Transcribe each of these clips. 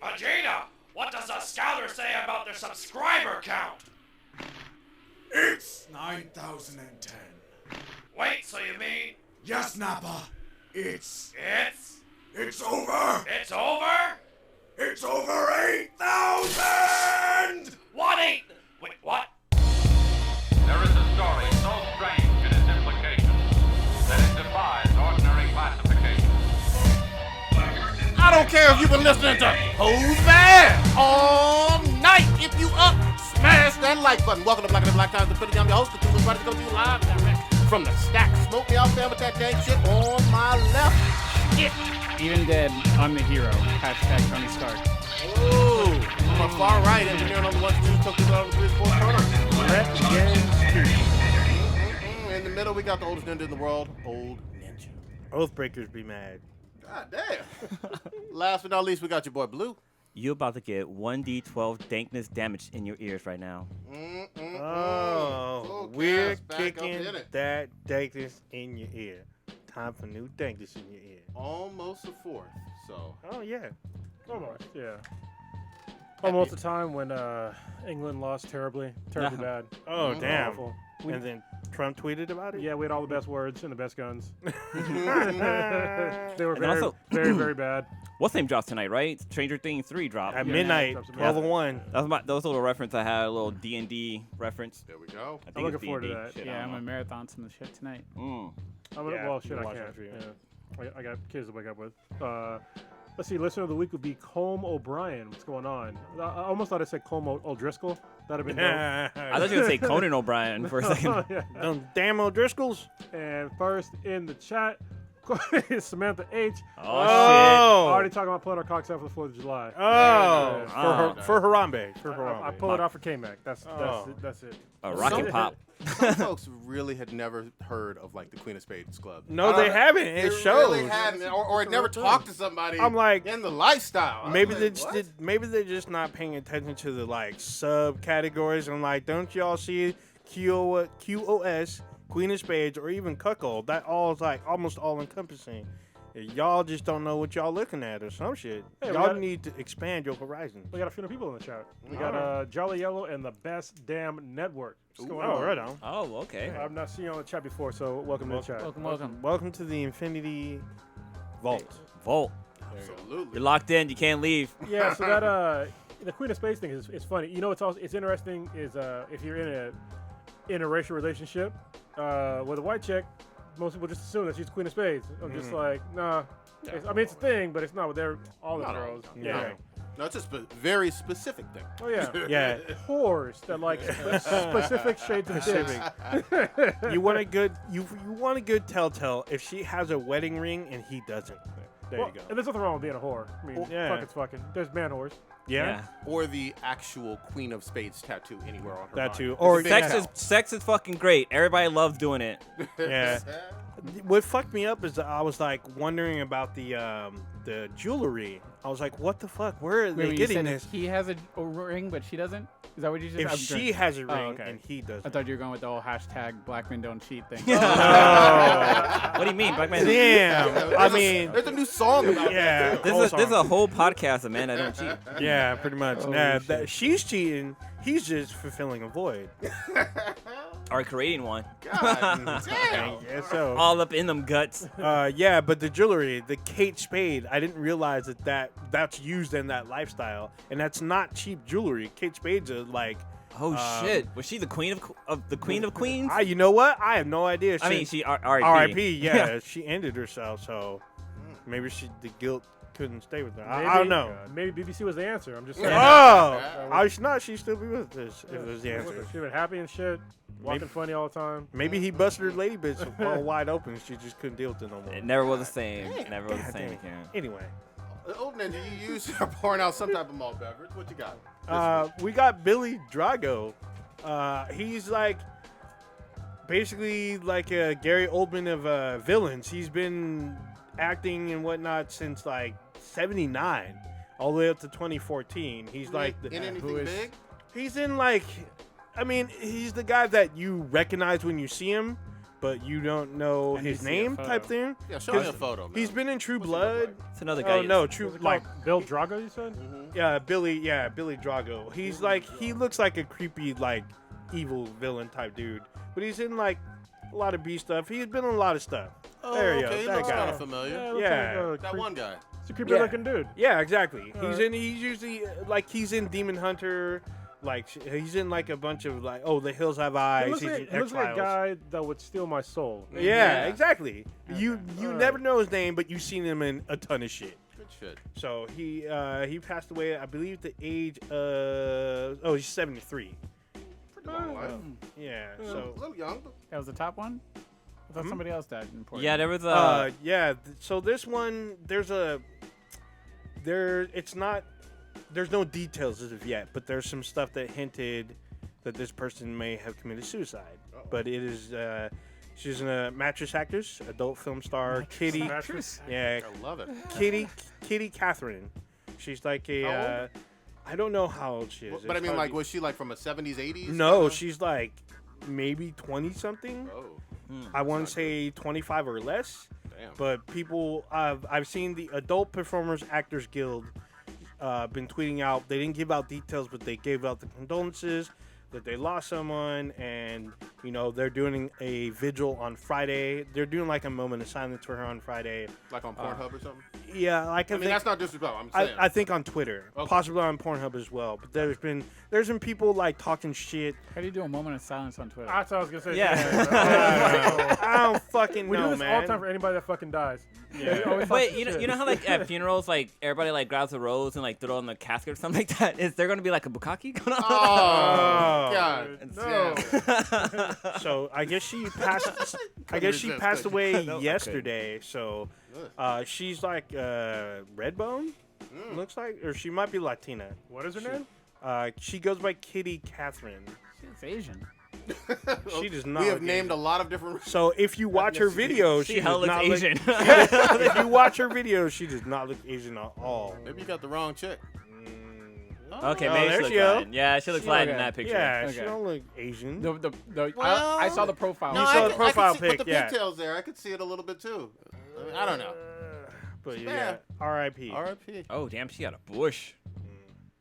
Vegeta, what does the scouter say about their subscriber count? It's 9,010. Wait, so you mean... Yes, Nappa. It's over. It's over? It's over 8,000! What ain't... Wait, what? There is a story so strange in its implications that it defies ordinary classification. I don't care if you've been listening to Who's Bad all night. If you up, smash that like button. Welcome to Black and the Black Times, the Philly. I'm your host, the two ready to go to you live direct from the stack. Smoke me out there with that dang shit on my left. Shit. Even dead, I'm the hero. Hashtag Tony Stark. Ooh, on my far right, engineering on the 1 2 took this out of the 3 4 corner. In the middle, we got the oldest ninja in the world, Old Ninja. Oathbreakers be mad. God damn. Last but not least, we got your boy Blue. You about to get 1d12 dankness damage in your ears right now. Oh, Full we're cast back up kicking in it. that dankness in your ear. Time for new dankness in your ear. Almost a fourth, so. Oh, yeah. Almost, yeah. Almost a time when England lost terribly bad. Oh, damn. Awful. And then Trump tweeted about it? Yeah, we had all the best words and the best guns. They were And very, also- very, very bad. What's name drops tonight, right? Stranger Things 3 dropped. At Yeah, midnight, drops a 12:01. That was a little reference I had, a little D&D reference. There we go. I think I'm looking it's forward to D&D. that. Shit, Yeah, I I'm don't a marathon some shit tonight. know. Well, shit, I watch can't. that for you. Yeah. I got kids to wake up with. Let's see, listener of the week would be Colm O'Brien. What's going on? I almost thought I said Colm O'Driscoll. That'd have been dope. I thought you were going to say Conan O'Brien for a second. Yeah. Them damn O'Driscolls. And first in the chat is Samantha H. Already talking about pulling our cocks out for the 4th of July. Oh, Yeah. for Harambe. I pull it out for K-Mac. That's Oh. it. shit. A rocket pop. Some folks really had never heard of like the Queen of Spades Club. No, they haven't. It shows. Really hadn't, or had never talked to somebody. I'm like, in the lifestyle. I'm Maybe like, they what? maybe they're just not paying attention to the like subcategories. I'm like, don't y'all see QOS, Queen of Spades, or even Cuckold? That all is like almost all encompassing. Y'all just don't know what y'all looking at or some shit. Hey, we Y'all got- need to expand your horizons. We got a few new people in the chat. We got Jolly Yellow and the Best Damn Network. What's going on? Right on. Oh, okay. I've not seen you on the chat before, so welcome to the chat. Welcome. Welcome to the Infinity Vault. Volt. Absolutely. You're locked in. You can't leave. Yeah, so that the Queen of Spades thing is funny. You know, it's interesting is if you're in a interracial relationship with a white chick, most people just assume that she's the Queen of Spades. I'm just like, nah. I mean, it's a thing, but it's not with all the Not all girls. the time. Yeah. No, it's a very specific thing. Oh yeah. Yeah. Whores that like specific shades of dicks. You want a good you want a good telltale if she has a wedding ring and he doesn't. There Well, you go. and there's nothing wrong with being a whore. I mean, Yeah. fuck it's fucking. There's man whores. Yeah. Or the actual Queen of Spades tattoo anywhere on her That body. too. It's Or a big Sex tell. sex is fucking great. Everybody loves doing it. Yeah. What fucked me up is that I was like wondering about the jewelry. I was like, what the fuck? Where are they Wait, you getting said this? He has a ring, but she doesn't? Is that what you just If I'm she drunk. has a ring Oh, okay. and he doesn't. I thought you were going with the whole hashtag black men don't cheat thing. What do you mean, Black Man? Damn. I mean, There's a new song about yeah. This whole is a song. whole podcast of men that don't cheat. Yeah, pretty much. Holy Nah, shit. that she's cheating. He's just fulfilling a void. Or creating one. God damn. Yeah, so. All up in them guts. Yeah, but the jewelry, the Kate Spade, I didn't realize that's used in that lifestyle, and that's not cheap jewelry. Kate Spades are like, Oh shit! Was she the queen of the queen of queens? you know what? I have no idea. I mean, she R.I.P. R.I.P. Yeah, she ended herself, so maybe the guilt couldn't stay with her. I don't know. Maybe BBC was the answer. I'm just saying. She'd still be with us if it was the answer. She'd been happy and shit, walking funny all the time. Maybe he busted her lady bits all wide open. And she just couldn't deal with it no more. It never was the same. Never was the God same damn. again. Anyway, Old Ninja, you used to pouring out some type of malt beverage. What you got? we got Billy Drago. He's like basically like a Gary Oldman of villains. He's been acting and whatnot since like '79, all the way up to 2014. He's like in anything big? He's in like, I mean, he's the guy that you recognize when you see him, but you don't know And you his see a name photo. type thing. Yeah, show me a 'Cause photo, man. He's been in True What's he look Blood. It's another guy. Oh no, What's True it like called? Bill Drago, you said? Billy Drago. He's like he looks like a creepy like evil villain type dude, but he's in like a lot of B stuff. He's been in a lot of stuff. Oh, there you okay. go, He that looks kind guy. of familiar. Yeah, it looks Yeah. like, That one guy. It's a creepy Yeah. looking dude. Yeah, exactly. Alright. He's usually like he's in Demon Hunter. Like he's in like a bunch of like The Hills Have Eyes. He looks he's like, in he looks like a X-Files. guy that would steal my soul. Yeah, Yeah. exactly. You Alright. never know his name, but you've seen him in a ton of shit. Good shit. So he passed away, I believe, at the age of he's 73. Pretty long life. Yeah. A So little young, but That was the top one? I thought somebody else died in Portland. Yeah, there was a. so this one there's no details as of yet, but there's some stuff that hinted that this person may have committed suicide. But it is she's a mattress actress, adult film star, Kitty. Mattress? Yeah, I love it. Kitty Catherine. She's like How a I don't know how old she is. But I It's mean, like, hardly- was she like from a 70s, 80s? no, kinda? she's like maybe 20 something. Oh, I want not to say 25 or less. damn. But people, I've seen the Adult Performers Actors Guild been tweeting out. They didn't give out details, but they gave out the condolences that they lost someone, and they're doing a vigil on Friday. They're doing like a moment of silence for her on Friday. Like on Pornhub or something? Yeah, like I mean, that's not disrespectful. I'm saying. I think on Twitter, Okay. possibly on Pornhub as well. But there's been people like talking shit. How do you do a moment of silence on Twitter? That's what I was going to say. Yeah. I don't fucking We do know, this man. all the time for anybody that fucking dies. Yeah. Wait, you know how like at funerals, like everybody like grabs a rose and like throw it in the casket or something like that. Is there gonna be like a bukkake going on? Oh, God. No. Yeah. So I guess she passed. I guess she resist, passed could away No, I yesterday. So she's like Redbone, looks like, or she might be Latina. What is her name? She goes by Kitty Catherine. It's Asian. She does not. We have look named a Asian. lot of different. So if you watch her videos, She she hell does looks not Asian. Look, if you watch her videos, she does not look Asian at all. Maybe you got the wrong chick. Okay, Oh, maybe there she looks she go. Latin. Yeah, she looks She- Latin in okay. that picture. Yeah, she Okay. don't look Asian. I saw the profile. You No, saw I the could- profile I could see, pic, but the yeah. details there, I could see it a little bit too. I mean, I don't know. But yeah, bad. R.I.P. R.I.P. Oh damn, she got a bush.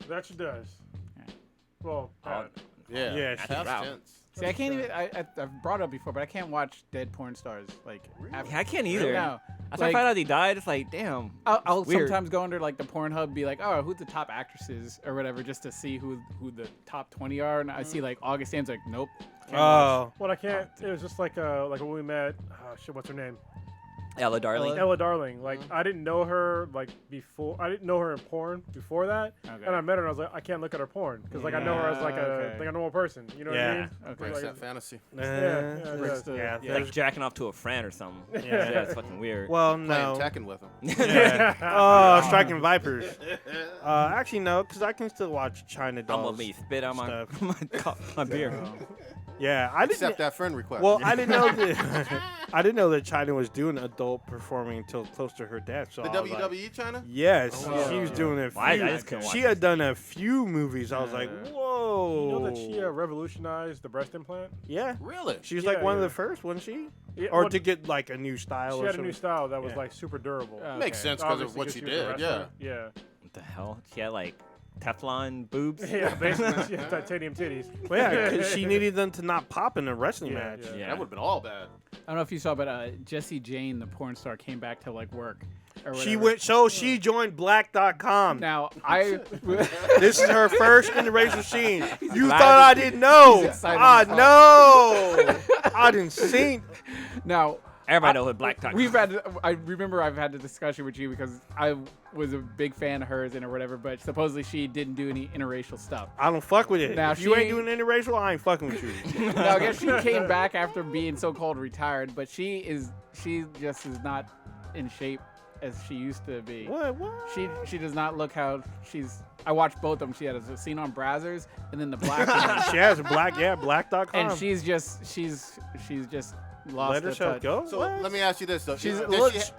That she does. Well, bad. Yeah. Yeah, That's Past route. tense. See, I can't even. I've brought it up before, but I can't watch dead porn stars. Like, after, Yeah, I can't either. No. After I Like, found out he died, it's like damn. I'll weird. sometimes go under like the Pornhub, be like, oh, who's the top actresses or whatever, just to see who the top 20 are, and I see like August Sam's like, nope. Can't watch. Oh, Well, I can't. It was just like when we met. Oh, shit, what's her name? Ella Darling. Ella Darling. Like I didn't know her like before. I didn't know her in porn before that. Okay. And I met her and I was like, I can't look at her porn because like I know her as like Okay. a normal person. You know what I Yeah. mean? Okay. Breaks Like, that fantasy. yeah, it does. yeah. Yeah. Like jacking off to a friend or something. Yeah, it's fucking weird. Well, Playing no. Tekken with him. Yeah. Oh, striking vipers. Actually, no, because I can still watch China I'm dolls. gonna be spit out my stuff. my beer. Yeah, I didn't. Accept that friend request. Well, I didn't know that. I didn't know that China was doing adult performing until close to her death. So the I was like, WWE China? yes, Oh. she was doing a few. Well, I just couldn't watch she it. had done a few movies. I was like, You whoa. know that she revolutionized the breast implant? Yeah, Really? she was like Yeah, one of yeah. the first, wasn't she? Yeah, Or well, to get like a new style. she or had a something. new style that was Yeah. like super durable. Makes sense because of Obviously, what she she was a did. Yeah. wrestler. Yeah. What the hell? She had like Teflon boobs. Yeah, basically, she had titanium titties. Well, yeah, because she needed them to not pop in a wrestling Yeah, match. yeah. That would have been all bad. I don't know if you saw, but Jessie Jane, the porn star, came back to like work. Or She whatever. went. So she joined Black.com. Now I. This is her first interracial scene. You glad thought I didn't know? He's excited Ah, as fuck. no! I didn't see. now Everybody knows what Black Talk. we've had. I remember I've had a discussion with you because I was a big fan of hers and or whatever, but supposedly she didn't do any interracial stuff. I don't fuck with it. Now if you ain't she- doing interracial, I ain't fucking with you. Now I guess she came back after being so-called retired, but she just is not in shape as she used to be. What? She does not look how she's. I watched both of them. She had a scene on Brazzers and then the black one. She has a Black.com. And she's just lost let the herself touch. go. So What? let me ask you this though: She's-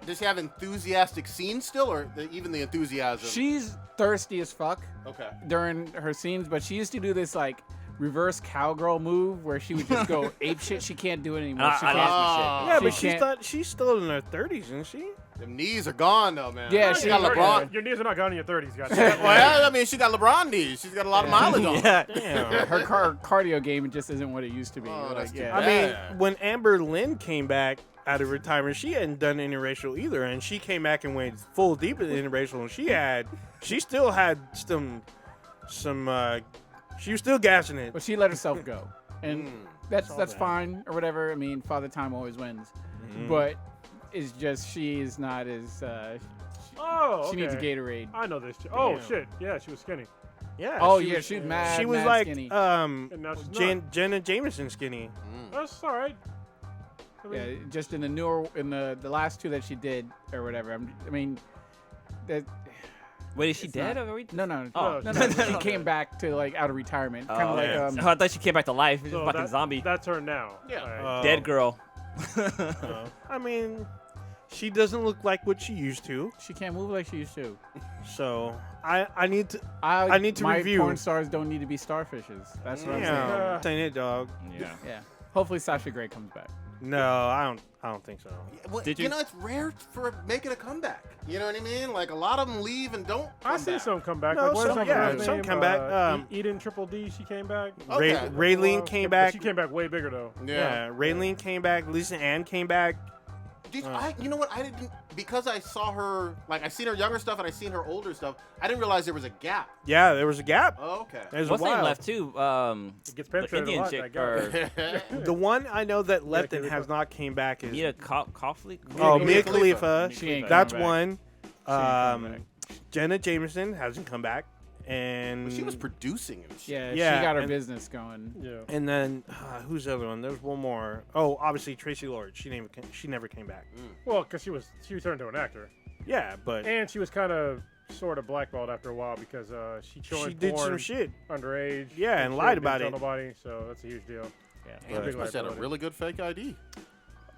does she have enthusiastic scenes still, or even the enthusiasm? She's thirsty as fuck Okay. during her scenes, but she used to do this like reverse cowgirl move where she would just go ape shit. She can't do it anymore. She I can't. lost my Yeah, She but can't- she's still in her 30s, isn't she? Them knees are gone though, man. Yeah, she she- got LeBron. Your knees are not gone in your 30s, guys. Well, I mean, she got LeBron knees. She's got a lot of mileage on. Yeah. Damn. Her cardio game just isn't what it used to be. Oh, that's too I bad. mean, when Amber Lynn came back out of retirement, she hadn't done interracial either, and she came back and went full deep in interracial, and she still had some, she was still gassing it. But she let herself go, and that's that. fine or whatever. I mean, Father Time always wins, but it's just she's not as. Oh, She needs a okay. Gatorade. I know this. Oh Damn. shit! Yeah, she was skinny. Yeah. Oh she yeah, was, she's mad. she was mad like skinny. And now she's not. Jenna Jameson skinny. That's all right. I mean, Yeah, just in the newer, in the last two that she did or whatever. I mean, that. Wait, is she It's dead? not- Or are we- No, no, Oh. no, no. She came back to like out of retirement, kind Oh, of like yeah. um. Oh, I thought she came back to life. She's so a fucking that- zombie. That's her now. Yeah. All right. Dead girl. I mean, she doesn't look like what she used to, She can't move like she used to. so I need to. I need to my review. porn stars don't need to be starfishes. That's what I'm saying. Yeah, saying it, dog. Yeah. Yeah. Hopefully Sasha Grey comes back. No, I don't think so. Well, Did you you- know, it's rare for making a comeback. You know what I mean? Like a lot of them leave and don't. I come see back. some come back. No, like, what's some- her yeah, name? some come back. Eden Triple D, she came back. Okay. Raylene came But back. She came back way bigger though. Yeah, Raylene came back. Lisa Ann came back. You know what? I didn't, because I saw her, like I seen her younger stuff and I seen her older stuff. I didn't realize there was a gap. Yeah, there was a gap. Oh, okay. There's What's a her name while. left too? It gets The penetrated a Indian lot. chick. That guy. Or The one I know that left and Khalifa. has not came back is Mia Coughley? oh Mia Mia Khalifa. Khalifa. She ain't That's coming back. one. She ain't coming back. Jenna Jameson hasn't come back, and She was producing and shit. Yeah, Yeah, she got her and- business going. Yeah. And then who's the other one? There's one more. Oh, obviously Tracy Lord. She never came back. Well, because she turned into an actor, Yeah, but and she was kind of sort of blackballed after a while because she she joined did some porn shit. underage. Yeah, and she lied didn't about tell it. Nobody, so that's a huge deal. Yeah. Damn, Big she must have had a liability. really good fake ID.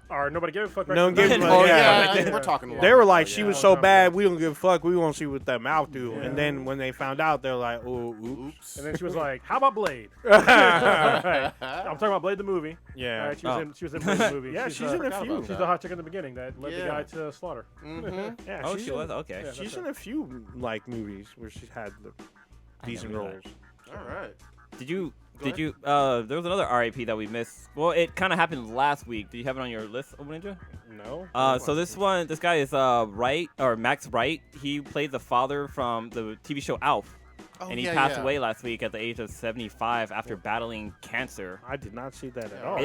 Or nobody gave a fuck. back No then. one gave a fuck. Oh, yeah. yeah, we're talking. They were like, long she ago, was yeah. so bad, we don't give a fuck. We want to see what that mouth do. Yeah. And then when they found out, they're like, oh, oops. Oops. And then she was like, "How about Blade?" Right. I'm talking about Blade the movie. Yeah. Right, she was in Blade the movie. Yeah, she's in a forgot few. about She's the hot chick in the beginning that led the Yeah. guy to slaughter. Mm-hmm. Yeah, Oh, she's she in, was? Okay. Yeah. She's that's in a few like movies where she's had the decent never knew roles. All right. Did you? Go Did you? There was another RIP that we missed. Well, it kind of happened last week. Do you have it on your list, Ninja? No. So this guy is Max Wright. He played the father from the TV show Alf, Oh, and he yeah, passed yeah. away last week at the age of 75 after battling cancer. I did not see that at Yeah. all.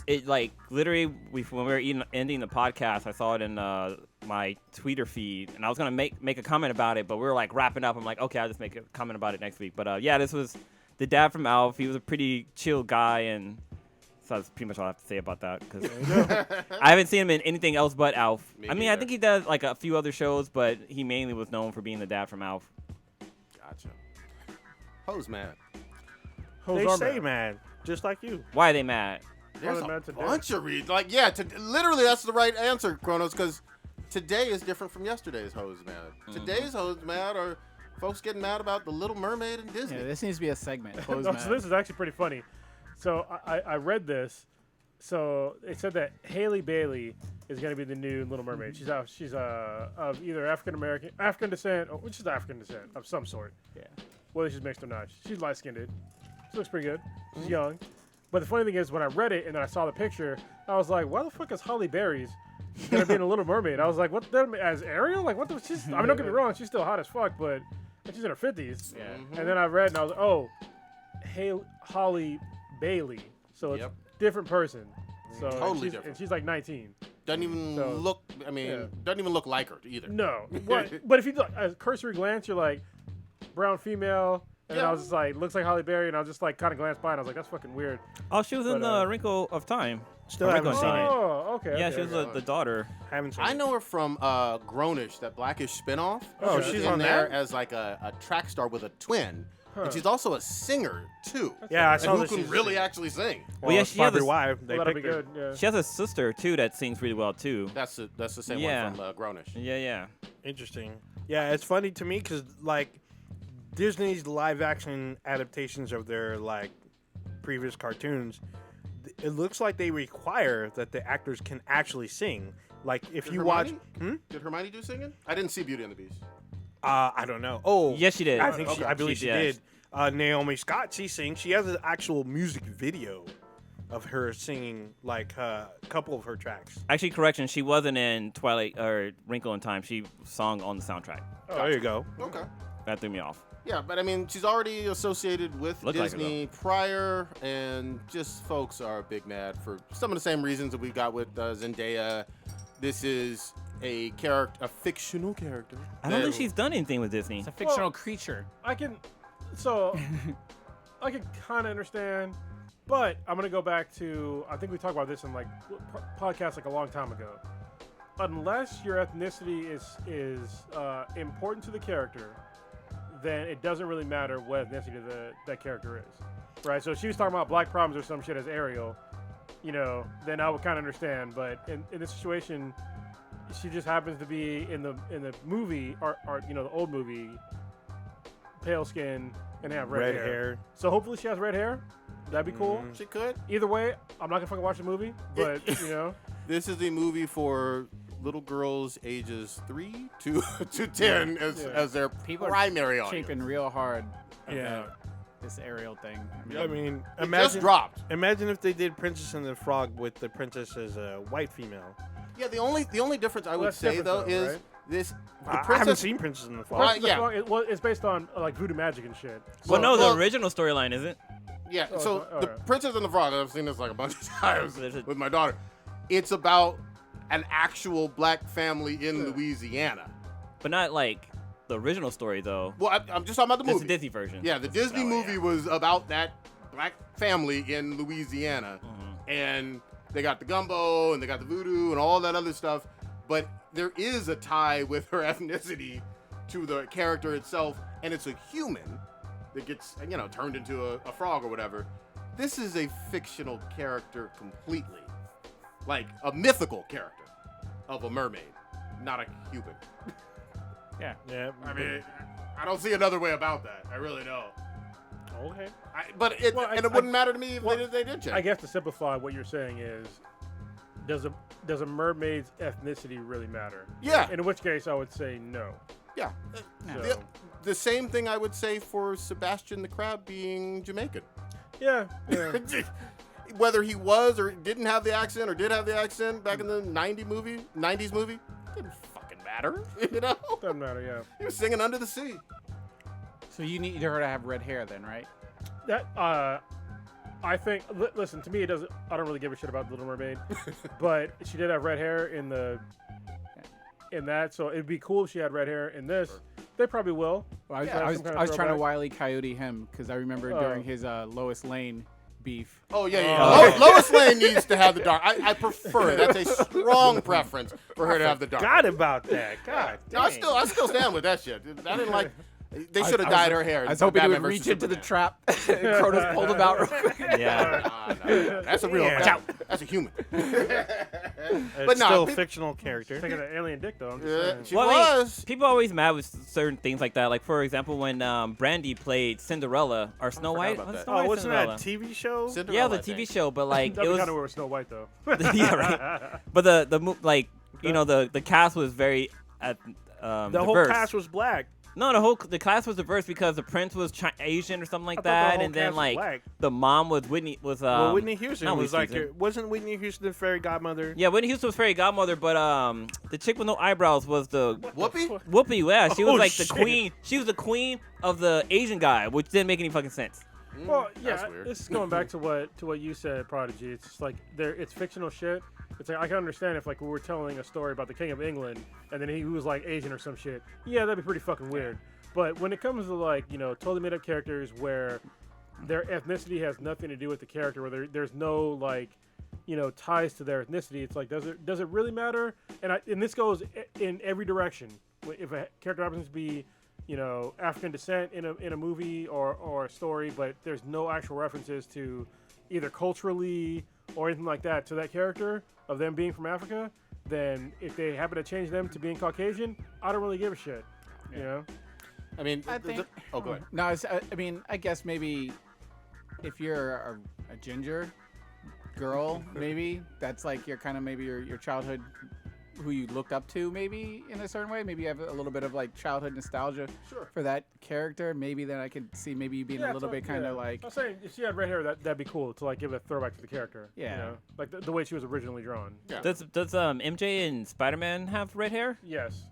It like literally when we were ending the podcast, I saw it in my Twitter feed, and I was gonna make a comment about it, but we were like wrapping up. I'm like, okay, I'll just make a comment about it next week. But yeah, this was the dad from Alf. He was a pretty chill guy, and so that's pretty much all I have to say about that. Because I haven't seen him in anything else but Alf. Me I mean, I neither. think he does like a few other shows, but he mainly was known for being the dad from Alf. Gotcha. Hose man. They Hose say, Armand. man, just like you. Why are they mad? There's Other a man today. bunch of reads. Like, yeah, literally that's the right answer, Kronos, because today is different from yesterday's hose man. Today's hose man are folks getting mad about the Little Mermaid and Disney. Yeah, this needs to be a segment. Close No, mad. so this is actually pretty funny. So I read this. So it said that Haley Bailey is going to be the new Little Mermaid. She's of either African descent, or which is African descent of some sort. Yeah. Whether she's mixed or not. She's light skinned. She looks pretty good. She's young. But the funny thing is, when I read it and then I saw the picture, I was like, why the fuck is Holly Berry's gonna be in a Little Mermaid? I was like, what? As Ariel? Like, what the? She's, I mean, don't get me wrong, she's still hot as fuck, but she's in her 50s. Yeah. And then I read and I was like, oh, Holly Bailey. So it's Yep. different person. So and Totally she's, different. And she's like 19. Doesn't even So, look. I mean, yeah. doesn't even look like her either. No. But if you do a cursory glance, you're like, brown female. And then I was just like, looks like Holly Berry. And I was just like, kind of glanced by and I was like, that's fucking weird. Oh, she was in But, the Wrinkle of Time. Still Or haven't Wrinkle in seen it. Time. Oh, okay. Yeah, okay, she was okay. the daughter. Haven't seen I it. know her from Grownish, that Blackish spinoff. Oh, She was she's in on there that? as like a track star with a twin, Huh. and she's also a singer too. Yeah, I And saw who that can she's really actually sing. Well, yeah, it's she has probably a- why they Well, that'll be picked her. good. Yeah. She has a sister too that sings really well too. That's the same Yeah. one from Grownish. Yeah, yeah. Interesting. Yeah, it's funny to me because like Disney's live action adaptations of their like previous cartoons, it looks like they require that the actors can actually sing. Like if Did you Hermione? watch, Did Hermione do singing? I didn't see Beauty and the Beast. I don't know. Oh, Yes, she did. I think Okay. I believe she Yes. did. Naomi Scott, she sings. She has an actual music video of her singing like a couple of her tracks. Actually, correction. She wasn't in Twilight or Wrinkle in Time. She sung on the soundtrack. Oh, there you go. Okay. That threw me off. Yeah, but I mean, she's already associated with Looked like her, Disney prior, and just folks are big mad for some of the same reasons that we got with Zendaya. This is a fictional character. I don't that- think she's done anything with Disney. It's a fictional creature. I can kind of understand, but I'm gonna go back to, I think we talked about this in like podcasts like a long time ago. Unless your ethnicity is important to the character, then it doesn't really matter what ethnicity that character is, right? So if she was talking about black problems or some shit as Ariel, then I would kind of understand. But in this situation, she just happens to be in the movie or the old movie, pale skin and have red hair. So hopefully she has red hair. That'd be cool. She could. Either way, I'm not gonna fucking watch the movie, but This is a movie for little girls ages 3 to 10 as their People primary are audience. chafing real hard Yeah. about this Ariel thing. I mean, It imagine just dropped. Imagine if they did Princess and the Frog with the princess as a white female. Yeah, the only difference I would that's say different though though, is right? this. The I haven't princess. seen Princess and the Frog. Well, yeah. It's based on like voodoo magic and shit. Well, no, well- the original storyline isn't. Yeah, Oh, so okay, the alright. Princess and the Frog, I've seen this like a bunch of times There's a- with my daughter. It's about an actual black family in Louisiana. But not like the original story, though. Well, I'm just talking about the Just movie. the Disney version. Yeah, the Disney movie was about that black family in Louisiana, and they got the gumbo and they got the voodoo and all that other stuff. But there is a tie with her ethnicity to the character itself, and it's a human that gets turned into a frog or whatever. This is a fictional character completely, like a mythical character of a mermaid, not a human. Yeah. Yeah. I mean, I don't see another way about that. I really don't. Okay. But it Well, it wouldn't matter to me if they did change. I guess to simplify, what you're saying is, does a mermaid's ethnicity really matter? Yeah. In which case, I would say no. Yeah. So- The same thing I would say for Sebastian the Crab being Jamaican. Yeah. Whether he was or didn't have the accent or did have the accent back in the 90s movie, didn't fucking matter, Doesn't matter. Yeah. He was singing Under the Sea. So you need her to have red hair then, right? That I think. Listen, to me, it doesn't. I don't really give a shit about Little Mermaid, but she did have red hair in that, so it'd be cool if she had red hair in this. They probably will. Well, Yeah, I was some kind of trying to throwback. Wile E. Coyote him because I remember Oh. during his Lois Lane beef. Oh yeah. Lois Lane needs to have the dark. I prefer it. That's a strong preference for her to have the dark. Forgot about that. God No, dang. I still stand with that shit. I didn't like. They should have dyed her hair. I was hoping he Batman would versus reach into the Superman. trap. Cronus pulled him out real quick. Yeah. No. That's a real. Yeah. That's a human. It's But no, still a peop- fictional character. Taking an alien dick though. I'm just Yeah, saying. she Well, I mean, was. people are always mad with certain things like that. Like, for example, when Brandy played Cinderella or Snow White. about Was it that. Snow Oh, White or wasn't that a Cinderella? TV show? Yeah, Cinderella, the I TV think. show, but like That'd it be was. kind of where Snow White though. Yeah, right. But the cast was very The whole diverse. cast was black. No, the class was diverse because the prince was Asian or something like I thought the that, whole and then cast was like black. the mom was Whitney Houston not was Whitney like, Houston. wasn't Whitney Houston the fairy godmother? Yeah, Whitney Houston was fairy godmother, but the chick with no eyebrows was the Whoopi? Whoopi. Yeah, she was Oh, like the shit. queen. She was the queen of the Asian guy, which didn't make any fucking sense. Well, yeah, That's weird. this is going back to what you said, Prodigy. It's just like it's fictional shit. It's like I can understand if like we were telling a story about the King of England and then he was like Asian or some shit. Yeah, that'd be pretty fucking weird. But when it comes to like totally made up characters where their ethnicity has nothing to do with the character, where there's no like ties to their ethnicity, it's like does it really matter? And this goes in every direction. If a character happens to be African descent in a movie or a story, but there's no actual references to either culturally or anything like that to that character of them being from Africa, then if they happen to change them to being Caucasian, I don't really give a shit. You know? I mean, I think. oh, go ahead. No, I mean, I guess maybe if you're a ginger girl, maybe that's like your kind of maybe your childhood, who you looked up to, maybe in a certain way. Maybe you have a little bit of like childhood nostalgia for that character. Maybe then I could see maybe you being a little bit kind of like. I was saying, if she had red hair, that'd be cool to like give a throwback to the character. Yeah. You know? Like the way she was originally drawn. Yeah. Does MJ and Spider-Man have red hair? Yes.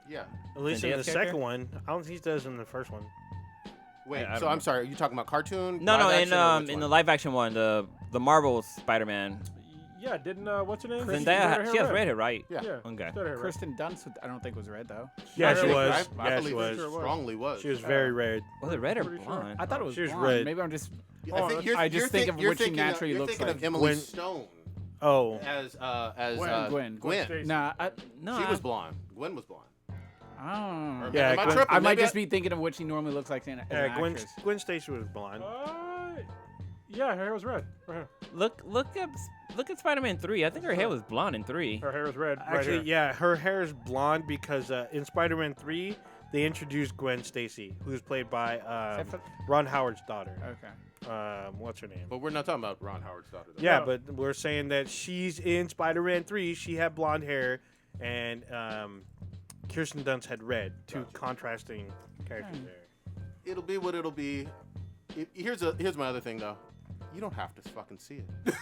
Yeah. At least in Zendaya's the character? second one. I don't think he does in the first one. Wait, I so don't I'm know. sorry. Are you talking about cartoon? No, live action, or which in one? the live action one, the Marvel Spider-Man. Yeah, didn't what's her name? Zendaya, she has red hair, right? Yeah. Yeah. Okay. She had her hair red. Kristen Dunst, I don't think was red though. Yeah, Not she really. was. I Yeah, believe she was. it strongly was. She was very red. Was it red or Pretty sure. blonde? I thought it was She was blonde. red. Maybe I'm just. I think you're, I just you're think of you're what she thinking naturally you're looks thinking like. of Emily Gwen- Stone Oh. as Gwen. Stacy. Nah, No, She was blonde. Gwen was blonde. Oh. Yeah, Am I Gwen- tripping? I might Maybe just be thinking of what she normally looks like as an Yeah, actress. Gwen Stacy was blonde. Yeah, her hair was red. Her hair, look at Spider-Man 3. I think her hair was blonde in 3. her hair was red. Actually, right yeah, her hair is blonde because in Spider-Man 3, they introduced Gwen Stacy, who's played by Except for- Ron Howard's daughter. Okay. What's her name? But we're not talking about Ron Howard's daughter. Though. Yeah, No. but we're saying that she's in Spider-Man 3. She had blonde hair, and Kirsten Dunst had red. Two contrasting characters there. It'll be what it'll be. Here's my other thing though. You don't have to fucking see it.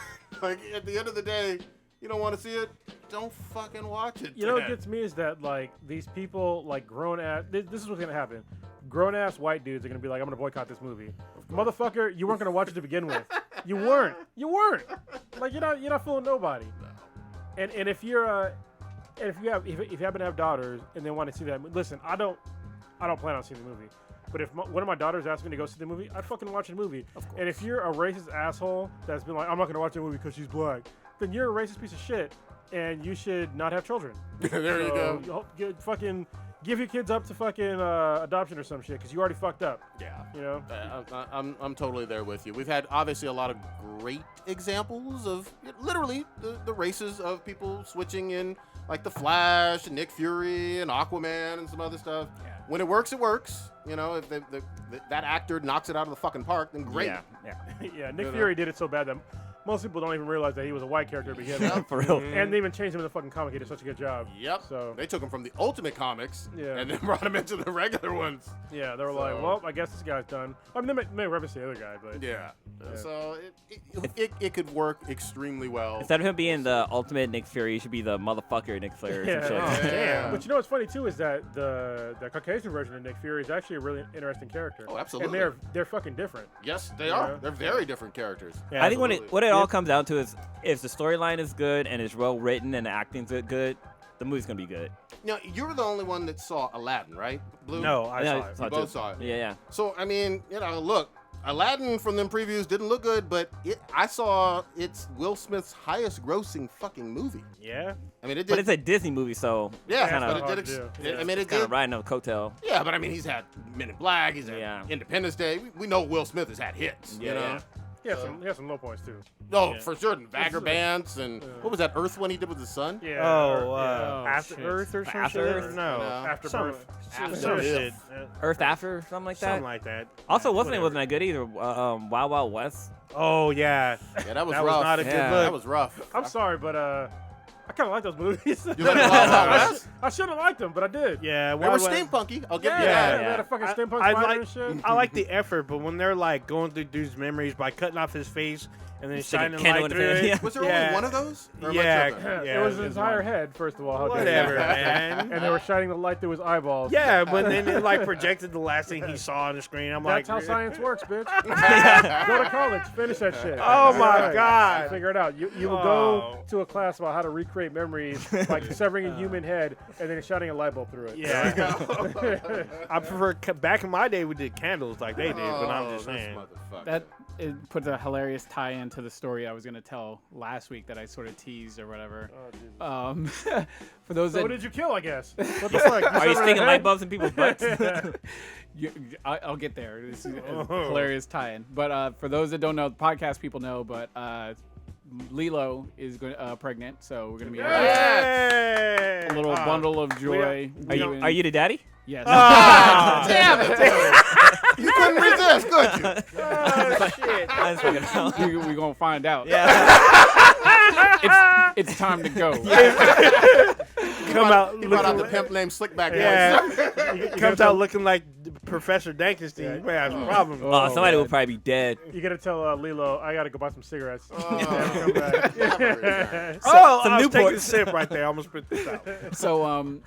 Like at the end of the day, you don't want to see it. Don't fucking watch it. You know what then. gets me is that like these people like grown ass. This is what's gonna happen. Grown ass white dudes are gonna be like, I'm gonna boycott this movie. Motherfucker, you weren't gonna watch it to begin with. You weren't. Like you're not fooling nobody. And if you're and if you happen to have daughters and they want to see that, listen, I don't plan on seeing the movie. But if one of my daughters asked me to go see the movie, I'd fucking watch the movie. And if you're a racist asshole that's been like, I'm not gonna watch the movie because she's black, then you're a racist piece of shit, and you should not have children. There you go. Fucking give your kids up to fucking adoption or some shit because you already fucked up. Yeah. You know. I'm totally there with you. We've had obviously a lot of great examples of literally the races of people switching in, like the Flash and Nick Fury and Aquaman and some other stuff. Yeah. When it works, it works. You know, if that actor knocks it out of the fucking park, then great. Yeah. Yeah, Nick You know? Fury did it so bad that most people don't even realize that he was a white character to begin with. For real. And they even changed him in the fucking comic. He did such a good job. Yep. So They took him from the Ultimate Comics Yeah. and then brought him into the regular ones. yeah, they were like, So- well, I guess this guy's done. I mean, they may reference the other guy, but Yeah. Yeah. So it could work extremely well. Instead of him being the ultimate Nick Fury, he should be the motherfucker Nick Fury or some shit. Yeah. Yeah. But you know what's funny too is that the Caucasian version of Nick Fury is actually a really interesting character. Oh, absolutely. And they're fucking different. Yes, they Yeah. are. They're very different characters. Yeah, I think absolutely. what it all comes down to is if the storyline is good and it's well written and the acting's good, the movie's gonna be good. Now, you're the only one that saw Aladdin, right, Blue? No, I Yeah, saw it. You both saw it. Yeah. So, I mean, look, Aladdin from them previews didn't look good, but I saw it's Will Smith's highest grossing fucking movie. Yeah. I mean, it did. But it's a Disney movie, so yeah, kinda- but it hard did. to do. I mean, it kind did. of riding on the coattail. Yeah, but I mean, he's had Men in Black. He's had Yeah. Independence Day. We know Will Smith has had hits. You know. He had some low points too. No, Yeah. for sure. Vagabonds and what was that Earth one he did with his son? Yeah. Oh, Oh, After shit. Earth or some After shit? Earth? No. No. Afterbirth. Some shit. Earth After, something like that. Something like that. Also, wasn't it Whatever. wasn't that good either? Wild Wild West. Oh, yeah. Yeah, that was That rough. was not a good Yeah. look. That was rough. I'm sorry, but I kind of like those movies. You like Wild Wild West? I should have liked them, but I did. Yeah. They were Wild Wild- steampunky. I'll give Yeah, you they that. Yeah. had a fucking steampunk I spider like- and shit. I like the effort, but when they're like going through dude's memories by cutting off his face and then Stick a shining candle light in through his it. hand. Was there Yeah. only one of those? Or am I Yeah. tripping? Yeah, it was his there's entire one. head, first of all. How dare you. Whatever, man. And they were shining the light through his eyeballs. Yeah, but then it like projected the last thing he saw on the screen. I'm That's like, how science works, bitch. Go to college, finish that shit. Oh my Right. God. Figure it out. You will go to a class about how to recreate memories, like severing a human head and then shining a light bulb through it. Yeah. I prefer back in my day we did candles like they did, but I'm just Oh, this saying. motherfucker. That it puts a hilarious tie-in to the story I was going to tell last week that I sort of teased or whatever. Oh, Jesus. For those So that what did you kill, I guess? What the fuck? Are you severed sticking a light head? bulbs in people's butts? I'll get there. This is a Oh. hilarious tie-in. But for those that don't know, the podcast people know, but Lilo is pregnant, so we're going to be having Yay! a little bundle of joy. Are you the daddy? Yeah. Damn it! You couldn't resist, could you? Oh, shit. I just fucking know. We're going to find out. Yeah. It's time to go. Come out He brought out the looking. pimp named Slickback voice. Yeah. Comes out looking like Professor Dankenstein. Yeah. You might have some problems. Oh, somebody will probably be dead. You gotta tell Lilo, I gotta go buy some cigarettes. Oh. Come back. Oh, some I was taking a Newports. sip right there. I almost spit this out. So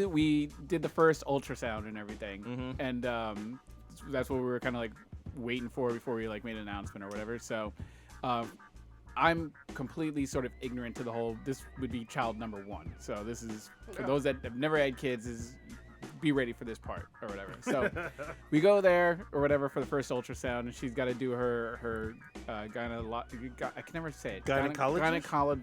we did the first ultrasound and everything, and that's what we were kind of like waiting for before we like made an announcement or whatever. So I'm completely sort of ignorant to the whole. This would be child number 1. So this is for those that have never had kids. Is be ready for this part or whatever. So we go there or whatever for the first ultrasound, and she's got to do her I can never say it. Gynecologist?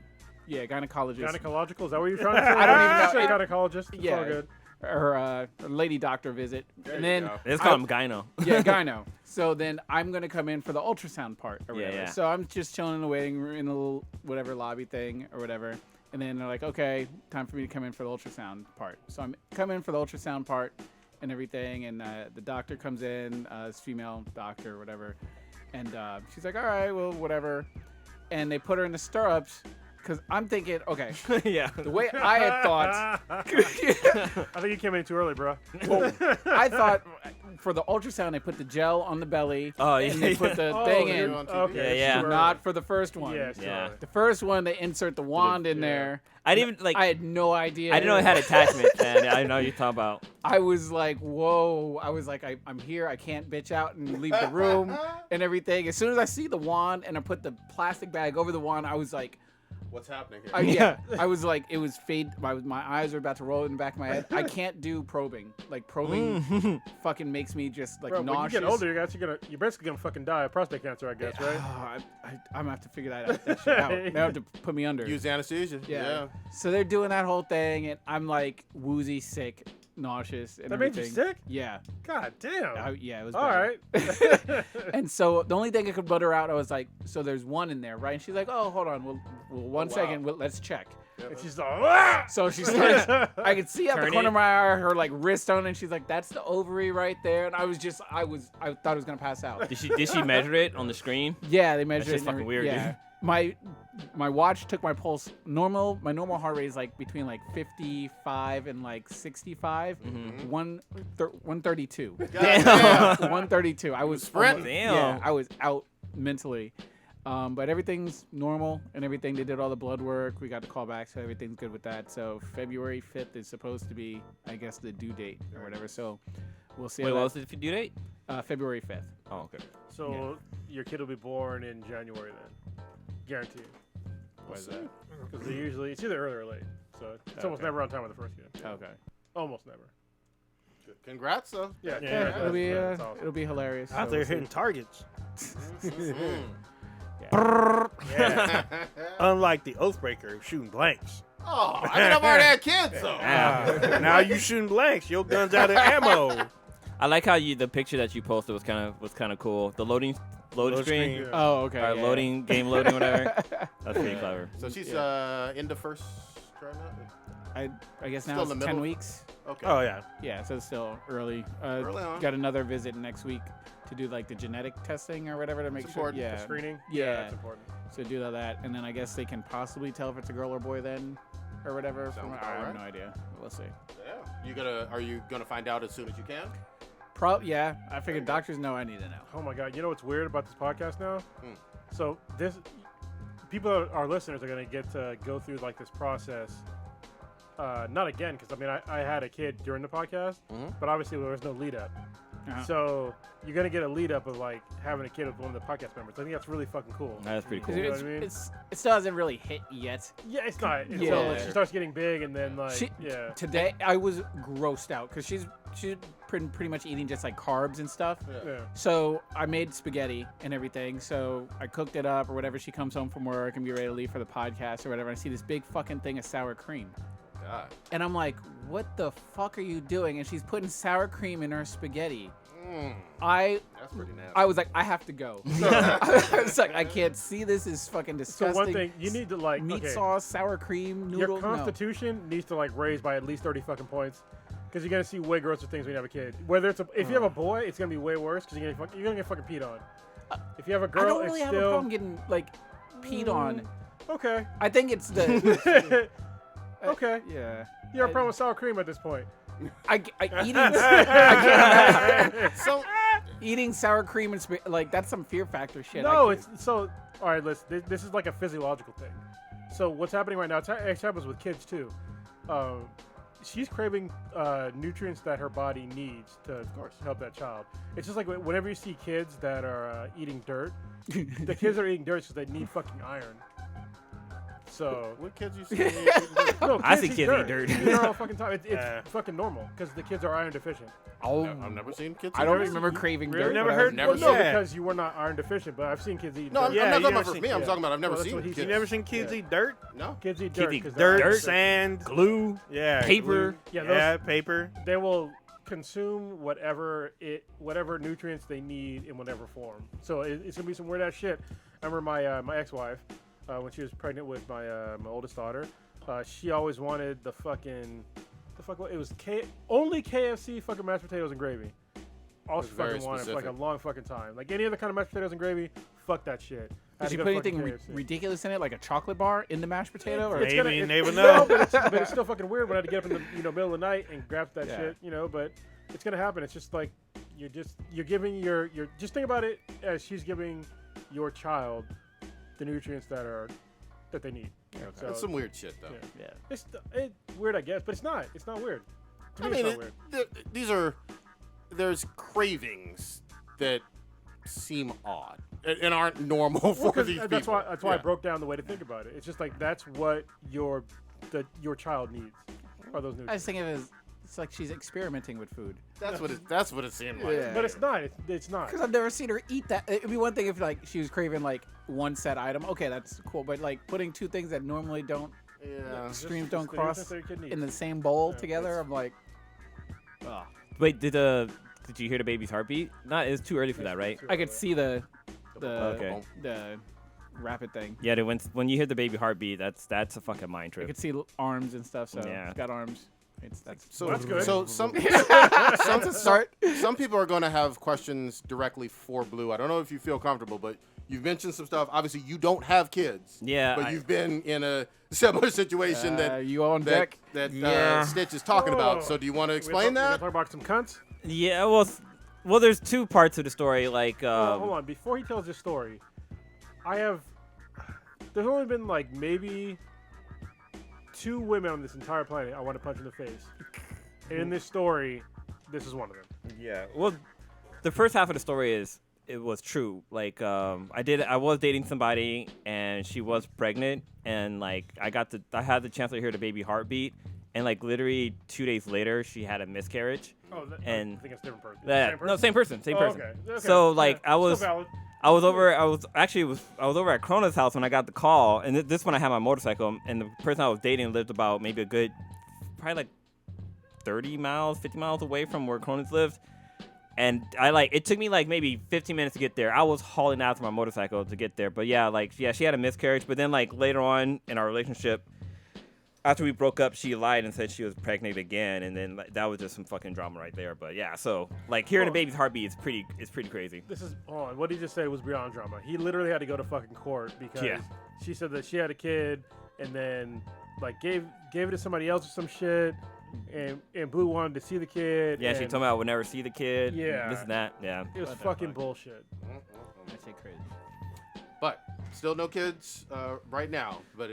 Gynecologist. Gynecological? Is that what you're trying to say? I don't even know. Say gynecologist. It's all good. Her lady doctor visit, There and you then go. Let's call him Gyno. yeah, gyno. So then I'm gonna come in for the ultrasound part or Yeah, whatever. yeah. So I'm just chilling in the waiting room in the little whatever lobby thing or whatever. And then they're like, okay, time for me to come in for the ultrasound part. So I'm coming in for the ultrasound part and everything. And the doctor comes in, this female doctor or whatever. And she's like, all right, well, whatever. And they put her in the stirrups. Because I'm thinking, okay, Yeah. the way I had thought, I think you came in too early, bro. I thought for the ultrasound, they put the gel on the belly. Oh, And they put the thing in. on TV. Okay. Yeah, yeah. sure. Not for the first one. Yeah, Yeah. sure. The first one, they insert the wand in yeah. there. I didn't even like. I had no idea. I didn't know it had attachments, man. I know what you're talking about. I was like, whoa. I was like, I'm here. I can't bitch out and leave the room and everything. As soon as I see the wand and I put the plastic bag over the wand, I was like, What's happening here? yeah. I was like, it was fade. My eyes were about to roll in the back of my head. I can't do probing. Like probing fucking makes me just like Bro, when you nauseous. get older, you're basically gonna fucking die of prostate cancer, I guess, right? I'm gonna have to figure that shit out. They have to put me under. Use anesthesia. Yeah. So they're doing that whole thing, and I'm like woozy, sick, nauseous, and That made you everything. sick? Yeah. God damn. Yeah, it was All bad. right. And so the only thing I could butter out, I was like, so there's one in there, right? And she's like, oh, hold on, well, one second, let's check. And she's like, "Ah!" So she starts. I could see out the Turn corner it. of my eye her like wrist on it, and she's like, that's the ovary right there. And I thought I was gonna pass out. Did she measure it on the screen? Yeah, they measured shit's it. and fucking every- weird, yeah. dude. My watch took my pulse normal. My normal heart rate is like between like 55 and like 65. 132. Damn. 132. I was sprinting. Damn. Yeah, I was out mentally. But everything's normal and everything. They did all the blood work. We got the call back, so everything's good with that. So February 5th is supposed to be, I guess, the due date or whatever. So we'll see. Wait, how what was that- the due date? February 5th. Oh, okay. So your kid will be born in January then, guaranteed. What is that? Because they usually it's either early or late, so it's almost Okay. never on time with the first kid. Okay. Almost never. Congrats, though. Yeah. Yeah, that's awesome. It'll be hilarious. Out so there we'll see. hitting targets. Yeah. Yeah. Unlike the Oathbreaker shooting blanks. Oh, I mean, I've already had kids, so. Now you shooting blanks. Your gun's out of ammo. I like how the picture that you posted was kind of cool. The loading Load screen, screen. Oh, okay. or yeah. loading game loading, whatever. That's pretty clever. So she's into first trimester? I guess Still now in it's the 10 middle? weeks. Okay. Oh yeah. Yeah, so it's still early. Early on. Got another visit next week to do like the genetic testing or whatever to make sure. important. Yeah. The screening. Yeah. That's important. So do all that, and then I guess they can possibly tell if it's a girl or boy then, or whatever. Sounds I about have right. no idea. We'll see. Yeah. Are you gonna find out as soon as you can? Yeah. I figured doctors know I need to know. Oh my God! You know what's weird about this podcast now? Hmm. So people, our listeners, are gonna get to go through like this process. Not again, because I mean, I had a kid during the podcast, but obviously there was no lead up. Uh-huh. So you're gonna get a lead up of like having a kid with one of the podcast members. I think that's really fucking cool. That's pretty 'Cause cool. You know what I mean? it still hasn't really hit yet. Yeah, it's not. Until Yeah. like, she starts getting big, and then like, She- yeah. Today I was grossed out because she's pretty much eating just like carbs and stuff. Yeah. So I made spaghetti and everything. So I cooked it up or whatever. She comes home from work and be ready to leave for the podcast or whatever. I see this big fucking thing of sour cream. God. And I'm like, what the fuck are you doing? And she's putting sour cream in her spaghetti. That's pretty nasty. I was like, I have to go. I was like, I can't see this. Is fucking So disgusting. one thing you need to like meat okay, sauce, sour cream, noodles. Your constitution needs to like raise by at least 30 fucking points. Because you're gonna see way grosser things when you have a kid. Whether it's if you have a boy, it's gonna be way worse because you're gonna get fucking peed on. If you have a girl, I don't really it's have still a problem getting like peed on. okay. I think it's the Okay. yeah. You have a problem with sour cream at this point. Eating sour cream and like that's some fear factor shit. No, it's so. All right, this is like a physiological thing. So what's happening right now? It happens with kids too. She's craving nutrients that her body needs to, of course, help that child. It's just like whenever you see kids that are eating dirt, the kids are eating dirt because they need fucking iron. So what kids you see? eating dirt? no, I see eat kids eat dirt. Eat dirt all the fucking time. It's fucking normal because the kids are iron deficient. Oh, I've never seen kids. I eat don't dirt. remember craving Really? dirt. Never but I heard- was- Never Well, no, seen it. because you were not iron deficient, but I've seen kids eat No, dirt. I'm Yeah, not you talking never about for seen- me. I'm yeah. talking about I've never Well, that's seen what he kids. You never seen kids Yeah. eat dirt? No. Kids eat Kids dirt. eat 'cause Dirt, they're- sand, Glue, yeah, paper. glue. Yeah, Yeah, paper. They will consume whatever nutrients they need in whatever form. So it's gonna be some weird ass shit. I remember my ex-wife when she was pregnant with my oldest daughter. She always wanted the fuck what it was only KFC fucking mashed potatoes and gravy. All she That's very fucking wanted for like a specific. long fucking time. Like any other kind of mashed potatoes and gravy, fuck that shit. Had Did to you go put to fucking anything KFC. ridiculous in it, like a chocolate bar in the mashed potato? Or Maybe, It's never no, know. but it's still fucking weird when I had to get up in the middle of the night and grab that Yeah. shit, But it's gonna happen. It's just like you're giving your just think about it as she's giving your child the nutrients that they need. So That's some weird shit though. yeah. It's weird, I guess, but it's not. It's not weird. To I me, mean, it's not weird. there's cravings that seem odd and aren't normal for 'Cause these people. that's why I Yeah. broke down the way to think about it. It's just like that's what your child needs are those I nutrients. just think of it as it's like she's experimenting with food. That's what it seemed like. Yeah. But it's not. It's not. Because I've never seen her eat that. It'd be one thing if like she was craving like one set item. Okay, that's cool. But like putting two things that normally don't Yeah. streams Just don't the cross nutrients that your kid needs. in the same bowl Yeah, together, I'm like, oh. Wait, did you hear the baby's heartbeat? Not, it's too early for that, right? I could see the Okay. the rapid thing. Yeah, when you hear the baby heartbeat, that's a fucking mind I trip. could see arms and stuff. So Yeah. it's got arms. That's So Well, that's good. So some people are going to have questions directly for Blue. I don't know if you feel comfortable, but you've mentioned some stuff. Obviously, you don't have kids. Yeah, But you've been in a similar situation that you on deck. Yeah. Stitch is talking Oh. about. So do you want to explain We're gonna that? talk about some cunts. Yeah, well, there's two parts of the story. Like, Hold on. Before he tells this story, there's only been like maybe 2 women on this entire planet I want to punch in the face. And in this story, this is one of them. Yeah. well, the first half of the story it was true. Like, I was dating somebody and she was pregnant, and like I had the chance to hear the baby heartbeat, and like literally 2 days later she had a miscarriage. Oh, And I think it's a different person. No, same person. Oh, person. Okay. So like yeah, I was still valid. I was over at Krona's house when I got the call, and this when I had my motorcycle, and the person I was dating lived about maybe a good, probably like 50 miles away from where Krona's lived. And it took me like maybe 15 minutes to get there. I was hauling out my motorcycle to get there. But yeah, she had a miscarriage. But then like later on in our relationship, after we broke up, she lied and said she was pregnant again. And then that was just some fucking drama right there. But yeah, so like hearing a baby's heartbeat is pretty crazy. Hold on. What he just said was beyond drama. He literally had to go to fucking court because Yeah. she said that she had a kid and then like gave it to somebody else or some shit. And Blue wanted to see the kid. Yeah, she and told me I would never see the kid. Yeah. This and that. Yeah. it was What the fucking fuck? bullshit. That's crazy. But still no kids right now. But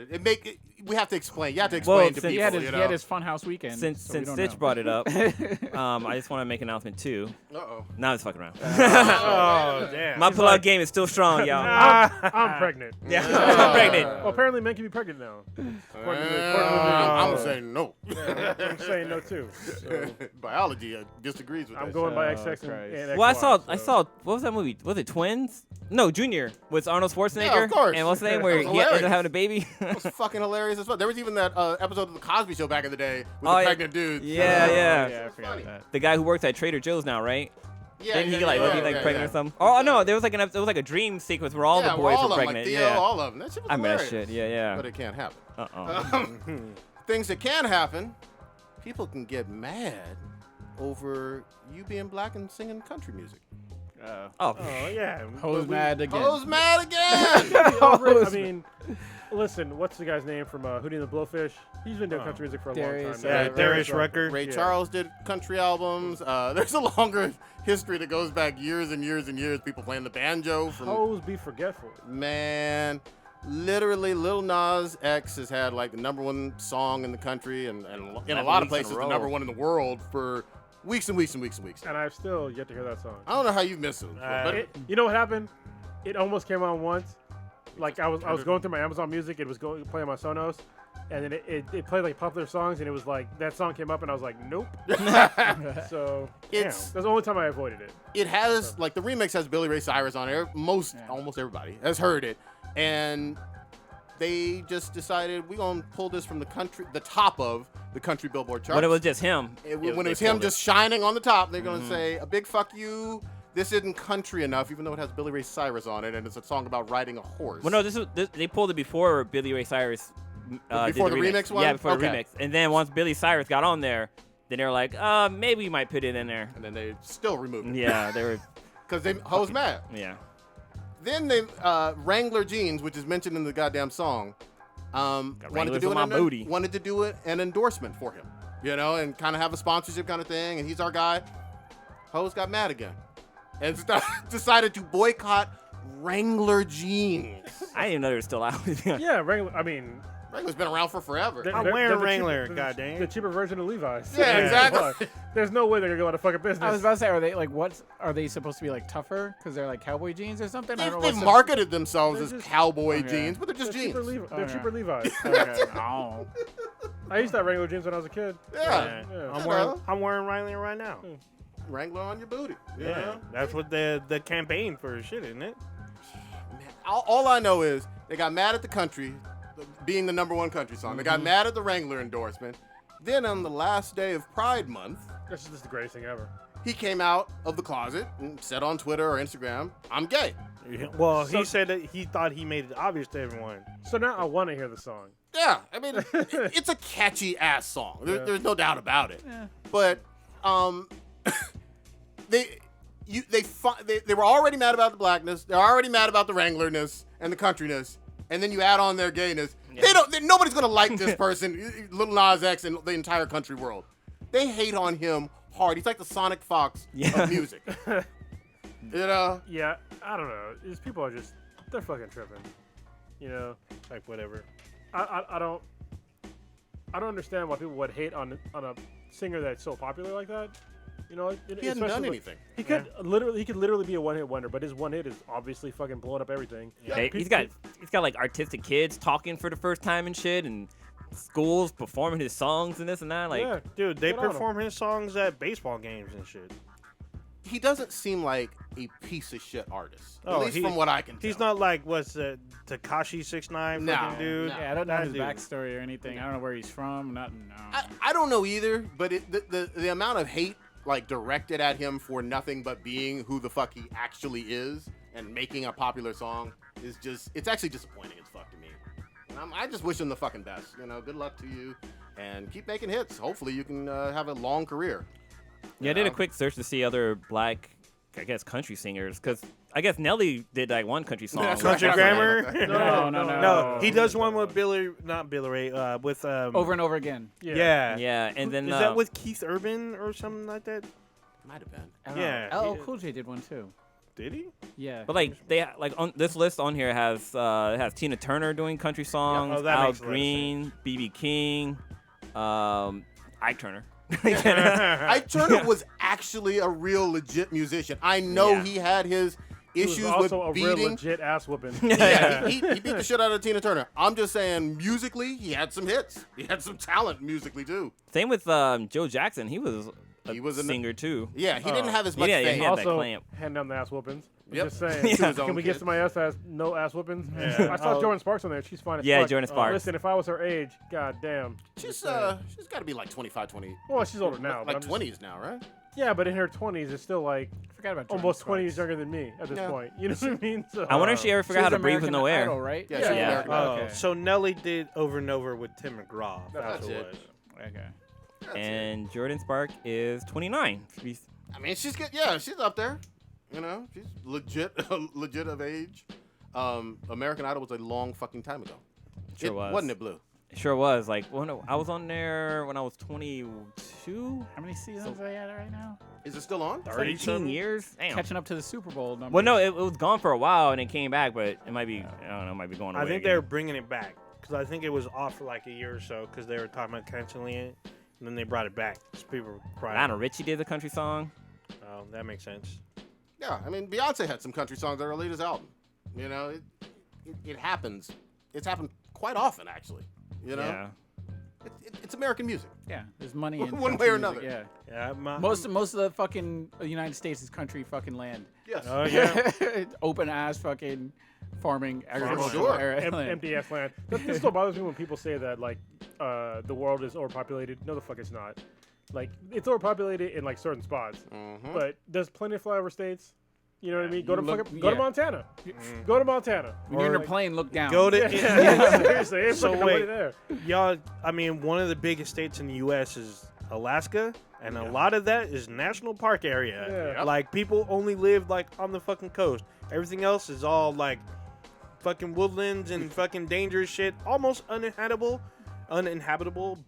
we have to explain. You have to explain to since- people. He had his funhouse weekend. Since so we don't Stitch know. brought it up, I just want to make an announcement too. Uh-oh. Now it's fucking around. Oh, damn. My pull-out game is still strong, y'all. I'm pregnant. Yeah, I'm pregnant. Well, apparently men can be pregnant now. According to the I'm news. going to say no. Yeah, I'm saying no too. So Biology disagrees with I'm that. going by Oh, XX and Christ. XY. Well, I so. saw. What was that movie? Was it Twins? No, Junior with Arnold Schwarzenegger. Yeah, of course. And what's the name That where was he ended hilarious. up having a baby? It was fucking hilarious as well. There was even that episode of the Cosby Show back in the day with Oh, the yeah. pregnant dudes. Yeah, yeah. Yeah, I forgot funny. about that. The guy who works at Trader Joe's now, right? Yeah, Didn't he yeah, like yeah, was he yeah, like yeah, pregnant yeah. or something? Oh no, there was like it was like a dream sequence where all Yeah, the boys all were of them, pregnant. Like Theo, Yeah. all of them. That shit was I mean that hilarious. shit. Yeah, yeah. But it can't happen. Uh-oh. Things that can happen. People can get mad over you being black and singing country music. Oh, yeah. Hoes mad again. Hoes mad again. I mean, listen, what's the guy's name from Hootie and the Blowfish? He's been doing country music for a Darius, long time. Yeah, Darius Rucker. Ray Charles did country albums. There's a longer history that goes back years and years and years. People playing the banjo from Hoes be forgetful. man. Literally, Lil Nas X has had like the #1 song in the country, and in a lot of places the #1 in the world for weeks and weeks and weeks and weeks. And I've still yet to hear that song. I don't know how you've missed it, but You know what happened? It almost came on once. Like I was going through my Amazon Music, it was playing my Sonos, and then it played like popular songs, and it was like that song came up, and I was like, nope. So It's- that's the only time I avoided it. it has like the remix has Billy Ray Cyrus on it. Almost everybody has heard it, and they just decided we're gonna pull this from the top of the country Billboard chart. when it was just him. When it was him just shining on the top, they're gonna say a big fuck you. This isn't country enough, even though it has Billy Ray Cyrus on it, and it's a song about riding a horse. Well, no, they pulled it before Billy Ray Cyrus. Before did the remix one? Yeah, before the Okay. remix. And then once Billy Cyrus got on there, then they were like, maybe we might put it in there. And then they still removed it. Yeah, they were. Because they hoes mad. Yeah. Then they Wrangler jeans, which is mentioned in the goddamn song, wanted Wranglers on my booty. wanted to do an endorsement for him, and kind of have a sponsorship kind of thing. And he's our guy. Hoes got mad again, and decided to boycott Wrangler jeans. I didn't even know they were still out. Yeah, Wrangler. I mean, Wrangler's been around for forever. they're- I'm they're- wearing they're the Wrangler, cheaper- goddamn. The cheaper version of Levi's. Yeah, exactly. Fuck. There's no way they're gonna go out of fucking business. I was about to say, are they like are they supposed to be like tougher because they're like cowboy jeans or something? I don't know They've what's marketed themselves They're as just- cowboy Okay. jeans, but they're just They're cheaper, jeans. they're Okay. cheaper Levi's. Okay. Oh. I used to have Wrangler jeans when I was a kid. Yeah. Yeah. I'm wearing Riley right now. Wrangler on your booty. you Yeah, know? that's what the campaign for shit, isn't it? All I know is they got mad at the country, being the #1 country song. They got mad at the Wrangler endorsement. Then on the last day of Pride Month, This is the greatest thing ever. he came out of the closet and said on Twitter or Instagram, "I'm gay." Well, So- he said that he thought he made it obvious to everyone. So now I want to hear the song. Yeah, I mean, it's a catchy ass song. Yeah. There's no doubt about it. But they were already mad about the blackness. They're already mad about the Wrangler-ness and the countryness. And then you add on their gayness. Nobody's gonna like this person, Lil Nas X, and the entire country world. They hate on him hard. He's like the Sonic Fox of music. Yeah, I don't know. These people are just, they're fucking tripping. Like whatever. I don't understand why people would hate on a singer that's so popular like that. He hasn't done anything. He could literally be a one-hit wonder, but his one hit is obviously fucking blowing up everything. Hey, he's got like artistic kids talking for the first time and shit, and schools performing his songs and this and that. Like, Yeah. Dude, they Good on him. perform his songs at baseball games and shit. He doesn't seem like a piece of shit artist. At least he- from what I can tell. He's not like what's the Tekashi 6ix9ine No, fucking dude. no. Yeah, I don't know That his dude. backstory or anything. I don't know where he's from. Nothing. No. I don't know either, but the amount of hate like directed at him for nothing but being who the fuck he actually is and making a popular song is it's actually disappointing as fuck to me. And I just wish him the fucking best. Good luck to you, and keep making hits. Hopefully you can have a long career. yeah, I did a quick search to see other black, I guess, country singers, because I guess Nelly did like one country song. That's Country right. Grammar? No. No, he does one with not Billy Ray, with Over and over again. Yeah. Yeah, and then Is that with Keith Urban or something like that? Might have been. I don't know. Yeah. LL Cool J did one too. Did he? Yeah. But like on this list on here has Tina Turner doing country songs, Oh, that Al makes a lot of Green, BB King, Ike Turner. Ike Turner was actually a real legit musician. I know Yeah. he had his He was issues also with a real beating. legit ass whooping. Yeah, he beat the shit out of Tina Turner. I'm just saying, musically, he had some hits. He had some talent musically too. Same with Joe Jackson. He was a He was a singer too. Yeah, he didn't have as much Yeah, yeah, fame. he had that Also, clamp. hand down the ass whoopings. I'm Yep. just saying. To his own Can we get kids. somebody else that has no ass whoopings? Yeah. I saw Oh. Jordan Sparks on there. She's fine as Yeah, fuck. Jordan Sparks. Listen, if I was her age, god damn. She's got to be like 25, 20. Well, she's older now. but Like I'm just- 20s now, right? Yeah, but in her 20s, it's still like I forgot about Jordan almost 20 Sparks. years younger than me at this Yeah. point. You know what I mean? So, I wonder if she ever She forgot how was to breathe with American no air. Idol, right? Yeah, she was Yeah. American Oh, Idol. Okay. so Nelly did Over and Over with Tim McGraw. That's what it. was. Okay. and Jordan Spark is 29. I mean, she's good. Yeah, she's up there. You know, she's legit of age. American Idol was a long fucking time ago. Sure was. Wasn't it, Blue? It sure was. Like, I was on there when I was 22. How many seasons are they at right now? Is it still on? 13 years? Damn. Catching up to the Super Bowl numbers. Well, no, it was gone for a while and it came back, but it might be, I don't know, it might be going away. I think again. they're bringing it back because I think it was off for like a year or so because they were talking about canceling it, and then they brought it back. People were crying. Lionel Richie did the country song. Oh, that makes sense. Yeah, I mean, Beyonce had some country songs on her latest album. You know, it happens. It's happened quite often, actually. You know, Yeah. it's American music. Yeah, there's money in One country way or music, another. Yeah. Yeah, Most of the fucking United States is country fucking land. Yes. Oh yeah. Open ass fucking farming agricultural Sure. land. Empty ass land. That still bothers me when people say that like the world is overpopulated. No, the fuck it's not. Like it's overpopulated in like certain spots, but there's plenty of flyover states. You know what I mean? Go to Montana. Go to Montana. When you're in a plane, look down. Go to Seriously, ain't So fucking nobody wait. there. y'all. I mean, one of the biggest states in the U.S. is Alaska, and a lot of that is national park area. Yeah. Like people only live like on the fucking coast. Everything else is all like fucking woodlands and fucking dangerous shit, almost uninhabitable.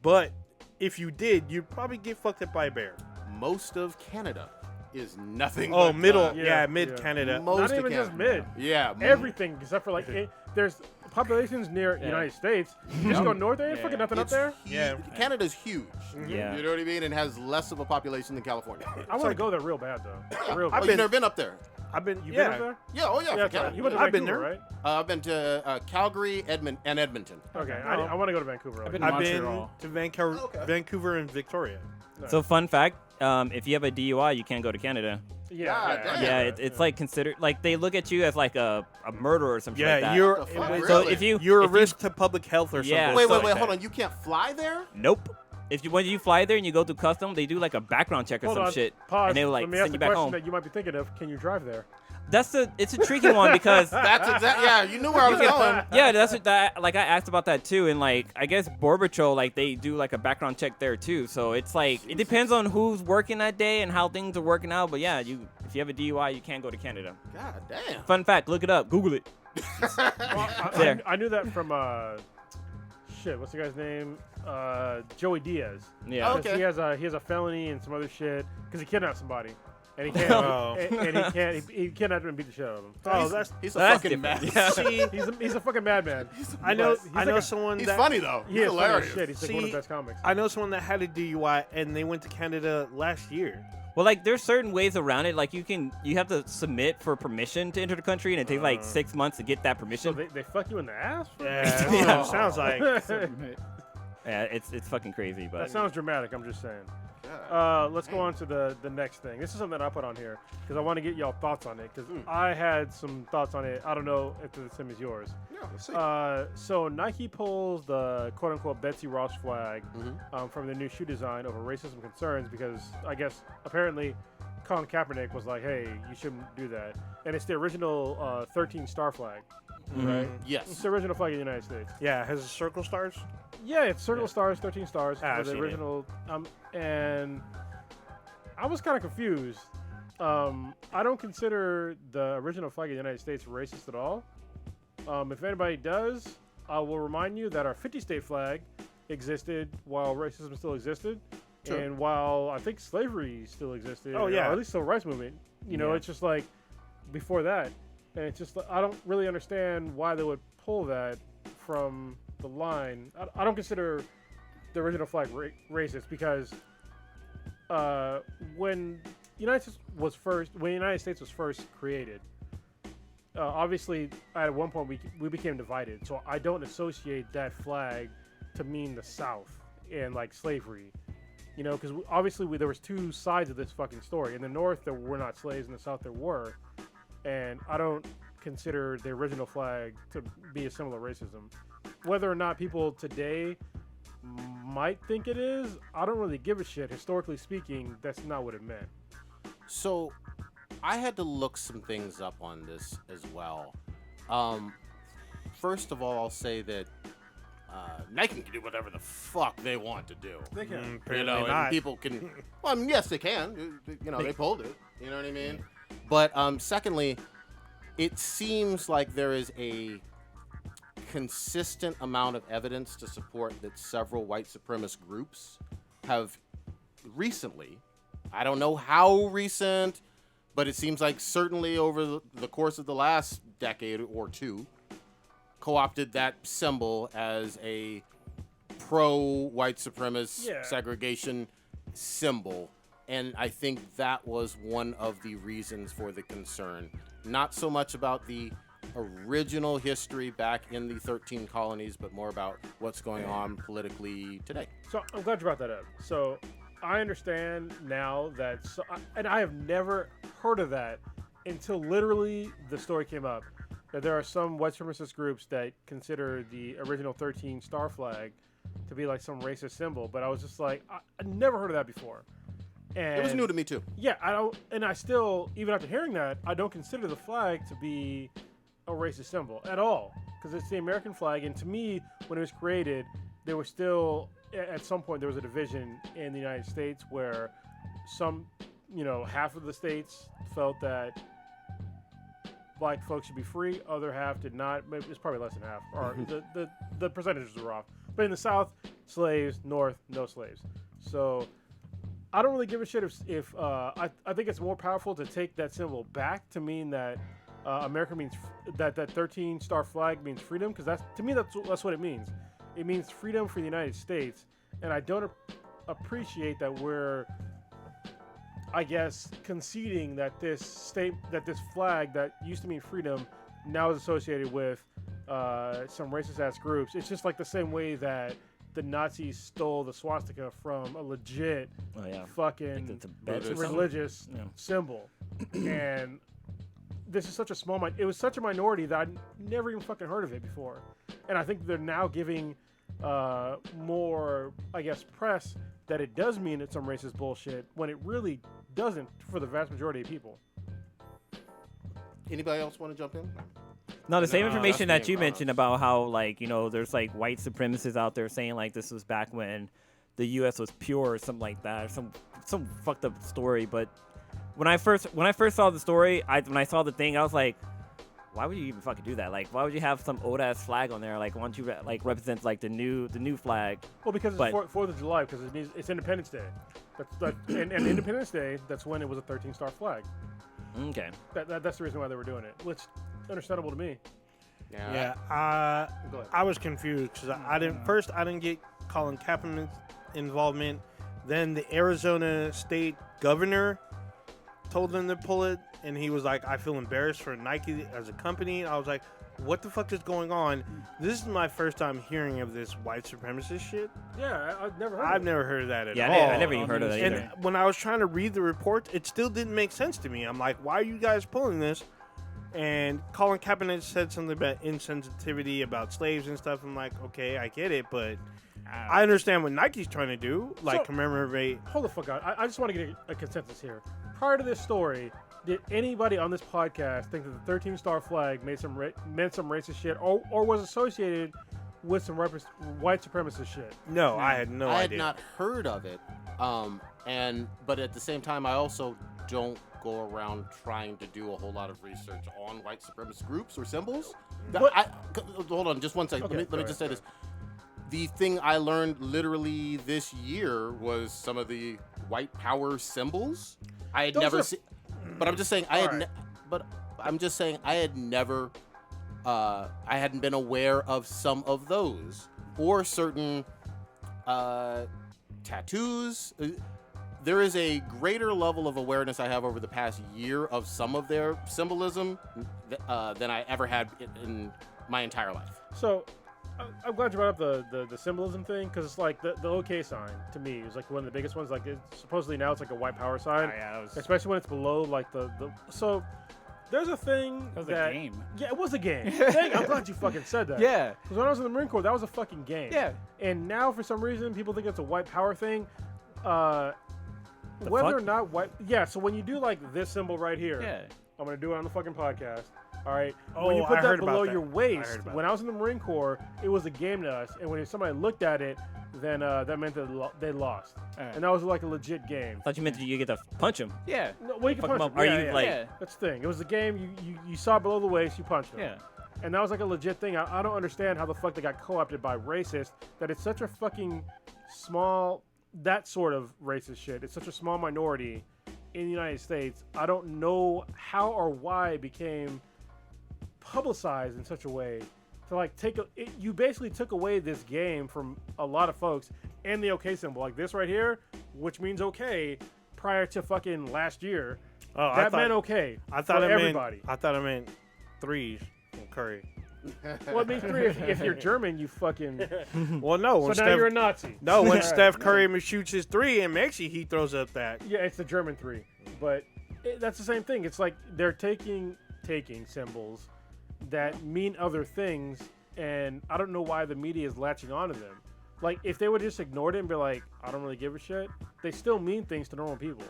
But if you did, you'd probably get fucked up by a bear. Most of Canada is nothing. Oh, but, middle, yeah, mid yeah. Canada. Most Not of even Canada. just mid. Yeah. Everything except for like there's populations near United States. You just go north, there ain't fucking nothing up there. Yeah. Canada's huge. Yeah. You know what I mean? And has less of a population than California. I want to go there real bad though. Real Oh, bad. you've never been up there? I've been. You yeah. been up there? Yeah. Oh, yeah. Yeah, for that's right. Canada. You went to I've been Vancouver, there. right? I've been to Calgary, and Edmonton. Okay, I want to go to Vancouver. I've Like, been I've been Montreal. to Vancouver, Vancouver and Victoria. So, fun fact, if you have a DUI, you can't go to Canada. yeah, damn. Yeah, it's like considered, like they look at you as like a murderer or something like that. you're What the fuck? So Really? if you you're a if you- risk to public health or Yeah. something. Wait, So- hold on. You can't fly there? Nope. If you when you fly there and you go through custom, they do like a background check or Hold some on. shit, Pause. and they will like Let me ask send the you back question home. that you might be thinking of. Can you drive there? It's a tricky one because That's exactly. Yeah, you knew where I was going. yeah, that's what that like I asked about that too, and like I guess Border Patrol like they do like a background check there too. So it's like it depends on who's working that day and how things are working out. But yeah, if you have a DUI, you can't go to Canada. God damn. Fun fact, look it up, Google it. There. I knew that from shit. What's the guy's name? Joey Diaz. Yeah. Oh, 'Cause okay. He has a felony and some other shit because he kidnapped somebody. And he can't. Oh. and he kidnapped him and beat the shit out of him. Oh, that's He's a That's fucking different. mess. Yeah. see. He's a fucking madman. I know. He's I like know a- someone. He's that, funny though. He He's is funny as hilarious. shit. He's like one of See, the best comics. I know someone that had a DUI and they went to Canada last year. Well, like there's certain ways around it. Like you have to submit for permission to enter the country, and it takes like 6 months to get that So permission. they fuck you in the ass? Yeah, Yeah. sounds like. Yeah, it's fucking crazy, but That sounds dramatic. I'm just saying. Let's go on to the next thing. This is something I put on here because I want to get y'all thoughts on it because I had some thoughts on it. I don't know if they're the same as yours. Yeah, let's see. So Nike pulls the quote-unquote Betsy Ross flag from the new shoe design over racism concerns because I guess apparently Colin Kaepernick was like, "Hey, you shouldn't do that," and it's the original 13-star flag, right? It's Yes. the original flag of the United States. Yeah, has a circle stars. Yeah, it's circle stars, 13 stars. Ah, for I've the seen it. original. And I was kind of confused. I don't consider the original flag of the United States racist at all. If anybody does, I will remind you that our 50-state flag existed while racism still existed, Sure. and while I think slavery still existed. Oh, yeah. or at least the civil rights movement. You know, Yeah. it's just like before that, and it's just I don't really understand why they would pull that from the line. I don't consider the original flag racist because when United States was first created, obviously at one point we became divided. So I don't associate that flag to mean the South and like slavery, you know, because obviously there was two sides of this fucking story. In the North there were not slaves, in the South there were, and I don't consider the original flag to be a symbol of racism. Whether or not people today might think it is, I don't really give a shit. Historically speaking, that's not what it meant. So, I had to look some things up on this as well. First of all, I'll say that Nike can do whatever the fuck they want to do. They can. You know, and not. people can. Well, I mean, yes, they can. You know, they pulled it. You know what I mean? But secondly, it seems like there is a consistent amount of evidence to support that several white supremacist groups have recently, I don't know how recent, but it seems like certainly over the course of the last decade or two, co-opted that symbol as a pro-white supremacist segregation symbol. And I think that was one of the reasons for the concern. Not so much about the original history back in the 13 colonies, but more about what's going on politically today. So I'm glad you brought that up. So I understand now that, and I have never heard of that until literally the story came up, that there are some white supremacist groups that consider the original 13 star flag to be like some racist symbol. But I was just like, I never heard of that before. And It was new to me too. yeah, I don't, and I still, even after hearing that, I don't consider the flag to be a racist symbol at all, because it's the American flag. And to me, when it was created, there was still, at some point, there was a division in the United States where some, half of the states felt that black folks should be free, other half did not. Maybe it's probably less than half, or the percentages were off. But in the South, slaves; North, no slaves. So I don't really give a shit if I think it's more powerful to take that symbol back to mean that America means that 13 star flag means freedom, because to me that's what it means. It means freedom for the United States, and I don't appreciate that we're, I guess, conceding that this flag that used to mean freedom now is associated with some racist ass groups. It's just like the same way that the Nazis stole the swastika from a legit fucking religious symbol. And this is such a small it was such a minority that I'd never even fucking heard of it before. And I think they're now giving more, I guess, press that it does mean it's some racist bullshit when it really doesn't for the vast majority of people. Anybody else want to jump in? No, the same information that's that you being mentioned about how, there's white supremacists out there saying this was back when the U.S. was pure or something like that, or some fucked up story. But when I first saw the story, when I saw the thing, I was like, why would you even fucking do that? Why would you have some old ass flag on there? Why don't you represent the new flag? Well, because it's 4th of July, because it means it's Independence Day. And Independence Day, that's when it was a 13 star flag. Okay. That's the reason why they were doing it. Which understandable to me. Yeah. I was confused because I didn't get Colin Kaepernick's involvement. Then the Arizona state governor told them to pull it, and he was like, I feel embarrassed for Nike as a company. I was like, what the fuck is going on? This is my first time hearing of this white supremacist shit. Yeah, I've never heard of that at all. Yeah, I never even heard of that either. And when I was trying to read the report, it still didn't make sense to me. I'm like, why are you guys pulling this? And Colin Kaepernick said something about insensitivity about slaves and stuff. I'm like, okay, I get it, but I understand what Nike's trying to do, commemorate. Hold the fuck on. I just want to get a consensus here. Prior to this story, did anybody on this podcast think that the 13 star flag meant some racist shit, or was associated with some white supremacist shit? No, I had no idea. I had not heard of it. But at the same time, I also don't go around trying to do a whole lot of research on white supremacist groups or symbols. Hold on, just one second. Okay, let me just say this. The thing I learned literally this year was some of the white power symbols. I had never seen, but I'm just saying I had never, I hadn't been aware of some of those or certain tattoos. There is a greater level of awareness I have over the past year of some of their symbolism than I ever had in my entire life. So I'm glad you brought up the symbolism thing, because it's like the OK sign to me is like one of the biggest ones. Like supposedly now it's like a white power sign, especially when it's below the. So there's a thing that was a game. Yeah, it was a game. Dang, I'm glad you fucking said that. Yeah. Because when I was in the Marine Corps, that was a fucking game. Yeah. And now for some reason people think it's a white power thing. Whether or not white. Yeah. So when you do like this symbol right here, I'm gonna do it on the fucking podcast. All right. Oh, when you put I that heard about below that. your I waist, heard about when I was in the Marine Corps, it was a game to us, and when somebody looked at it, then that meant that they lost, and that was like a legit game. I thought you meant you get to punch him. Yeah. No, well, you can Fuck 'em punch up. them. Are Yeah, you yeah. like? Yeah. That's the thing. It was a game. You saw below the waist, you punched them. Yeah. And that was like a legit thing. I don't understand how the fuck they got co-opted by racists. That it's such a fucking small, that sort of racist shit. It's such a small minority in the United States. I don't know how or why it became publicized in such a way to like you basically took away this game from a lot of folks and the OK symbol, like this right here, which means okay prior to fucking last year. Oh, That meant okay. I thought for it everybody. meant. I thought it meant threes from Curry. Well, it means three if you're German, you fucking. Well, no. So When now you're a Nazi. No, when Alright. Steph Curry shoots his three and Maxey, he throws up that. Yeah, it's the German three, but that's the same thing. It's like they're taking symbols that mean other things, and I don't know why the media is latching onto them. Like, if they would just ignore it and be like, I don't really give a shit, they still mean things to normal people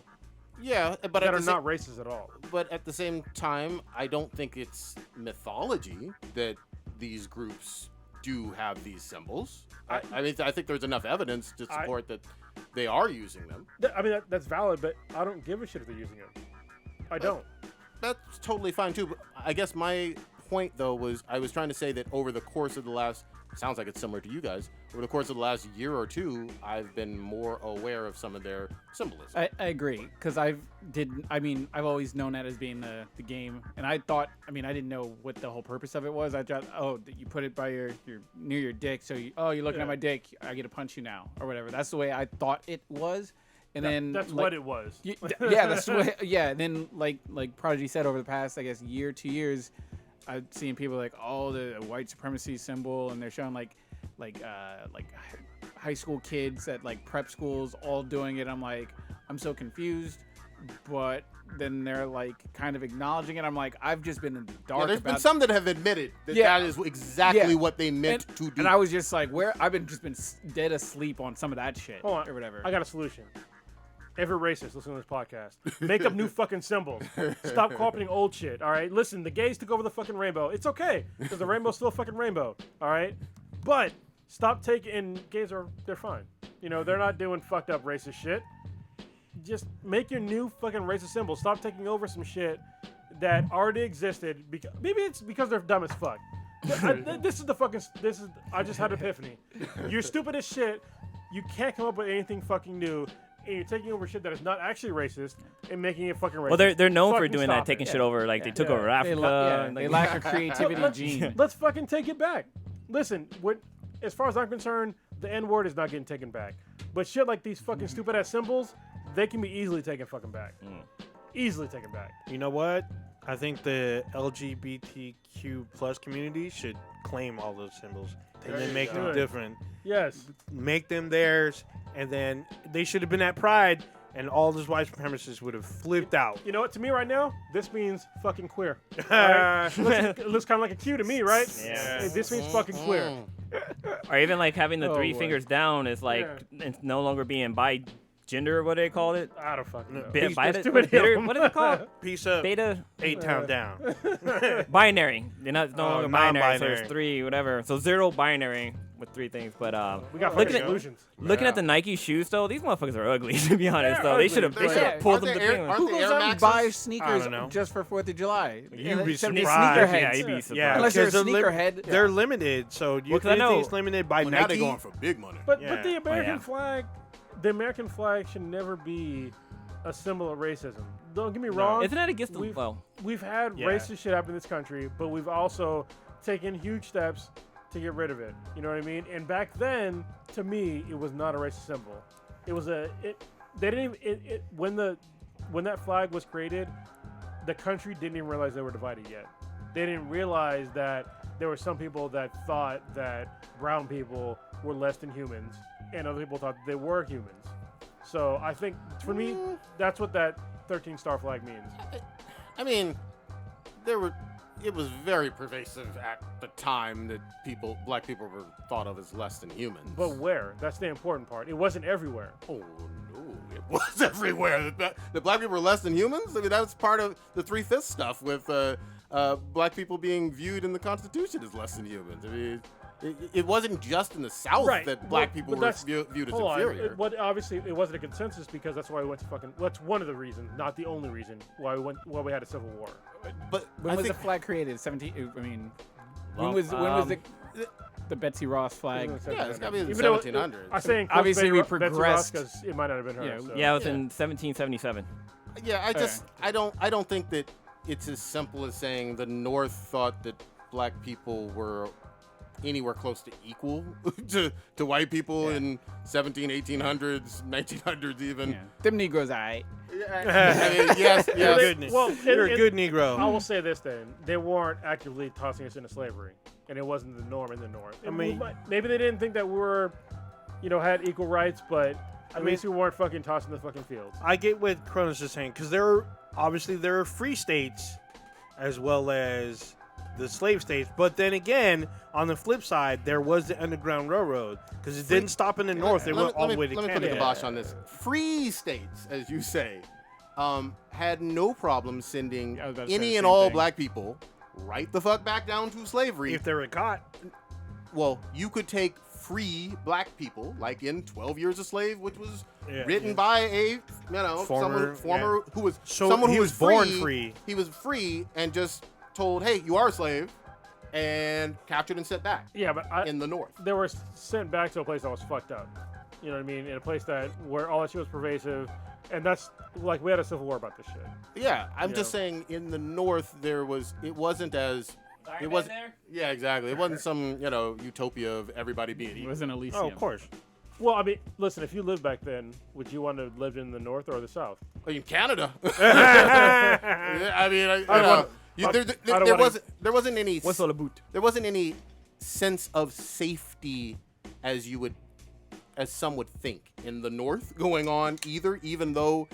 Yeah, but that at are the not racist at all. But at the same time, I don't think it's mythology that these groups do have these symbols. I mean, I think there's enough evidence to support that they are using them. I mean, that's valid, but I don't give a shit if they're using them. I don't. That's totally fine too. But I guess my point though was I was trying to say that over the course of the last, sounds like it's similar to you guys, over the course of the last year or two, I've been more aware of some of their symbolism. I agree, because I've always known that as being the game, and I thought, I didn't know what the whole purpose of it was. I thought, you put it by your near your dick, so you're looking at my dick, I get to punch you now, or whatever. That's the way I thought it was. And then That's what it was. Yeah, that's the way. Yeah, and then like Prodigy said, over the past, I guess, year, 2 years, I've seen people like, the white supremacy symbol, and they're showing like high school kids at like prep schools all doing it. I'm like, I'm so confused, but then they're like kind of acknowledging it. I'm like, I've just been in the dark. Yeah, there's about been some that have admitted that that is exactly what they meant to do. And I was just like, I've been dead asleep on some of that shit. Hold on, or whatever. I got a solution. Every racist listening to this podcast, make up new fucking symbols. Stop co-opting old shit, all right? Listen, the gays took over the fucking rainbow. It's okay, because the rainbow's still a fucking rainbow, all right? But stop taking, gays they're fine. You know, they're not doing fucked up racist shit. Just make your new fucking racist symbol. Stop taking over some shit that already existed. Maybe it's because they're dumb as fuck. I just had an epiphany. You're stupid as shit. You can't come up with anything fucking new. And you're taking over shit that is not actually racist and making it fucking racist. Well, they're known for Fucking doing stop that, taking it. shit over. Like they took over Africa. They lack a creativity Let's- gene. Let's fucking take it back. Listen, as far as I'm concerned, the N-word is not getting taken back. But shit like these fucking stupid ass symbols, they can be easily taken fucking back. Easily taken back. You know what? I think the LGBTQ plus community should claim all those symbols and then make them different. Yes. Make them theirs, and then they should have been at Pride, and all those white supremacists would have flipped out. You know what? To me right now, this means fucking queer. Right? It looks kind of like a Q to me, right? Yeah. This means fucking queer. Or even like having the Oh, three boy. fingers down is like it's no longer being bi gender, or what they call it. I don't fucking know. Beta, There's too many of them. what is it called? Peace up. Beta 8-town down. binary. They're not no longer binary, so non-binary. there's three, whatever. So zero binary with three things. But We got looking fucking at solutions. looking at the Nike shoes though, these motherfuckers are ugly to be honest. They're though they ugly. should have They're- pulled aren't them to they Air- begin aren't with. Who the goes Air out and Maxes? buys sneakers don't know. just for 4th of July? You'd be Except these surprised. sneakerheads. Yeah, you'd be surprised. Yeah, Unless you're a 'cause sneakerhead. They're limited, so Well, 'cause I know- anything's limited by Well, now they're Nike. going for big money. But Yeah. the American yeah. flag should never be a symbol of racism. Don't get me wrong. Isn't that against the We've- well? We've had Yeah. racist shit happen in this country, but we've also taken huge steps to get rid of it. You know what I mean? And back then, to me, it was not a racist symbol. It was they didn't even, when that flag was created, the country didn't even realize they were divided yet. They didn't realize that there were some people that thought that brown people were less than humans, and other people thought they were humans. So I think, for me, that's what that 13-star flag means. I mean, it was very pervasive at the time that black people were thought of as less than humans. But where? That's the important part. It wasn't everywhere. Oh no, it was everywhere. The black people were less than humans. I mean, that was part of the 3/5 stuff with black people being viewed in the Constitution as less than humans. I mean, it wasn't just in the South Right. that black people but were that's- viewed as hold on. inferior. Obviously, it wasn't a consensus because that's why we went to fucking. That's one of the reasons, not the only reason why we had a civil war. But When I was think, the flag created? 17. I mean, when Well, was the Betsy Ross flag? yeah, it's got to be in the Even though 1700s. I'm saying Obviously, we progressed. because it might not have been her. Yeah, so. Yeah, it was Yeah. in 1777. Yeah, I don't think that it's as simple as saying the North thought that black people were anywhere close to equal to white people in 1800s, 1900s even. Yeah. Them Negroes, alright. I mean, yes. Goodness. Well, You're a and- good Negro. I will say this then: they weren't actively tossing us into slavery, and it wasn't the norm in the North. I mean- maybe they didn't think that we were, had equal rights, but at mean- least we weren't fucking tossing the fucking fields. I get what Cronus is saying because there are free states as well as the slave states. But then again, on the flip side, there was the Underground Railroad because it didn't stop in the north. It went all the way to Let me put Canada. the kibosh on this. Free states, as you say, had no problem sending I was about to say any the and same all thing. black people right the fuck back down to slavery. If they were caught, Well, you could take free black people, like in 12 Years a Slave, which was written by a Former- someone who was So someone he who was born free. He was free and just told, "Hey, you are a slave," and captured and sent back Yeah, but in the North. they were sent back to a place that was fucked up. You know what I mean? In a place where all that shit was pervasive, and that's like we had a civil war about this shit. Yeah, I'm You just know. saying in the North it wasn't as it was. Yeah, exactly. It wasn't some utopia of everybody being It equal. was an Elysium. oh, of course. Well, I mean, listen, if you lived back then, would you want to live in the North or the South? In Canada. Yeah, I mean, there wasn't any. What's all the boot? There wasn't any sense of safety as some would think in the North going on either, even though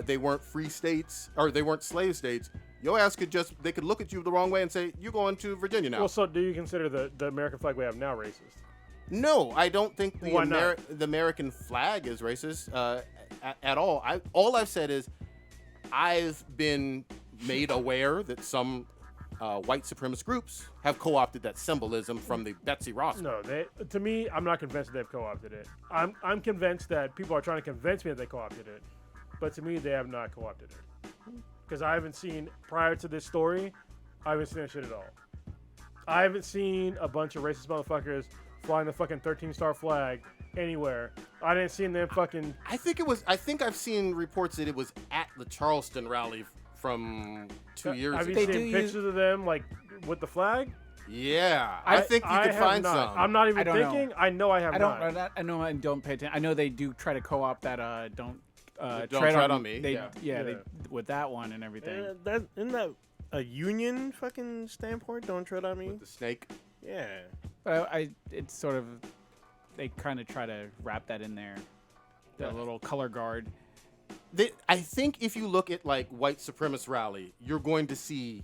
they weren't free states or they weren't slave states. Your ass they could look at you the wrong way and say, you're going to Virginia now. Well, so do you consider the American flag we have now racist? No, I don't think Why not? the American flag is racist at all. All I've said is I've been made aware that some white supremacist groups have co-opted that symbolism from the Betsy Ross. No, to me, I'm not convinced that they've co-opted it. I'm convinced that people are trying to convince me that they co-opted it, but to me, they have not co-opted it. Because I haven't seen, prior to this story, I haven't seen that shit at all. I haven't seen a bunch of racist motherfuckers flying the fucking 13-star flag anywhere. I didn't see them fucking... I think I've seen reports that it was at the Charleston rally from 2 years Have ago. you seen pictures of them, like, with the flag? Yeah, I think you could have find not. some. I'm not even I don't know. thinking. I know I have I don't not. know that. I know I don't pay attention. I know they do try to co-opt that. Don't tread on me. They, Yeah. They with that one and everything. Isn't that a union fucking standpoint? Don't tread on me. With the snake. Yeah. But it's sort of, they kind of try to wrap that in there. The little color guard. I think if you look at like white supremacist rally, you're going to see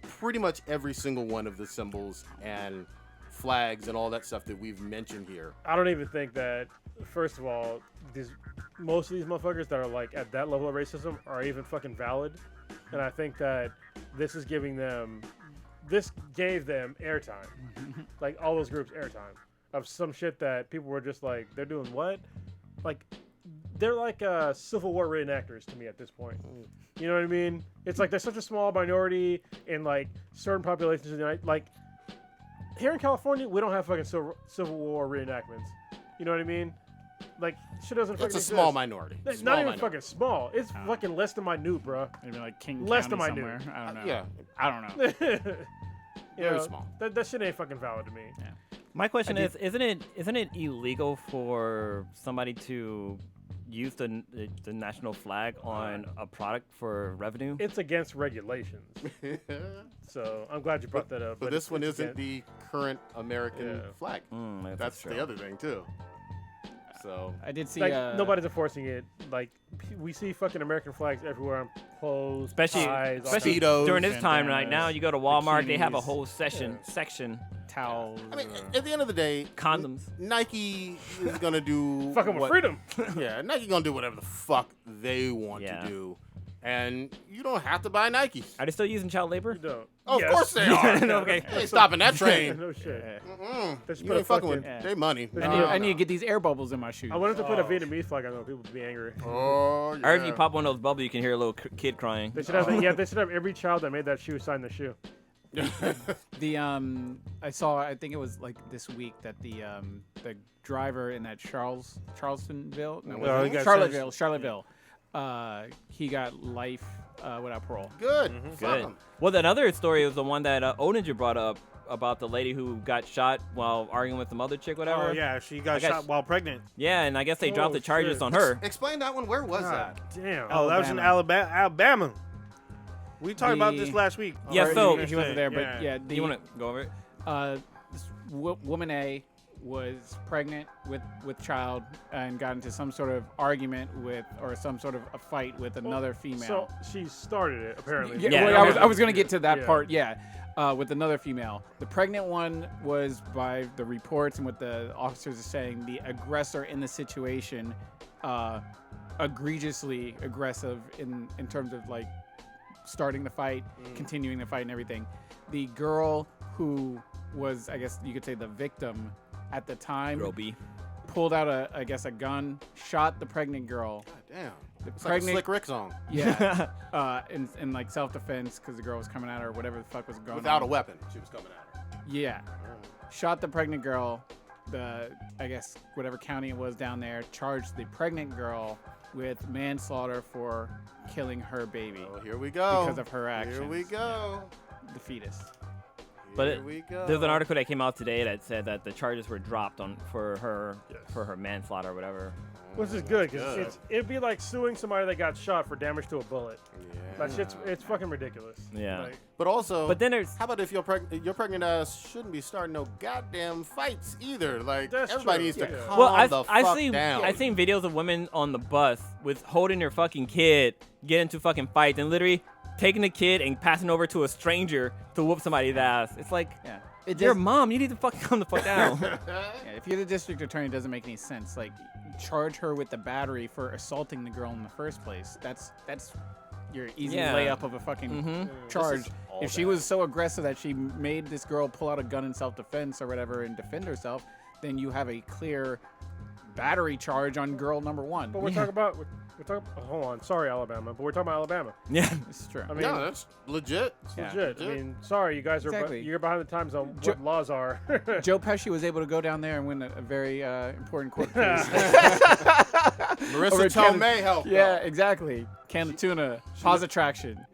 pretty much every single one of the symbols and flags and all that stuff that we've mentioned here. I don't even think that. First of all, most of these motherfuckers that are like at that level of racism are even fucking valid, and I think that this gave them airtime, like all those groups airtime of some shit that people were just like, they're doing what? Like, they're like Civil War reenactors to me at this point. You know what I mean? It's like they're such a small minority in like certain populations in the United. Like here in California, we don't have fucking Civil War reenactments. You know what I mean? Like shit doesn't fucking It's a exist. small minority. It's Small not even minority. fucking small. It's fucking less than minute, bro. Maybe like King Less County than I somewhere. knew. I don't know. Yeah. I don't know. Very small. That shit ain't fucking valid to me. My question is, isn't it illegal for somebody to use the national flag on a product for revenue? It's against regulations. So I'm glad you brought that up. But this one it's isn't against- the current American flag. That's true. the other thing too. So I did see. like nobody's enforcing it. Like we see fucking American flags everywhere on clothes, Especially ties, all Speedos. that. during this time right bandanas, now, you go to Walmart, they have a bikinis. whole section towels. I mean, at the end of the day, condoms. Nike is gonna do Fucking with what- freedom. Yeah, Nike gonna do whatever the fuck they want Yeah. to do. And you don't have to buy Nikes. Are they still using child labor? You don't. Of Yes. course they are. Okay. They ain't stopping that train. No shit. They should You put a ain't fucking with fucking- they money. I need to get these air bubbles in my shoes. I wanted to put a Vietnamese flag on there. People would be angry. Oh, yeah. Or if you pop one of those bubbles, you can hear a little kid crying. They should have. They should have every child that made that shoe sign the shoe. The I think it was like this week that the driver in that Charlestonville, no, Oh, he got Charlottesville, he got life without parole. Good. Fuck Good. 'em. Well, another story was the one that Odinger brought up about the lady who got shot while arguing with some other chick, whatever. Oh yeah, she got I guess- shot while pregnant. Yeah, and I guess they dropped Oh, the charges shit. on her. Explain that one. Where was God that? damn. Oh, that was in Alabama. We talked about this last week. Yeah, Or so- he wasn't there, but yeah, Do you want to go over it? this woman A was pregnant with child and got into some sort of argument or some sort of a fight with another female. So she started it apparently. Yeah, Yeah, well, yeah. I was going to get to that Yeah. part. Yeah, with another female. The pregnant one was, by the reports and what the officers are saying, the aggressor in the situation, egregiously aggressive in terms of like starting the fight, continuing the fight, and everything. The girl who was, I guess you could say, the victim at the time, Girl B. pulled out a gun, shot the pregnant girl. God damn. The It's like a Slick Rick song. Yeah, in like self-defense because the girl was coming at her, or whatever the fuck was going Without on. a weapon, she was coming at her. Yeah, shot the pregnant girl. I guess whatever county it was down there charged the pregnant girl with manslaughter for killing her baby Oh, here we go. because of her actions. Here we go. The fetus. But Here we go. There's an article that came out today that said that the charges were dropped for her manslaughter or whatever. Which is good because it'd be like suing somebody that got shot for damage to a bullet. Yeah. That shit's it's fucking ridiculous. Yeah. Like, But also, But then there's how about if your pregnant ass shouldn't be starting no goddamn fights either? Like That's everybody true. needs to Yeah. calm well, the I've fuck seen down. I've seen videos of women on the bus with holding their fucking kid, get into fucking fights, and literally taking the kid and passing over to a stranger to whoop somebody's ass. It's like, Yeah. your mom, you need to fucking calm the fuck down. Yeah, if you're the district attorney, it doesn't make any sense. Like, charge her with the battery for assaulting the girl in the first place. That's your easy Yeah. layup of a fucking charge. all If she was so aggressive that she made this girl pull out a gun in self-defense or whatever and defend herself, then you have a clear battery charge on girl number one. but we're talking about hold on, sorry Alabama, but we're talking about Alabama. Yeah. It's true. I mean, no, that's legit. Yeah. legit. I mean, sorry, you guys Exactly. you're behind the times on Jo- what laws are. Joe Pesci was able to go down there and win a very important court case. Marissa Over Tomei helped. Yeah, exactly. Can of tuna, pause attraction,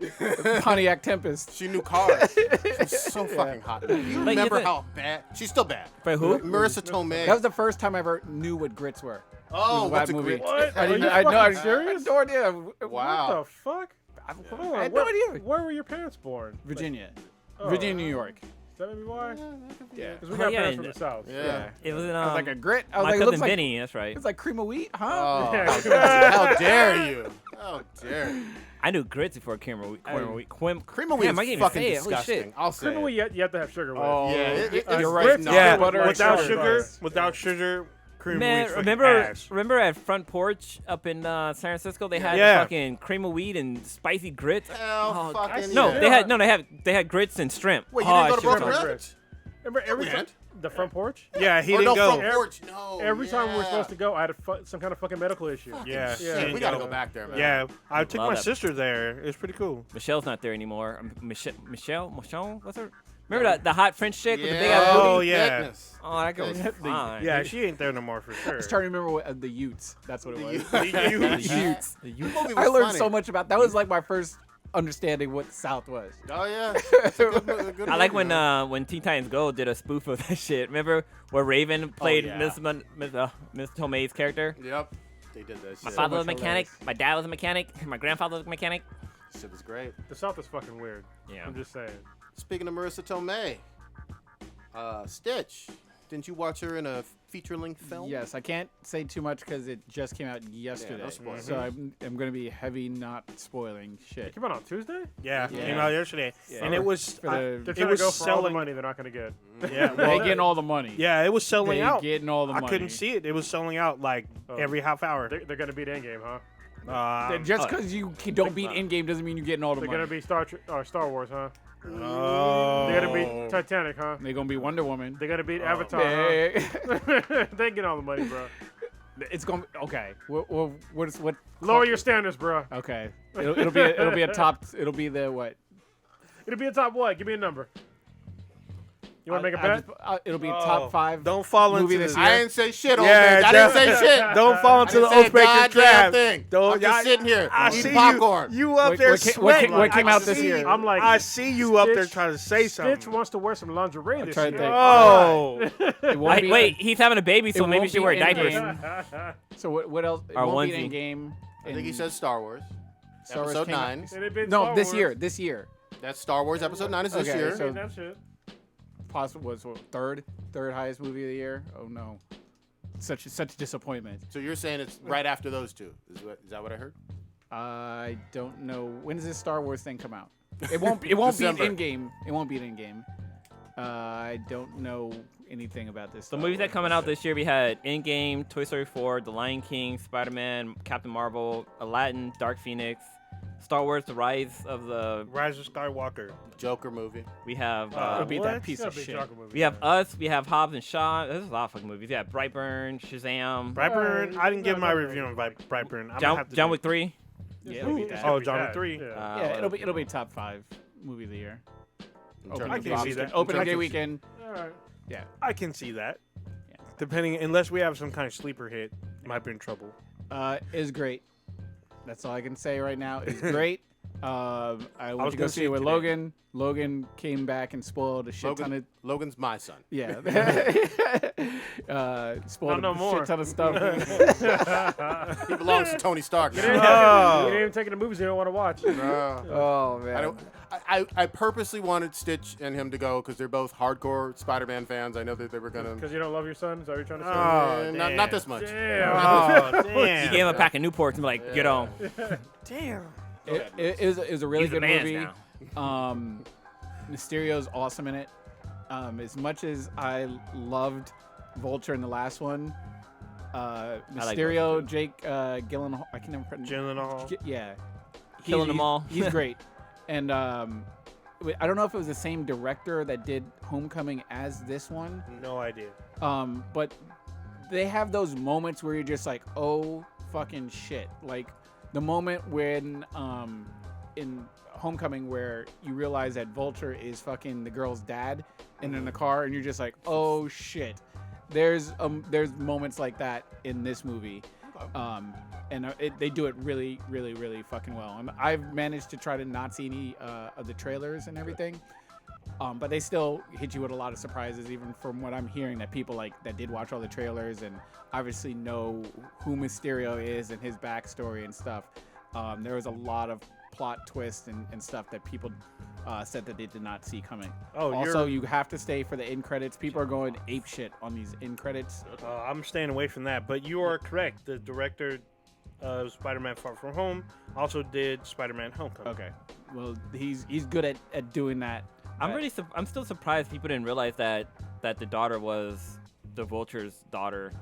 Pontiac Tempest. She knew cars. She's so fucking hot. You remember it's a- how bad? She's still bad. But who? Marissa Tomei. That was the first time I ever knew what grits were. oh, It was what's a that movie. great? What? I didn't. Are you I know. I fucking serious? had no idea. Wow. What the fuck? Hold on, I had no idea. Where were your parents born? Virginia, Oh. Virginia, New York. Is that maybe why? Yeah. Because we Oh, got yeah, parents from and- the south. Yeah. It was in, I was like a grit. I was my like, it cousin looks like Vinny, that's right. it's like cream of wheat, huh? Oh, Yeah. how dare you? How dare you? I knew grits before cream of wheat. Cream of wheat Damn, I is can't even fucking say it. Holy disgusting. shit. I'll say Cream of it. wheat, you have to have sugar with. Oh, Yeah, you're right. grits, No, Yeah, butter and without sugar. sugar, cream Man, of wheat. remember at Front Porch up in San Francisco, they had Yeah. fucking cream of wheat and spicy grits. Hell Oh, fucking No, yeah. they had grits and shrimp. Wait, you Oh, didn't go to shit was Broken awesome. Ribs? Remember every We time went. the front porch? Yeah, he Or didn't no, go. Front Porch. No. Every time we were yeah. supposed to go, I had some kind of fucking medical issue. Yeah, Shit, he didn't we gotta go back there, man. Yeah, I took Love my that. sister there. It was pretty cool. Michelle's not there anymore. Michelle, what's her? Remember the hot French chick with the big ass Oh, booty? yeah. Goodness. Oh, that girl was fine. Yeah, she ain't there no more for sure. I was trying to remember what, the Utes. That's what it was. Utes. The movie was I learned funny. so much about that. Was like my first understanding what the South was. Oh yeah. It's a good I like movie, man. when Teen Titans Go did a spoof of that shit. Remember where Raven played yeah. Miss Tomei's character? Yep. They did that shit. My father was a much mechanic. hilarious. My dad was a mechanic. My grandfather was a mechanic. Shit was great. The south is fucking weird. Yeah. I'm just saying. Speaking of Marissa Tomei, Stitch. Didn't you watch her in a feature-length film? Yes, I can't say too much because it just came out yesterday. spoilers. So I'm going to be heavy not spoiling shit. It came out on Tuesday? Yeah, Yeah. came out yesterday, Yeah. and it was For the- They're it trying was to go for all the selling. money they're not going to get. Yeah, They well, getting all the money. yeah, it was selling They out. getting all the I money. couldn't see it. It was selling out like Oh. every half hour. They're going to beat Endgame, huh? Just because you don't beat Endgame doesn't mean you're getting all the They're money. gonna be Star Wars, huh? Oh. They're gonna be Titanic, huh? They're gonna be Wonder Woman. They're gonna beat Avatar, huh? They get all the money, bro. It's gonna okay. What? Lower your standards, bro. Okay. It'll be a top. It'll be the what? It'll be a top what? Give me a number. You want to make a bet? It'll be top 5. Don't fall movie into this the. year. I didn't say shit, old Yeah, man. I didn't say shit. Don't fall into the I didn't say a Oathbreaker goddamn trap. thing. Don't- I'm just sitting here eating popcorn. You up What- there what ca- what ca- sweating. what came I out this see- year? I'm like, I see you up there Stitch- trying to say something. Stitch wants to wear some lingerie this trying to year. think. Oh, It won't be- Wait, he's having a baby, so it maybe won't she be wear diapers. Endgame. So what else? It Or won't be onesie. in game. I think he says Star Wars. Star Wars Episode came out- 9. And it been No, Star this Wars. year. This year. That's Star Wars Episode 9 is this Okay, year. so- That shit. Possible was what, third highest movie of the year. Oh no, such a disappointment. So you're saying it's right after those two? Is that what I heard? I don't know when does this Star Wars thing come out. It won't. It won't be December. in game. It won't be in game. I don't know anything about this. The Star movies that Wars. coming out this year, we had Endgame, Toy Story 4, The Lion King, Spider-Man, Captain Marvel, Aladdin, Dark Phoenix, Star Wars: The Rise of the. Rise of Skywalker. Joker movie. We have. It'll be that What? piece It's of gotta be a shit. chocolate movie. We have Us. We have Hobbs and Shaw. There's a lot of fucking movies. We have Brightburn, Shazam, Brightburn. I didn't give my review on Brightburn. I'm gonna have to John do- Wick 3. Yeah, it'll be It's that. gonna Oh, be John Wick that. 3. Yeah. Yeah, it'll be top 5 movie of the year. In terms I of can box see set. that. Opening I day can see- weekend. All right. Yeah. I can see that. Yeah. Depending, unless we have some kind of sleeper hit, might be in trouble. Is great. That's all I can say right now. It's great. I went was to go gonna see see it it with today. Logan. Logan came back and spoiled a shit ton of. Logan's my son. Yeah. Spoiled No a more. shit ton of stuff. He belongs to Tony Stark. We now. didn't even take the movies you don't want to watch. Oh man. I don't. I purposely wanted Stitch and him to go because they're both hardcore Spider-Man fans. I know that they were gonna. Because you don't love your son? Is that what you're trying to say? Oh, not damn. this much. Damn. Oh, He damn. gave him a pack of Newports and be like, get on. Damn. It is a really He's the good man's movie. now. Mysterio's awesome in it. As much as I loved Vulture in the last one, like Mysterio, Vulture, Jake Gyllenhaal, I can never pronounce. Gyllenhaal. Yeah, Killing them all. He's great, and I don't know if it was the same director that did Homecoming as this one, No idea. but they have those moments where you're just like, oh fucking shit, like the moment when in Homecoming where you realize that Vulture is fucking the girl's dad and in the car and you're just like, oh shit. There's moments like that in this movie. And they do it really, really, really fucking well. I've managed to try to not see any of the trailers and everything. But they still hit you with a lot of surprises, even from what I'm hearing that people like that did watch all the trailers and obviously know who Mysterio is and his backstory and stuff. There was a lot of plot twists and stuff that people said that they did not see coming. Oh, also, you have to stay for the end credits. People are going ape shit on these end credits. I'm staying away from that, but you are correct. The director of Spider-Man Far From Home also did Spider-Man Homecoming. Okay, well he's good at doing that. I'm still surprised people didn't realize that the daughter was the Vulture's daughter.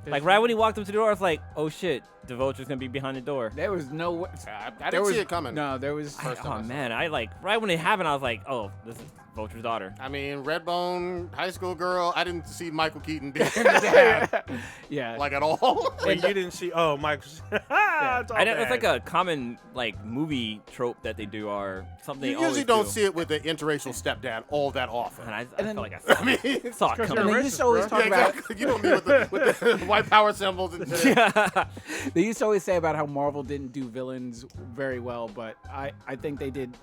Like right when he walked up to the door, I was like, "Oh shit, the Vulture's gonna be behind the door." There was no way. I didn't see it coming. No, there was. Oh man, I like right when it happened, I was like, "Oh, this is Vulture's daughter." I mean, Redbone, high school girl. I didn't see Michael Keaton being the dad, Yeah. like at all. Wait, you didn't see? Oh, Michael's. It's all I know it's bad. like a common like movie trope that they do, or something. You they usually always don't do. see it with the interracial stepdad all that often. And I And then- felt like I saw, I mean, saw it because coming. and you're they used racist, to always bro. talk yeah, about. exactly. You know me with the white power symbols and shit. They used to always say about how Marvel didn't do villains very well, but I think they did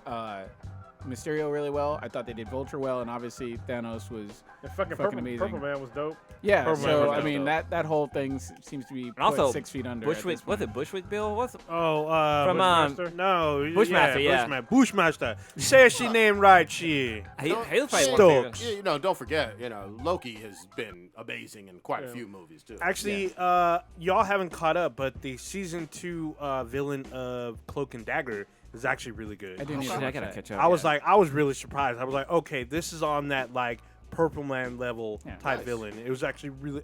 Mysterio really well. I thought they did Vulture well, and obviously Thanos was The fucking fucking Purple, amazing. Purple Man was dope. yeah. Purple Man So was I mean dope. that whole thing seems to be And also, 6 feet under. at Bushwick, this was point. it Bushwick Bill? What's Oh, from Bushmaster? no, Bushmaster, yeah. Bushmaster. Say she name right, she. he was probably one of my Stokes. favorites. Yeah, don't forget, Loki has been amazing in quite a few movies too. Actually, y'all haven't caught up, but the season 2 villain of Cloak and Dagger is actually really good. I didn't Shit, even I watch gotta that. catch up. I was really surprised. I was like, okay, this is on that like Purple Man level Yeah. type Nice. villain. It was actually really.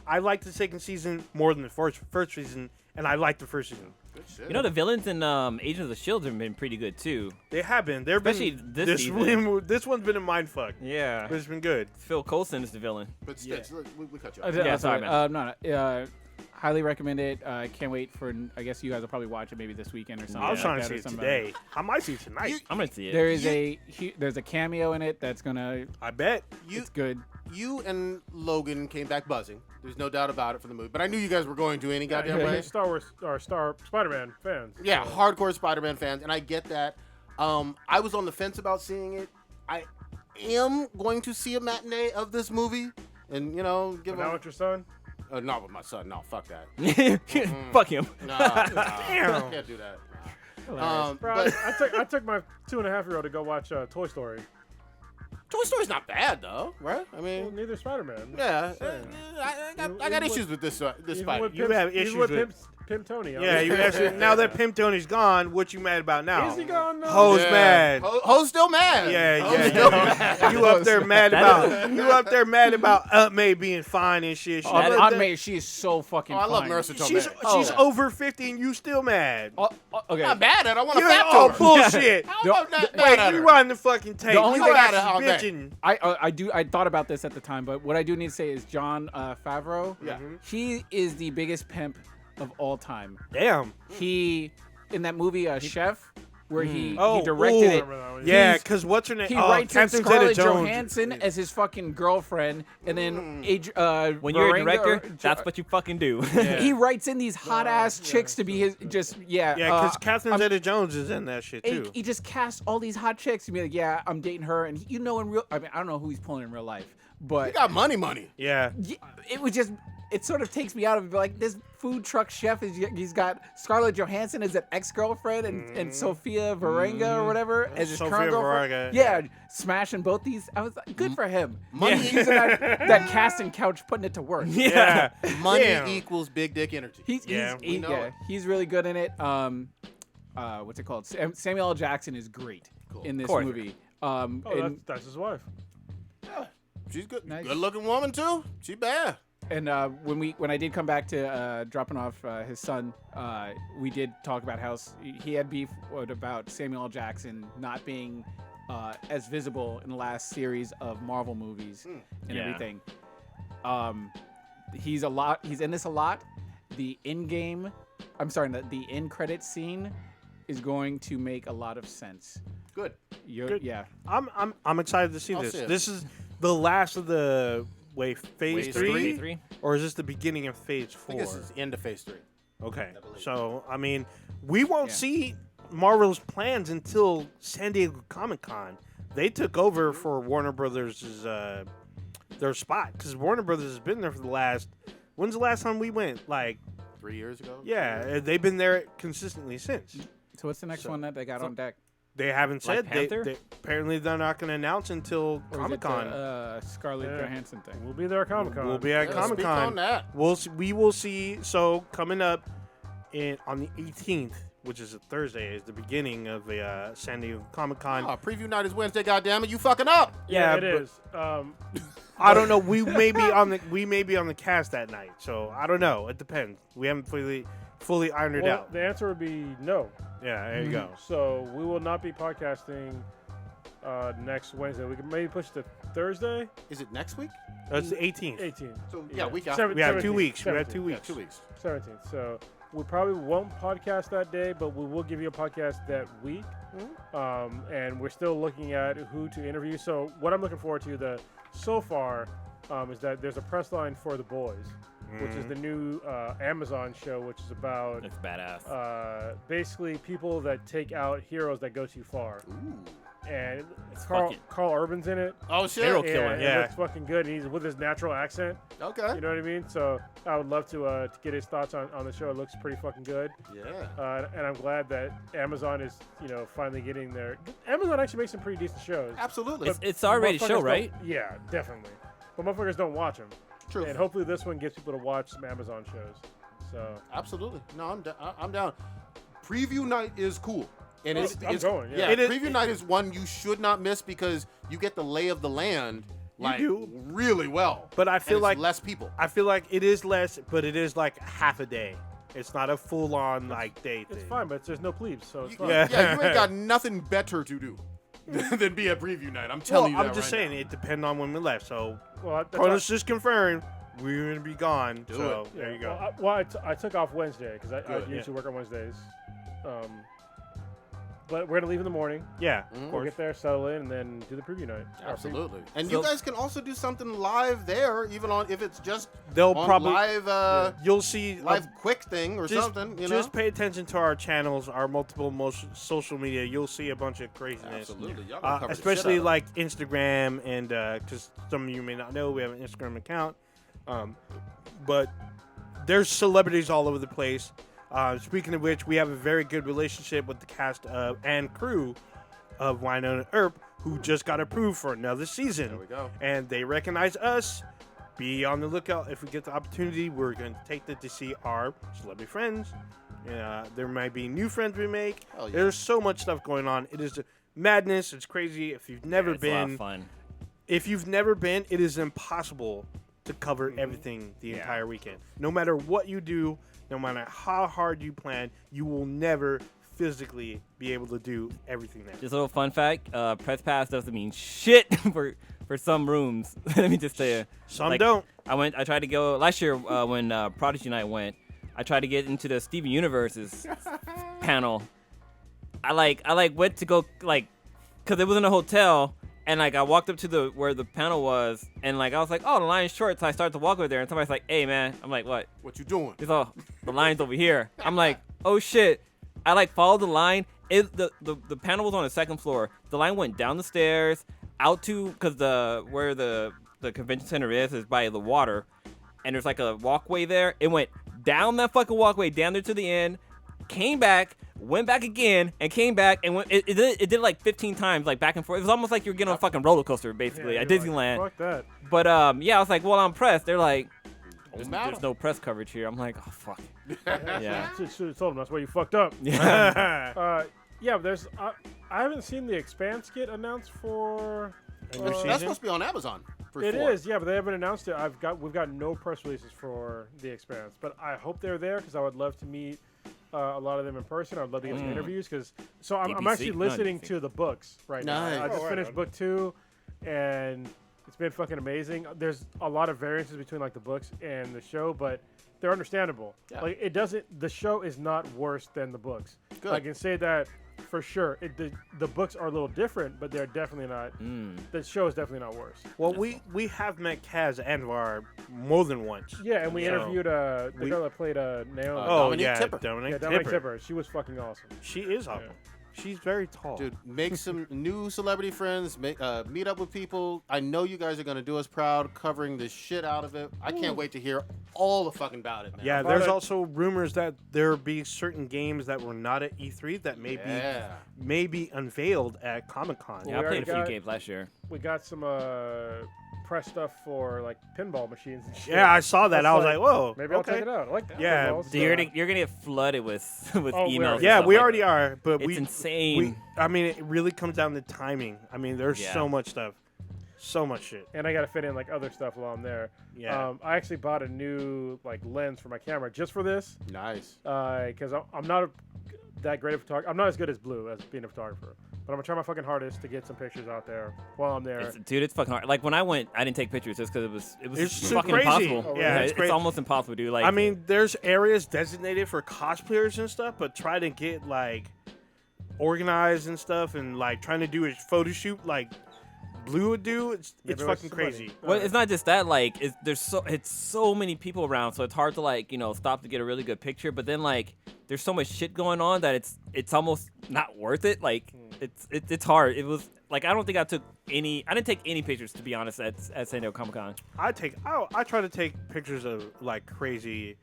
I liked the second season more than the first season, and I liked the first season. Good shit. You know, the villains in Agents of the Shield have been pretty good too. They have been. They've Especially been, this season. This one's been a mindfuck. Yeah. But it's been good. Phil Coulson is the villain. But Stitch, look, we cut you Oh, off. Yeah, sorry, man. No. Highly recommend it. Can't wait for. I guess you guys will probably watch it maybe this weekend or something. I was trying like to that see or it something. today. I might see it tonight. I'm gonna see it. There is there's a cameo in it that's gonna. I bet. It's good. You and Logan came back buzzing. There's no doubt about it for the movie. But I knew you guys were going to any goddamn way. Star Wars or Spider-Man fans. Yeah, So, hardcore Spider-Man fans, and I get that. I was on the fence about seeing it. I am going to see a matinee of this movie, and give but now a. with your son. Not with my son. No, fuck that. Fuck him. Nah, Damn. I can't do that. Hilarious. Bro, But I took my 2.5-year-old to go watch Toy Story. Toy Story's not bad though, right? I Well, mean, neither Spider-Man. yeah, Same. I got issues with this Spidey. You have issues with with- Pimp Tony. Yeah, you actually, now that Pimp Tony's gone, what you mad about now? Is he gone now? Ho's mad. Ho's still mad. Yeah. You up there mad about Aunt May being fine and shit. She- Aunt May, she is so fucking. I love fine. Marissa She's Tomei. over 50 and you still mad. Okay. I'm not mad at her. I want to You're fap all to her. bullshit. How am I not Wait, mad at her? rewind the fucking tape. The only You thing got I- Aunt May. bitching. I thought about this at the time, but what I do need to say is Jon Favreau. Yeah. He is the biggest pimp of all time. Damn. He in that movie Chef, where he Oh, directed ooh. it. Yeah, He's- because what's her name? He Oh, writes in Catherine Scarlett Zeta-Jones. Johansson as his fucking girlfriend, and then When you're a Varenga director, or- that's what you fucking do. he writes in these hot ass chicks to be his Yeah, because Catherine I'm- Zeta-Jones is in that shit too. he just casts all these hot chicks and be like, yeah, I'm dating her, and in real, I mean, I don't know who he's pulling in real life, He but got money. Yeah. it was just. It sort of takes me out of it. Like, this food truck chef he's got Scarlett Johansson as an ex-girlfriend and Sophia Varenga or whatever as his Sofia current girlfriend. Vergara, Yeah, smashing both these. I was like, good for him. Money- He's using that casting couch, putting it to work. Yeah. Money Damn. equals big dick energy. we know it. He's really good in it. What's it called? Samuel L. Jackson is great in this course. movie. Oh, And, that's his wife. She's good. Nice. Good looking woman too. She bad. and when I did come back to dropping off his son, we did talk about how he had beef about Samuel L. Jackson not being as visible in the last series of Marvel movies and Yeah. everything. He's in this a lot. The in-game, the end credit scene is going to make a lot of sense. Good. Good. Yeah. I'm excited to see I'll this. see it. This is the last of the phase Phase 3? Three? Or is this the beginning of phase I 4? think this is end of phase 3. Okay. believe. So, I mean, we won't Yeah. see Marvel's plans until San Diego Comic-Con. They took over for Warner Brothers' their spot because Warner Brothers has been there for the last. When's the last time we went? Like, 3 years ago. yeah, they've been there consistently since. So what's the next one that they got on deck? They haven't Black said. Panther? They apparently they're not going to announce until Or is it Comic Con. the, Scarlett Yeah. Johansson thing. We'll be there at Comic Con. We'll be at Yeah, Comic speak on Con. that. We will see. So coming up on the 18th, which is a Thursday, is the beginning of the San Diego Comic Con. Oh, preview night is Wednesday. Goddamn it, you fucking up. Yeah, it but- is. I don't know. We may be on the cast that night, so I don't know. It depends. We haven't fully ironed it Well, out. the answer would be no. Yeah, there you go. So we will not be podcasting next Wednesday. We can maybe push it to Thursday, Is it next week? That's the 18th. 18th. So yeah, week after. We have 2 17th, weeks. We have 2 17th, weeks. 2 weeks. 17th. So we probably won't podcast that day, but we will give you a podcast that week. And we're still looking at who to interview. So what I'm looking forward to so far is that there's a press line for The Boys, which is the new Amazon show, which is about That's badass. basically people that take out heroes that go too far. Ooh. And fucking- Carl Urban's in it. Oh shit. Hero killer. And Yeah. it looks fucking good. And he's with his natural accent. Okay. You know what I mean? So I would love to get his thoughts on the show. It looks pretty fucking good. Yeah. And I'm glad that Amazon is, finally getting there. Amazon actually makes some pretty decent shows. Absolutely. It's already Motherfuckers show, don't- right? Yeah, definitely. But motherfuckers don't watch them. True. And hopefully this one gets people to watch some Amazon shows. So Absolutely. No, I'm down. Preview night is cool. And Oh, it's I'm going, yeah. It is- preview night is one you should not miss because you get the lay of the land like do. really well. But I And feel it's like less people. it is less, but it is like half a day. It's not a full-on like day thing. It's fine, but there's no plebes, so it's fine. Yeah, you ain't got nothing better to do than be at preview night. I'm telling you that I'm just right saying now. it depends on when we left. So Well, that's Carlos just confirmed we're gonna be gone. So it. there you go. I took off Wednesday because I Good. usually work on Wednesdays. But we're gonna leave in the morning. Yeah, We'll get there, settle in, and then do the preview night. Absolutely. And So- you guys can also do something live there, even on if it's just They'll on probably live you'll see live quick thing or just, something. You just know. pay attention to our channels, our multiple social media. You'll see a bunch of craziness. Absolutely. Y'all gonna cover the shit Especially out of it. like Instagram and because some of you may not know we have an Instagram account, but there's celebrities all over the place. Speaking of which, we have a very good relationship with the cast and crew of Winona Earp, who just got approved for another season. There we go. And they recognize us. Be on the lookout. If we get the opportunity, we're going to take them to see our celebrity friends. There might be new friends we make. Hell yeah. There's so much stuff going on. It is madness. It's crazy. If you've never It's a lot been, of fun. if you've never been, it is impossible to cover everything the entire weekend. No matter what you do, no matter how hard you plan, you will never physically be able to do everything there. Just a little fun fact: press pass doesn't mean shit for some rooms. Let me just tell you. Some don't. I tried to go last year when Prodigy Night went. I tried to get into the Steven Universe's panel. I went to go because it was in a hotel. And I walked up to where the panel was, and I was like, "Oh, the line's short." So I started to walk over there, and somebody's like, "Hey, man!" I'm like, "What?" What you doing? He's all, "The line's over here." I'm like, "Oh shit!" I followed the line. The panel was on the second floor. The line went down the stairs out to because where the convention center is by the water, and there's a walkway there. It went down that fucking walkway down there to the end, came back. Went back again and came back and it did 15 times back and forth. It was almost like you were getting on a fucking roller coaster basically at Disneyland. Fuck that. But yeah, I was like, well, I'm pressed. They're like, there's matter. no press coverage here. I'm like, oh fuck. Yeah. Should have told him that's where you fucked up. Yeah. Yeah, there's. I haven't seen the Expanse get announced for. That's supposed to be on Amazon. For It 4. is, yeah, but they haven't announced it. We've got no press releases for the Expanse, but I hope they're there because I would love to meet a lot of them in person. I'd love to get some interviews I'm DPC? actually No, listening DPC. to the books right now. Nice. I just Oh, right finished on. book 2, and it's been fucking amazing. There's a lot of variances between the books and the show, but they're understandable. Yeah. It doesn't. The show is not worse than the books. Good. I can say that for sure. The books are a little different, but they're definitely not. The show is definitely not worse. Well, we have met Kaz Anwar more than once. Yeah, and we So, interviewed the girl that played Naomi. Oh Dominique yeah, Tipper. Dominic yeah, Tipper. Dominic Tipper. She was fucking awesome. She is awesome. She's very tall. Dude, make some new celebrity friends. Meet up with people. I know you guys are gonna do us proud, covering the shit out of it. I can't wait to hear all the fucking about it, man. Yeah, About there's it- also rumors that there be certain games that were not at E3 that may be unveiled at Comic-Con. Yeah, I We played a few already games last year. We got some press stuff for pinball machines and shit. Yeah, I saw that. It's I was like, whoa. Maybe I'll okay. check it out. I like Yeah, pinballs, So so- you're gonna get flooded with Oh, we emails. are. and Yeah, stuff we like already that. are, but It's insane. I mean, it really comes down to timing. I mean, there's Yeah. so much stuff, so much shit. And I got to fit in other stuff while I'm there. Yeah. I actually bought a new lens for my camera just for this Nice. because I'm not that great of a photographer. I'm not as good as Blue as being a photographer. But I'm gonna try my fucking hardest to get some pictures out there while I'm there. It's fucking hard. When I went, I didn't take pictures just because it was It's so fucking crazy. impossible. Yeah, it's it's crazy. almost impossible, dude. I mean, there's areas designated for cosplayers and stuff, but try to get organized and stuff, and trying to do a photo shoot like Blue would do. It's Maybe it was fucking somebody. crazy. well, it's not just that. It's so many people around, so it's hard to stop to get a really good picture. But then there's so much shit going on that it's almost not worth it. It's hard. It was I don't think I didn't take any pictures, to be honest, at San Diego Comic-Con. I try to take pictures of crazy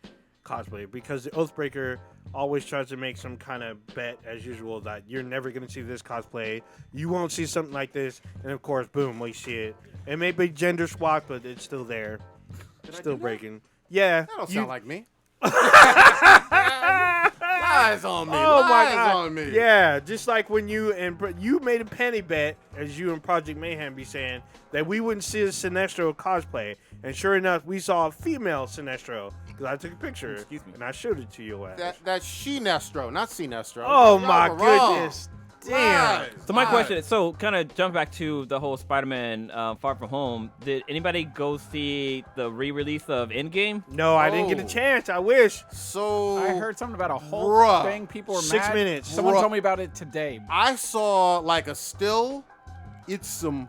cosplay because the Oathbreaker always tries to make some kind of bet as usual that you're never going to see this cosplay. You won't see something like this. And of course, boom, we see it. It may be gender swapped, but it's still there. Still breaking. Yeah. That don't you- sound like me. Lies on me. Oh my Lies god! on me. Yeah, just like when you made a penny bet, as you and Project Mayhem be saying, that we wouldn't see a Sinestro cosplay, and sure enough, we saw a female Sinestro because I took a picture Excuse me. and I showed it to you. That's Sinestro, not Sinestro. Oh Y'all my were wrong. goodness! Damn. Lies, So my lies. question is, so kind of jump back to the whole Spider-Man Far From Home. Did anybody go see the re-release of Endgame? No, I didn't get a Oh. chance. I wish. So I heard something about a whole Bruh. thing. People were 6 mad. minutes. Someone Bruh. told me about it today. I saw like a still. It's some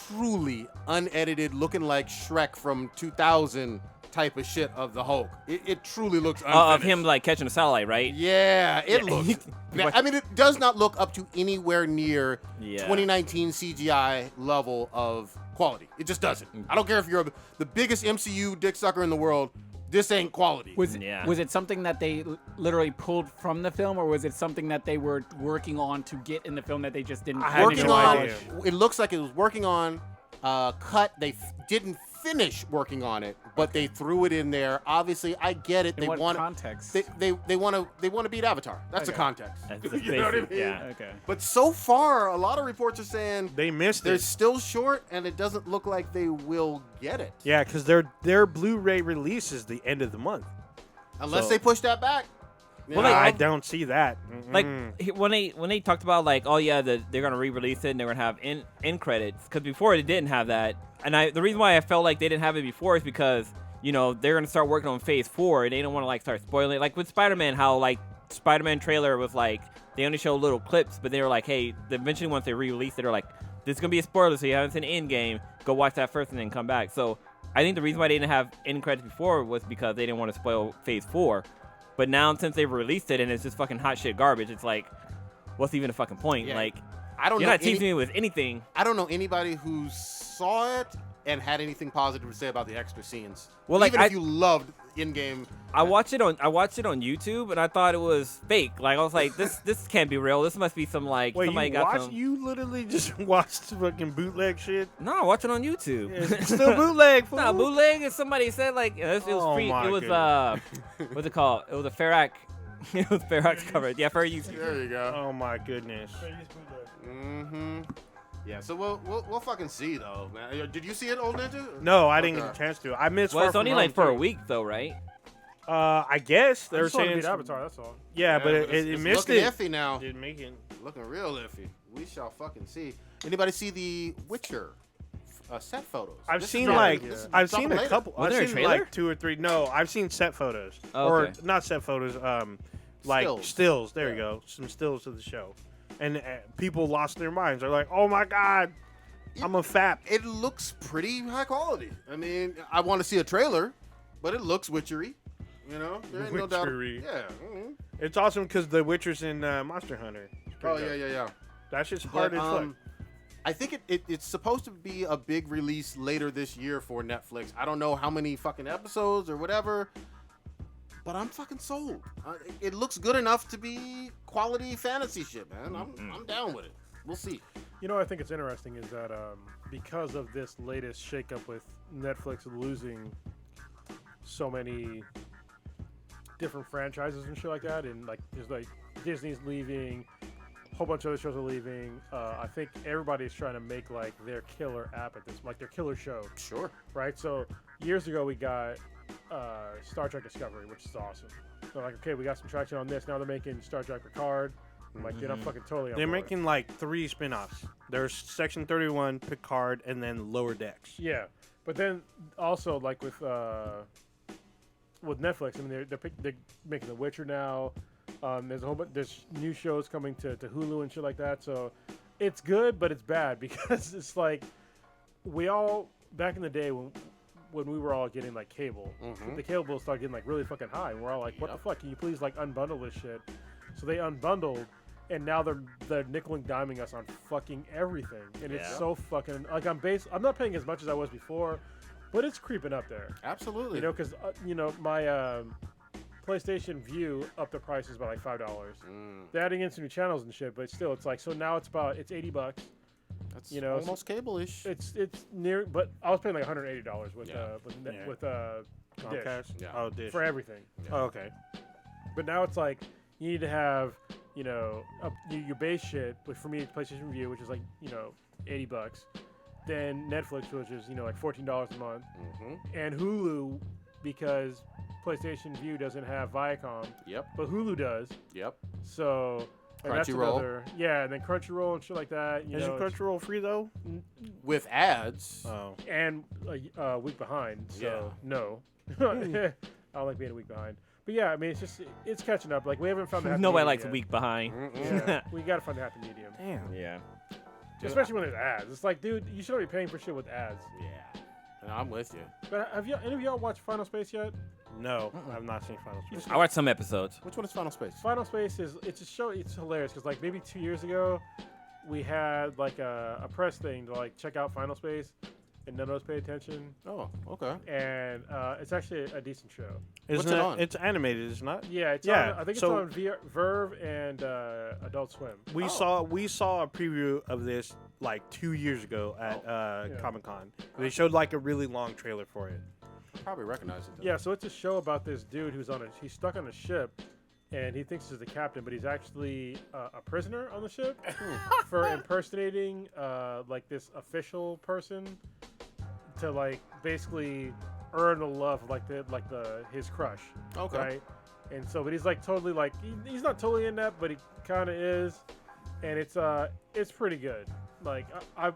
truly unedited, looking like Shrek from 2000 type of shit of the Hulk. It truly looks unfinished. Of him like catching a satellite, right? Yeah, it Yeah. looks. I mean, it does not look up to anywhere near Yeah. 2019 CGI level of quality. It just doesn't. I don't care if you're the biggest MCU dick sucker in the world. This ain't quality. Was Yeah. was it something that they literally pulled from the film, or was it something that they were working on to get in the film that they just didn't? I had working no on. idea. It looks like it was working on. Cut. They didn't finish working on it, but they threw it in there. Obviously, I get it. In They what want context? They want to beat Avatar. That's the Okay. context. That's You know what I basic, mean? yeah. Okay. But so far, a lot of reports are saying They missed they're it. still short, and it doesn't look like they will get it. Yeah, because their Blu-ray release is the end of the month. Unless So- they push that back. Well, like, I don't see that. Like Mm-mm. when they talked about like, oh yeah, they're gonna re-release it and they're gonna have end credits, because before they didn't have that. And the reason why I felt like they didn't have it before is because they're gonna start working on Phase 4 and they don't want to like start spoiling it. Like with Spider-Man, how like Spider-Man trailer was like they only show little clips, but they were like, hey, eventually once they re-release it, they're like, this is gonna be a spoiler, so you haven't seen Endgame, go watch that first and then come back. So I think the reason why they didn't have end credits before was because they didn't want to spoil Phase 4. But now since they've released it and it's just fucking hot shit garbage, it's like, what's even the fucking point? Yeah. Like, I don't you're know. not teasing me with anything. I don't know anybody who saw it and had anything positive to say about the extra scenes. Well, like, even if you loved in-game. I watched it on YouTube and I thought it was fake. Like I was like, this can't be real. This must be some like Wait, somebody you got watched? some. You literally just watched fucking bootleg shit? No, I watched it on YouTube. It's still bootleg, fool. No, bootleg is somebody said like it was Oh free. my It was what's it called? It was a Ferrac. It was Ferrac's cover. Yeah, fair use. There you go. Oh my goodness. Mm-hmm. Yeah, so we'll fucking see though, man. Did you see it, Old Ninja? No, I didn't Okay. get a chance to. I missed. Well, Far it's From only Home like for a too. week though, right? I guess I they're just wanted to saying. beat Avatar. That's all. Yeah, but it's it missed looking it. iffy now. Didn't make it. Looking real iffy. We shall fucking see. Anybody see the Witcher set photos? I've This is seen dropping- like this is I've dropping seen a later. couple. Was I've there a seen trailer? like 2 or 3. No, I've seen set photos Oh, or okay. not set photos. Like Stills. stills. There you go. Some stills of the show, and people lost their minds. They're like, "Oh my god, I'm a fap." It looks pretty high quality. I mean, I want to see a trailer, but it looks witchery. You know, there ain't no doubt. Witchery. Yeah. mhm. It's awesome because the Witcher's in Monster Hunter. It's Oh pretty yeah, dope. yeah. That's just But, hard as fuck. I think it's supposed to be a big release later this year for Netflix. I don't know how many fucking episodes or whatever, but I'm fucking sold. It looks good enough to be quality fantasy shit, man. I'm down with it. We'll see. You know what I think it's interesting is that because of this latest shakeup with Netflix losing so many different franchises and shit like that, and like there's like Disney's leaving, a whole bunch of other shows are leaving. I think everybody's trying to make like their killer app at this, like their killer show, Sure. right? So years ago we got Star Trek Discovery, which is awesome. So like, okay, we got some traction on this. Now they're making Star Trek Picard. I'm like, dude, I'm fucking totally on They're board. making like 3 spin-offs. There's Section 31, Picard, and then Lower Decks. Yeah, but then also like with Netflix, I mean they're making The Witcher now. There's a whole bunch. There's new shows coming to Hulu and shit like that. So it's good, but it's bad because it's like we all back in the day when we were all getting like cable, the cable bills started getting like really fucking high, and we're all like, what the fuck? Can you please like unbundle this shit? So they unbundled. And now they're nickel and diming us on fucking everything, and it's Yeah. so fucking like I'm not paying as much as I was before, but it's creeping up there. Absolutely. You know, because my PlayStation View upped the prices by like $5. They're adding in some new channels and shit, but still, it's like so now it's $80. That's you know, almost cable-ish. It's near, but I was paying like $180 with Yeah. with Dish Comcast? Yeah. Oh, Dish. for everything. Oh, okay. But now it's like you need to have, your base shit. But for me, PlayStation View, which is like, $80. Then Netflix, which is, like $14 a month. And Hulu, because PlayStation Vue doesn't have Viacom, Yep. but Hulu does. Yep. So and that's Crunchyroll. another, yeah, and then Crunchyroll and shit like that. You Is know, Crunchyroll free though? With ads. Oh. and a week behind. So Yeah. no, I don't like being a week behind. But yeah, I mean, it's catching up. Like we haven't found the happy Nobody medium likes a yet. week behind. Yeah, we gotta find the happy medium. Damn. Yeah. Especially when there's ads. It's like, dude, you shouldn't be paying for shit with ads. Yeah. No, I'm with you. But have any of y'all watched Final Space yet? No, I've not seen Final Space. I watched some episodes. Which one is Final Space? Final Space it's a show. It's hilarious because like maybe 2 years ago, we had like a press thing to like check out Final Space, and none of us paid attention. Oh, okay. And it's actually a decent show. What's it on? It's animated, is it not? Yeah, it's Yeah, on, I think so- it's on Verve and Adult Swim. We saw a preview of this like 2 years ago at Yeah. Comic-Con. They showed like a really long trailer for it. Probably recognize it. Though. Yeah, so it's a show about this dude he's stuck on a ship, and he thinks he's the captain, but he's actually a prisoner on the ship for impersonating like this official person to like basically earn the love of like his crush. Okay. Right. And so, but he's like totally like he's not totally in that, but he kind of is, and it's pretty good. Like I've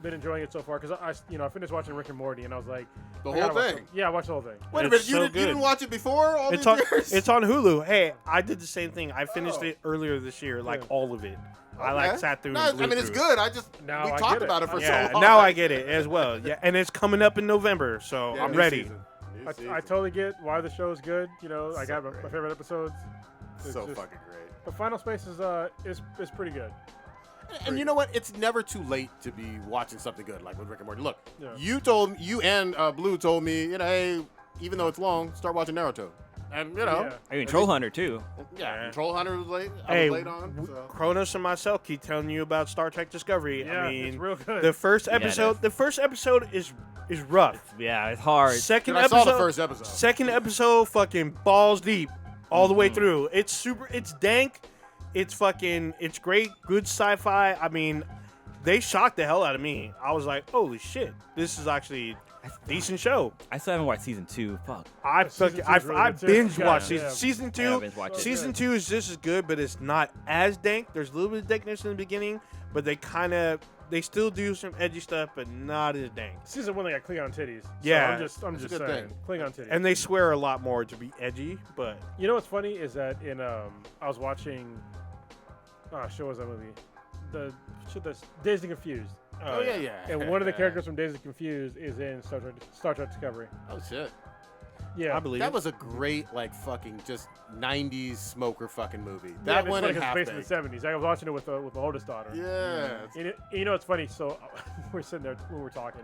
been enjoying it so far because I finished watching Rick and Morty and I was like The I whole gotta watch thing? it. Yeah, I watched the whole thing. Wait a It's minute. You, so you didn't good. watch it before all It's these on years? it's on Hulu. Hey, I did the same thing. I finished Oh. it earlier this year, like Yeah. all of it. I like Okay. sat through. No, and I blew mean, it's through it. good. I just Now we I talked get it. about it for Yeah, so long. now I get it as well. Yeah, and it's coming up in November, so Yeah, I'm new ready. season. New I season. totally get why the show is good. You know, I So got my great. favorite episodes. It's so just- fucking great. But Final Space is pretty good. And you know what? It's never too late to be watching something good, like with Rick and Morty. Look, Yeah. you and Blue told me, hey, even though it's long, start watching Naruto. And Yeah. I mean, Troll Hunter too. yeah, Troll Hunter was late. I Hey, was late on. So. Kronos and myself keep telling you about Star Trek Discovery. Yeah, I mean, it's real good. the first it episode, is. the first episode is rough. Yeah, it's hard. Second Dude, I episode, saw the first episode. Second episode, fucking balls deep, all the way through. It's it's dank, it's great, good sci-fi. I mean, they shocked the hell out of me. I was like, holy shit, this is actually a decent show. I still haven't watched season 2. Fuck. I Season two is really I good too. binge Yeah, watched yeah. season Yeah, I two. binge watched it. Season 2 is just as good, but it's not as dank. There's a little bit of dankness in the beginning, but they still do some edgy stuff, but not as dank. Season 1 they got Klingon titties. So Yeah. I'm just a saying good thing. Klingon titties. And they swear a lot more to be edgy, but you know what's funny is that in I was watching show was that movie? The shit that's Dazed and Confused. Oh yeah. And one of the characters from Dazed and Confused is in Star Trek Discovery. Oh shit. Yeah. I believe That it. was a great, like, fucking just 90s smoker fucking movie. Yeah, That it's one funny and 'cause half it's based in the 70s. I was watching it with the oldest daughter. Yeah. And you know what's funny? So we're sitting there when we're talking,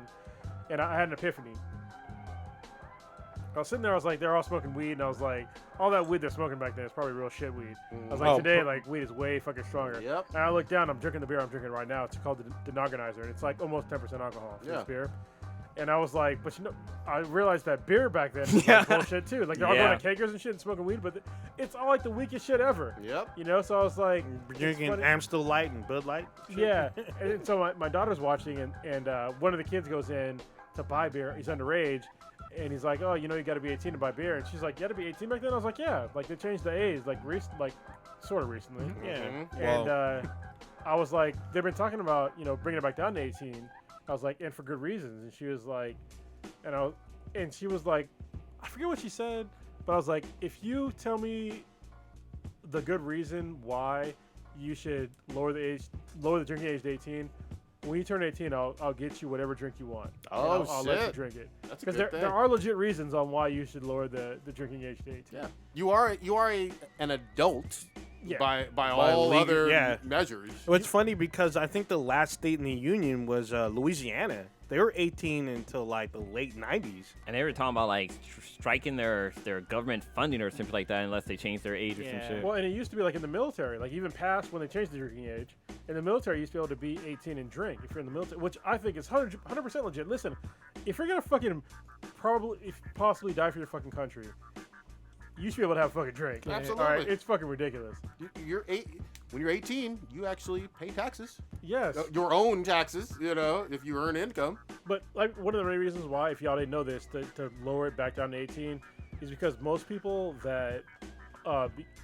and I had an epiphany. I was sitting there, I was like, they're all smoking weed, and I was like, all that weed they're smoking back then is probably real shit weed. I was like, Oh, today, like, weed is way fucking stronger. Yep. And I look down, I'm drinking the beer I'm drinking right now. It's called the Denogonizer, and it's like almost 10% alcohol for Yeah. this beer. And I was like, but you know, I realized that beer back then was like bullshit too. Like they're all Yeah. going to kegers and shit and smoking weed, but it's all like the weakest shit ever. Yep. You know, so I was like, it's drinking funny- Amstel Light and Bud Light. yeah, and so my daughter's watching, and one of the kids goes in to buy beer. He's underage, and he's like, "Oh, you know, you got to be 18 to buy beer." And she's like, "You got to be 18 back then?" I was like, "Yeah, like they changed the age, like sort of recently." Yeah. Mhm. And I was like, "They've been talking about bringing it back down to 18." I was like, "And for good reasons." And she was like, she was like, I forget what she said, but I was like, "If you tell me the good reason why you should lower the drinking age to 18. When you turn 18, I'll get you whatever drink you want. And Oh, I'll let you shit. drink it. That's a Because good thing. there are legit reasons on why you should lower the drinking age to 18. Yeah. You are an adult Yeah. by all legal- other yeah. measures. Well, it's funny because I think the last state in the union was Louisiana. They were 18 until like the late 90s. And they were talking about like striking their government funding or something like that unless they change their age or some Yeah. shit. Well, and it used to be like in the military, like even past when they changed the drinking age, in the military you used to be able to be 18 and drink if you're in the military, which I think is 100% legit. Listen, if you're gonna fucking possibly die for your fucking country, you should be able to have a fucking drink. Absolutely. All right, it's fucking ridiculous. When you're 18, you actually pay taxes. Yes. Your own taxes, if you earn income. But like one of the main reasons why, if y'all didn't know this, to lower it back down to 18 is because most people that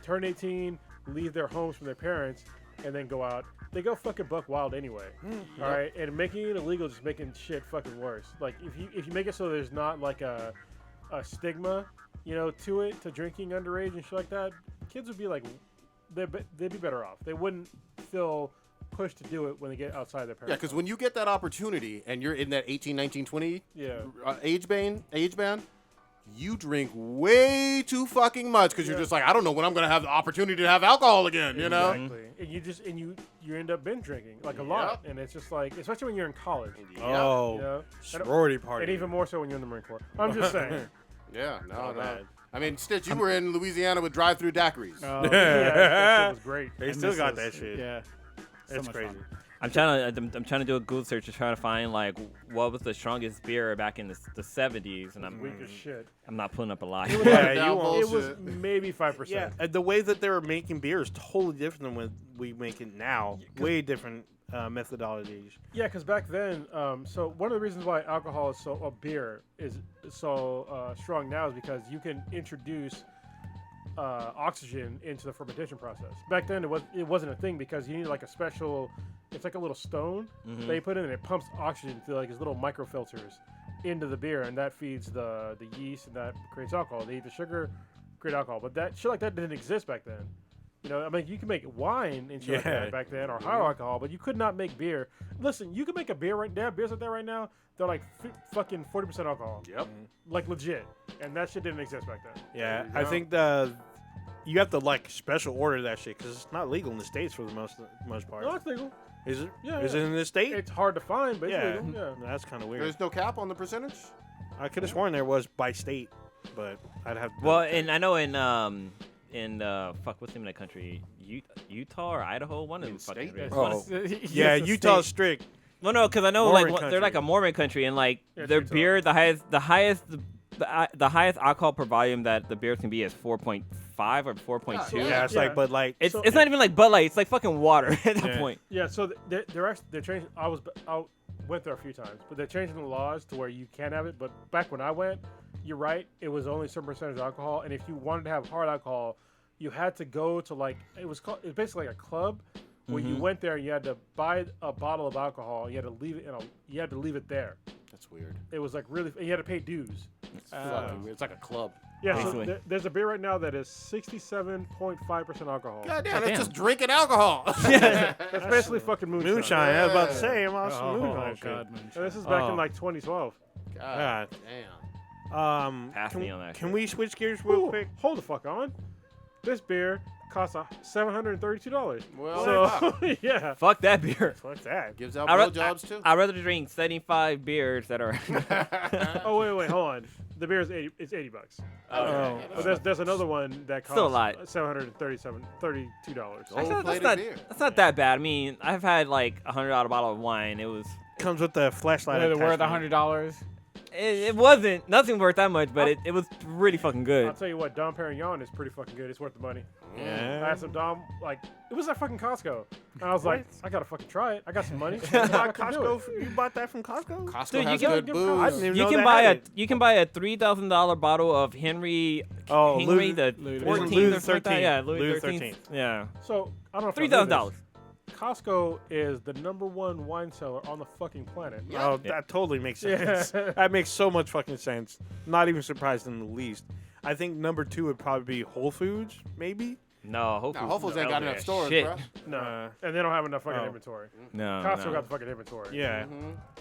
turn 18, leave their homes from their parents, and then go out, they go fucking buck wild anyway. All right, and making it illegal just making shit fucking worse. Like if you make it so there's not like a stigma, to it, to drinking underage and shit like that, kids would be like, they'd be better off. They wouldn't feel pushed to do it when they get outside their parents. Yeah, because when you get that opportunity and you're in that 18, 19, 20 age band, you drink way too fucking much because you're just like, I don't know when I'm gonna have the opportunity to have alcohol again. Exactly. And you end up binge drinking like a lot, and it's just like, especially when you're in college. Sorority party. And even more so when you're in the Marine Corps. I'm just saying. Yeah, no. I mean, Stitch, you were in Louisiana with drive-through daiquiris. That shit was great. They still got that shit. Yeah. It's crazy. I'm trying to do a Google search to try to find like what was the strongest beer back in the 70s, and I'm Weak as shit. I'm not pulling up a lot. It was maybe 5%. Yeah, the way that they were making beer is totally different than what we make it now. Way different methodologies. Yeah, because back then, so one of the reasons why alcohol is beer is so strong now is because you can introduce oxygen into the fermentation process. Back then, it wasn't a thing because you need like a special. It's like a little stone that you put in, and it pumps oxygen through like these little microfilters into the beer, and that feeds the yeast, and that creates alcohol. They eat the sugar, create alcohol. But that shit like that didn't exist back then. I mean, you can make wine and shit like that back then, or high alcohol, but you could not make beer. Listen, you can make a beer right now. Beers like that right now, they're like fucking 40% alcohol. Yep. Like legit, and that shit didn't exist back then. Yeah, I think you have to like special order that shit because it's not legal in the States for the most part. No, it's legal. Is it? Yeah. Is it in the state? It's hard to find, but yeah. it's legal. Yeah. That's kind of weird. There's no cap on the percentage? I could have sworn there was by state, but I'd have. Well, and I know in what's the name of that country? Utah or Idaho? One of them fucking areas. Yeah, Utah's strict. Well, no, because I know Mormon they're like a Mormon country, and like their Utah. beer, the highest alcohol per volume that the beers can be is 4.5 or 4.2. Yeah, it's like Bud Light. It's not even like Bud Light. It's like fucking water at that point. Yeah, so they're changing. I went there a few times, but they're changing the laws to where you can have it. But back when I went, you're right, it was only a certain percentage of alcohol, and if you wanted to have hard alcohol, you had to go to like it was basically like a club where you went there and you had to buy a bottle of alcohol. You had to leave it there. That's weird. It was like really, and you had to pay dues. It's fucking weird. It's like a club. Yeah, Basically. so there's a beer right now that is 67.5% alcohol. God damn, that's just drinking alcohol. That's basically fucking moonshine. Moonshine. I was about to say, I'm also moonshine. God, And this is back in like 2012. God damn. Pass me on that Can shit. we switch gears real Ooh, quick? hold the fuck on. This beer costs $732. Well, So yeah, Fuck that beer. fuck that. gives out I re- blowjobs too. I'd rather drink 75 beers that are. Oh wait, hold on. The beer is $80. But there's another one that costs Still a lot. $32. That's not that bad. I mean, I've had like $100 bottle of wine. It was. Comes with the flashlight. They're worth attachment. $100. It wasn't nothing worth that much, but it was really fucking I'll good. tell you what, Dom Perignon is pretty fucking good. It's worth the money. I Yeah. had some Dom, like, it was at fucking Costco. And I was like, I gotta fucking try it. I got some money. You bought Costco? You bought that from Costco? Costco Dude, you has can- good give booze. I didn't even You know can they buy had it. a $3,000 bottle of Henry Louis the the 14th Louis or something like that. 13th. Yeah, Louis Louis 13th. 13th. Yeah, So, I don't know if y'all know $3,000. this. Costco is the #1 wine seller on the fucking planet. Oh, that totally makes sense. That makes so much fucking sense. Not even surprised in the least. I think number 2 would probably be Whole Foods, maybe. No, Whole Nah, Foods. Whole Foods ain't got no, enough stores, shit. bro. No. And they don't have enough fucking Oh. inventory. No, Costco no. got the fucking inventory. Yeah.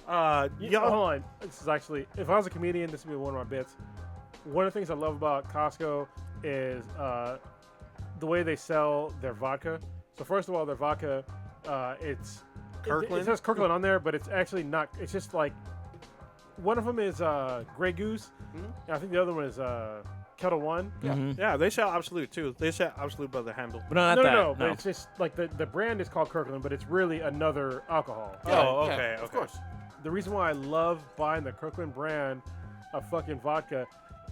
Hold on. This is actually, if I was a comedian, this would be one of my bits. One of the things I love about Costco is the way they sell their vodka. So first of all, their vodka, it's Kirkland? It says Kirkland on there, but it's actually not. It's just like one of them is Grey Goose, and I think the other one is Kettle One. Yeah, they sell Absolute too. They sell Absolute by the handle. But not No, that. no, but it's just like the brand is called Kirkland, but it's really another alcohol. Oh, Yeah, okay, Of okay. course. The reason why I love buying the Kirkland brand of fucking vodka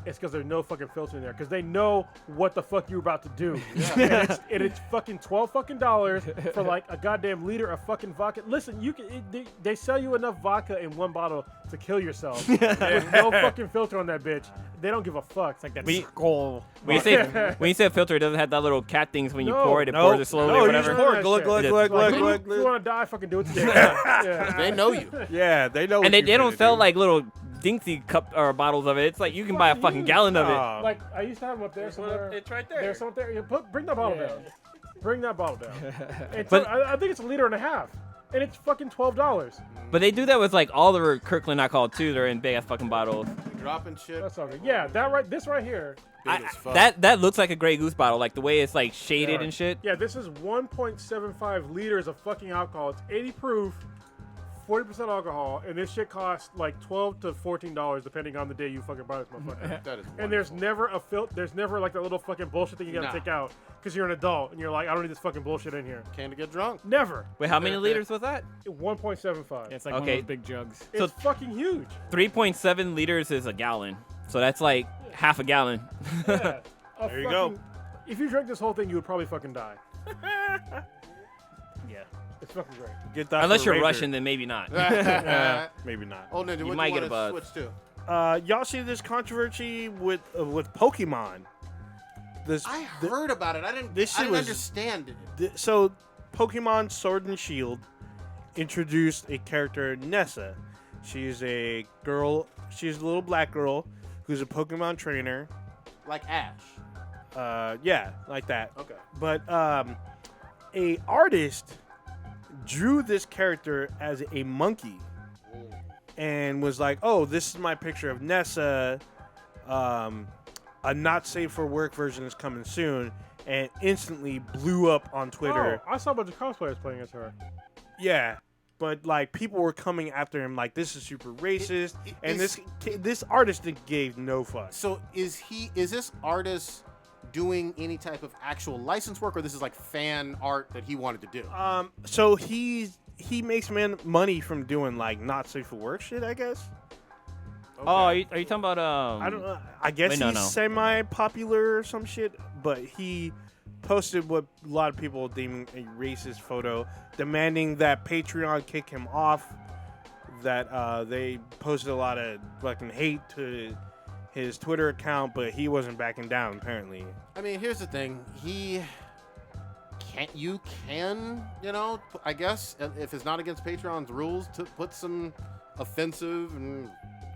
it's because there's no fucking filter in there. Because they know what the fuck you're about to do. And it's fucking $12 for like a goddamn liter of fucking vodka. Listen, they sell you enough vodka in one bottle to kill yourself. With no fucking filter on that bitch. They don't give a fuck. It's like that skull. When you say filter, it doesn't have that little cat things when you pour it. It pours it slowly or whatever. You just pour it. Glug. If you want to die, fucking do it today. Yeah. They know you. Yeah, they know. And they don't sell like little dinksy cup or bottles of it. It's like you can buy a fucking gallon of it. Like I used to have them up there somewhere. It's right there. There's some there. Bring that bottle down. Bring that bottle down. But I think it's a liter and a half, and it's fucking $12. But they do that with like all the Kirkland alcohol too. They're in big ass fucking bottles. Dropping shit. That's okay. Yeah, this right here. That looks like a Grey Goose bottle, like the way it's like shaded and shit. Yeah, this is 1.75 liters of fucking alcohol. It's 80 proof, 40% alcohol, and this shit costs like $12 to $14 depending on the day you fucking buy this motherfucker. That is and there's never there's never like that little fucking bullshit thing you gotta take out because you're an adult and you're like, I don't need this fucking bullshit in here. Can't get drunk. Never. Wait, how many liters was that? 1.75. Yeah, it's like one of those big jugs. It's fucking huge. 3.7 liters is a gallon, so that's like half a gallon. Yeah. There you go. If you drank this whole thing, you would probably fucking die. Yeah. It's fucking great. Get that Unless for you're Ranger. Russian, then maybe not. Maybe not. Oh, Ninja, You what might do you get a want buzz. to switch to? Y'all see this controversy with Pokemon? I heard about it. I didn't understand it. So, Pokemon Sword and Shield introduced a character, Nessa. She's a girl. She's a little black girl who's a Pokemon trainer. Like Ash. Yeah, like that. Okay. But a artist drew this character as a monkey and was like, "Oh, this is my picture of Nessa. A not safe for work version is coming soon," and instantly blew up on Twitter. Oh, I saw a bunch of cosplayers playing as her. Yeah, but like people were coming after him like this is super racist, and this artist gave no fuck. So is this artist doing any type of actual license work, or this is like fan art that he wanted to do? So he makes money from doing like not safe for work shit, I guess. Okay. Oh, are you talking about I don't know. I guess he's semi-popular or some shit, but he posted what a lot of people deem a racist photo, demanding that Patreon kick him off. That they posted a lot of fucking hate to his Twitter account, but he wasn't backing down, apparently. I mean, here's the thing. You can, I guess, if it's not against Patreon's rules, to put some offensive and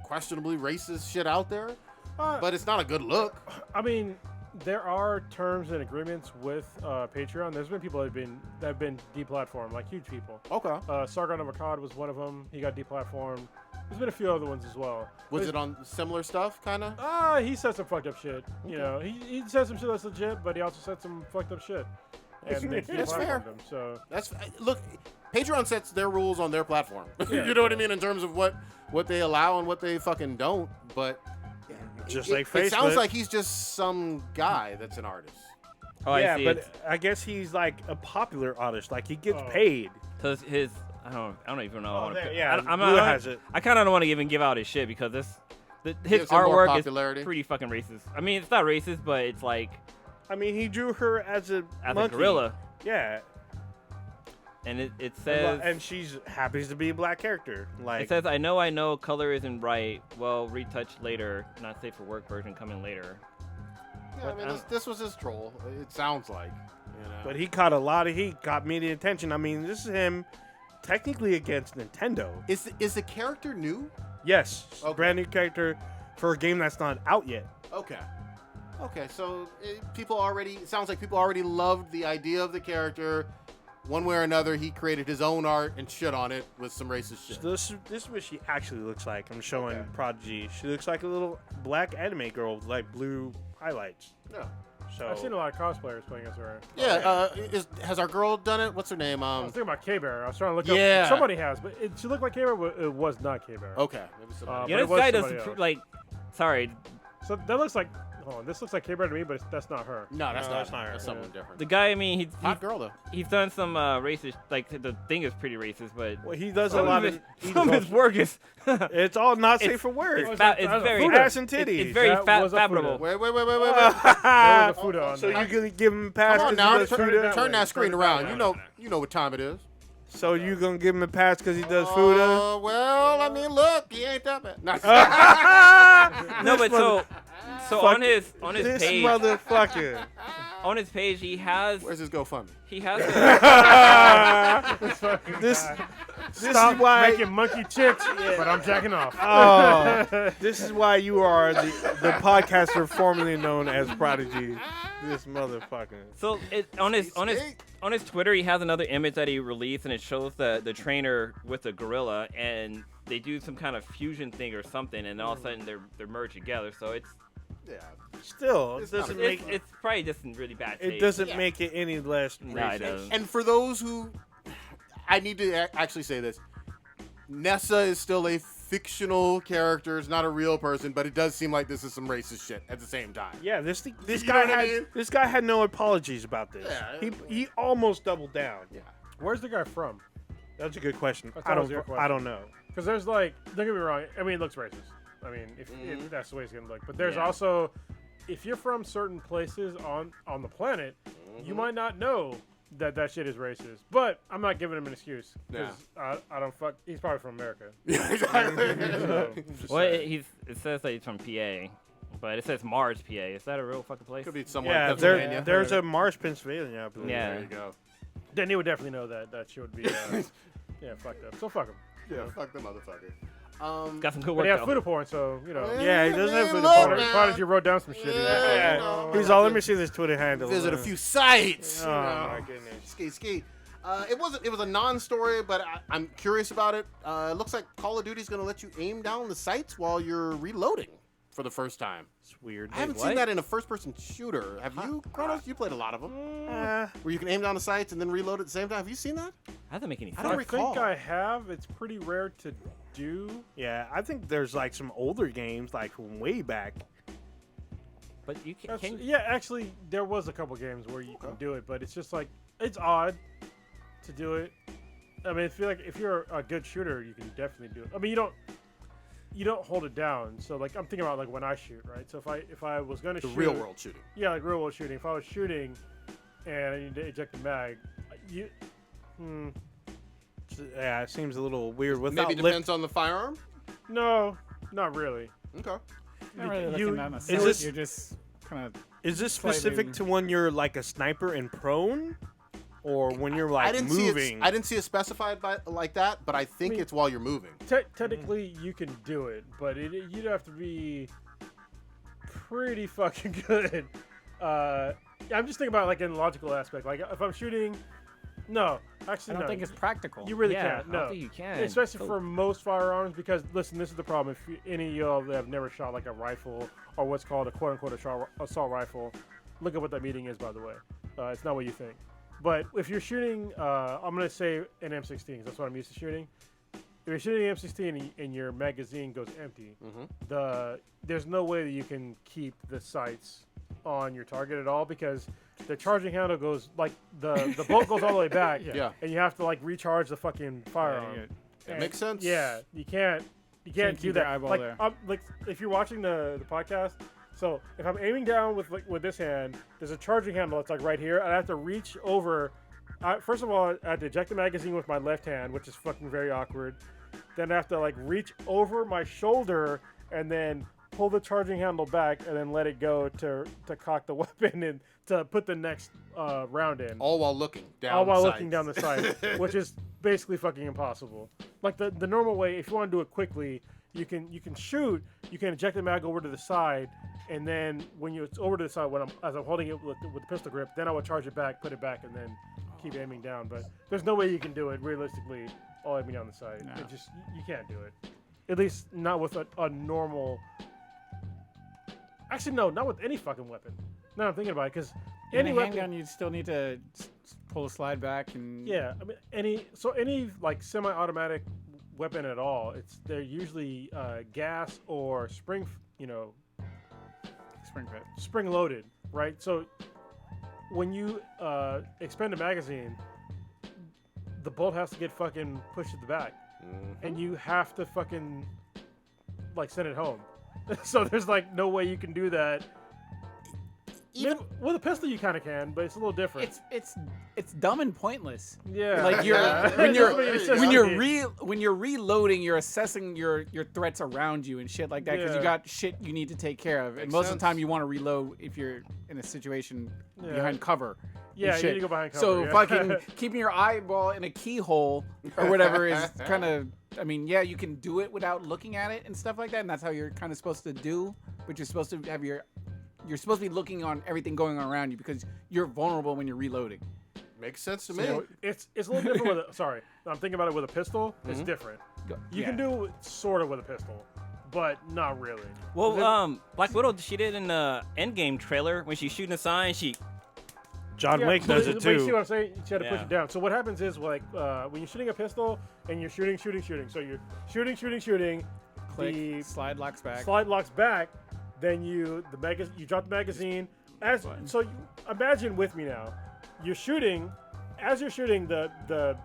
questionably racist shit out there, but it's not a good look. I mean, there are terms and agreements with Patreon. There's been people that have been deplatformed, like huge people. Okay. Sargon of Akkad was one of them. He got deplatformed. There's been a few other ones as well. Was it on similar stuff, kind of? He said some fucked up shit. You know, he said some shit that's legit, but he also said some fucked up shit. And they That's fair. him, so Look, Patreon sets their rules on their platform. You know what I mean, in terms of what they allow and what they fucking don't. But Just like Facebook. It sounds like he's just some guy that's an artist. Oh, yeah, I see. but I guess he's like a popular artist. Like he gets paid. So his, I don't even know. Blue has it. I kind of don't want to even give out his shit because his Gives him more artwork popularity. is pretty fucking racist. I mean, it's not racist, but it's like I mean, he drew her as a monkey. a gorilla, Yeah, and it says and she's happens to be a black character. Like it says, I know, color isn't right. Well, retouched later. Not safe for work version coming later. Yeah, I mean, this was his troll. It sounds like, But he caught a lot of heat, got media attention. I mean, this is him technically against Nintendo. Is the character new? Yes, Okay. brand new character for a game that's not out yet. Okay, so it sounds like people already loved the idea of the character. One way or another, he created his own art and shit on it with some racist shit. So this is what she actually looks like. I'm showing Okay. Prodigy. She looks like a little black anime girl with like blue highlights. Yeah. So I've seen a lot of cosplayers playing as her. Yeah, has our girl done it? What's her name? I was thinking about K-Bear. I was trying to look Yeah. up. Somebody has, but she looked like K-Bear, but it was not K-Bear. Okay. Maybe somebody. But Yeah, it this was guy somebody does else. like. Sorry, So that looks like. hold on. This looks like K-Bird to me, but that's not her. No, that's not her. That's someone different. The guy, I mean, Hot girl though. he's done some racist. Like the thing is pretty racist, but Well, he does a some lot of of. some of his work is It's all not safe It's- for work. it's, that it's was a very Fuda. Ass and titties. It's very That was a favorable. Wait. There was a Fuda on So there. you gonna give him a pass? Come on 'cause now, he does Fuda? turn that screen Turn it around. that way. You know what time it is. So you gonna give him a pass because he does Fuda? Well, I mean, look, he ain't that bad. No, No, but so on his This page motherfucker. on his page he has where's his GoFundMe? he has This Stop is why. making monkey chicks, but I'm jacking off. Oh, this is why you are the podcaster formerly known as Prodigy. This motherfucker. so on his Twitter he has another image that he released and it shows the trainer with the gorilla and they do some kind of fusion thing or something and all of a sudden they're merged together. So it's Still, it doesn't make it's probably just in really bad taste. it doesn't make it any less No, it racist. doesn't. And for those who, I need to actually say this, Nessa is still a fictional character. It's not a real person, but it does seem like this is some racist shit at the same time. Yeah, this You guy know what I had mean? this guy had no apologies about this. Yeah. He almost doubled down. Yeah. Where's the guy from? That's a good question. That's I always your don't question. know. Because there's like, don't get me wrong. I mean, it looks racist. I mean, if that's the way it's gonna look. But there's Yeah. also, if you're from certain places on the planet, you might not know that shit is racist. But I'm not giving him an excuse because I don't fuck. He's probably from America. Yeah, exactly. So, just Well, saying. it says that he's from PA, but it says Mars, PA. Is that a real fucking place? Could be somewhere in Yeah, Pennsylvania. there's a Mars, Pennsylvania, I believe. Yeah. There you go. Then he would definitely know that shit would be yeah, fucked up. So fuck him. Yeah, fuck the motherfucker. Got some good But work he has though. food porn, so you know. Yeah, he does have food look, porn. man. Prodigy wrote down some shit. Yeah. Yeah. No, He's all, let me see this Twitter handle. Visit a few sites. Oh, you know. my goodness. Ski. It was a non-story, but I'm curious about it. It looks like Call of Duty's going to let you aim down the sights while you're reloading for the first time. It's weird. I haven't seen that in a first-person shooter. Have you, Kronos? You played a lot of them. Where you can aim down the sights and then reload at the same time. Have you seen that? That doesn't make any I sense. don't I recall. think I have. It's pretty rare to do. Yeah, I think there's like some older games like from way back. But you can. That's- yeah, actually, there was a couple games where you can do it, but it's just like it's odd to do it. I mean, I feel like if you're a good shooter, you can definitely do it. I mean, you don't hold it down. So like I'm thinking about like when I shoot, right? So if I was gonna The shoot real world shooting. yeah, like real world shooting. If I was shooting and I need to eject the mag, Yeah, it seems a little weird without Maybe depends on the firearm. no, not really. Okay. Not really You- looking down the is sight, this- you're just kind of Is this Slightly- specific to when you're like a sniper and prone, or when you're like I didn't moving? I didn't see it specified like that, but I think it's while you're moving. Technically, you can do it, but you'd have to be pretty fucking good. I'm just thinking about like in a logical aspect. Like if I'm shooting, no, actually, I don't no. think it's practical. You really Yeah, can't. I No, don't think you can. especially for most firearms. Because listen, this is the problem. If any of y'all have never shot like a rifle or what's called a quote unquote assault rifle, look at what that meaning is. By the way, it's not what you think. But if you're shooting, I'm gonna say an M16. That's what I'm used to shooting. If you're shooting an M16 and your magazine goes empty, there's no way that you can keep the sights on your target at all because the charging handle goes like the bolt goes all the way back. Yeah. And you have to like recharge the fucking firearm. That And- makes sense. Yeah, you can't Can't do keep your that. eyeball like, there. like if you're watching the podcast, so if I'm aiming down with this hand, there's a charging handle that's like right here. I have to reach over. First of all, I have to eject the magazine with my left hand, which is fucking very awkward. Then I have to like reach over my shoulder and then pull the charging handle back and then let it go to cock the weapon and to put the next round in. All while looking down. All while sights. looking down the sight, which is basically fucking impossible. Like the normal way, if you want to do it quickly, you can shoot, you can eject the mag over to the side, and then when it's over to the side, as I'm holding it with the pistol grip, then I would charge it back, put it back, and then keep aiming down. But there's no way you can do it realistically, all aiming down the sight. No. It just you can't do it. At least not with a normal. Actually, no, not with any fucking weapon. Now I'm thinking about it, because In any a weapon. handgun, you still need to pull the slide back and Yeah, I mean any like semi-automatic weapon at all, they're usually gas or spring spring loaded, right? So when you expend a magazine, the bolt has to get fucking pushed to the back, and you have to fucking like send it home. So there's like no way you can do that. Even with a pistol, you kind of can, but it's a little different. It's dumb and pointless. Yeah, Like when you're reloading, you're assessing your threats around you and shit like that because you got shit you need to take care of. And most of the time, you want to reload if you're in a situation behind cover. Yeah, you need to go behind cover. So fucking keeping your eyeball in a keyhole or whatever is kind of. I mean, yeah, you can do it without looking at it and stuff like that, and that's how you're kind of supposed to do. But you're supposed to have you're supposed to be looking on everything going on around you because you're vulnerable when you're reloading. Makes sense to me. So it's a little different with sorry, I'm thinking about it with a pistol. It's different. You can do it sort of with a pistol, but not really. Well, Black Widow, she did in the Endgame trailer when she's shooting a sign. John Wick does it But too. you see what I'm saying? You had to push it down. So what happens is like when you're shooting a pistol and you're shooting. So you're shooting. Click, the slide locks back. Slide locks back. Then you drop the magazine. So you, imagine with me now. You're shooting. As you're shooting, the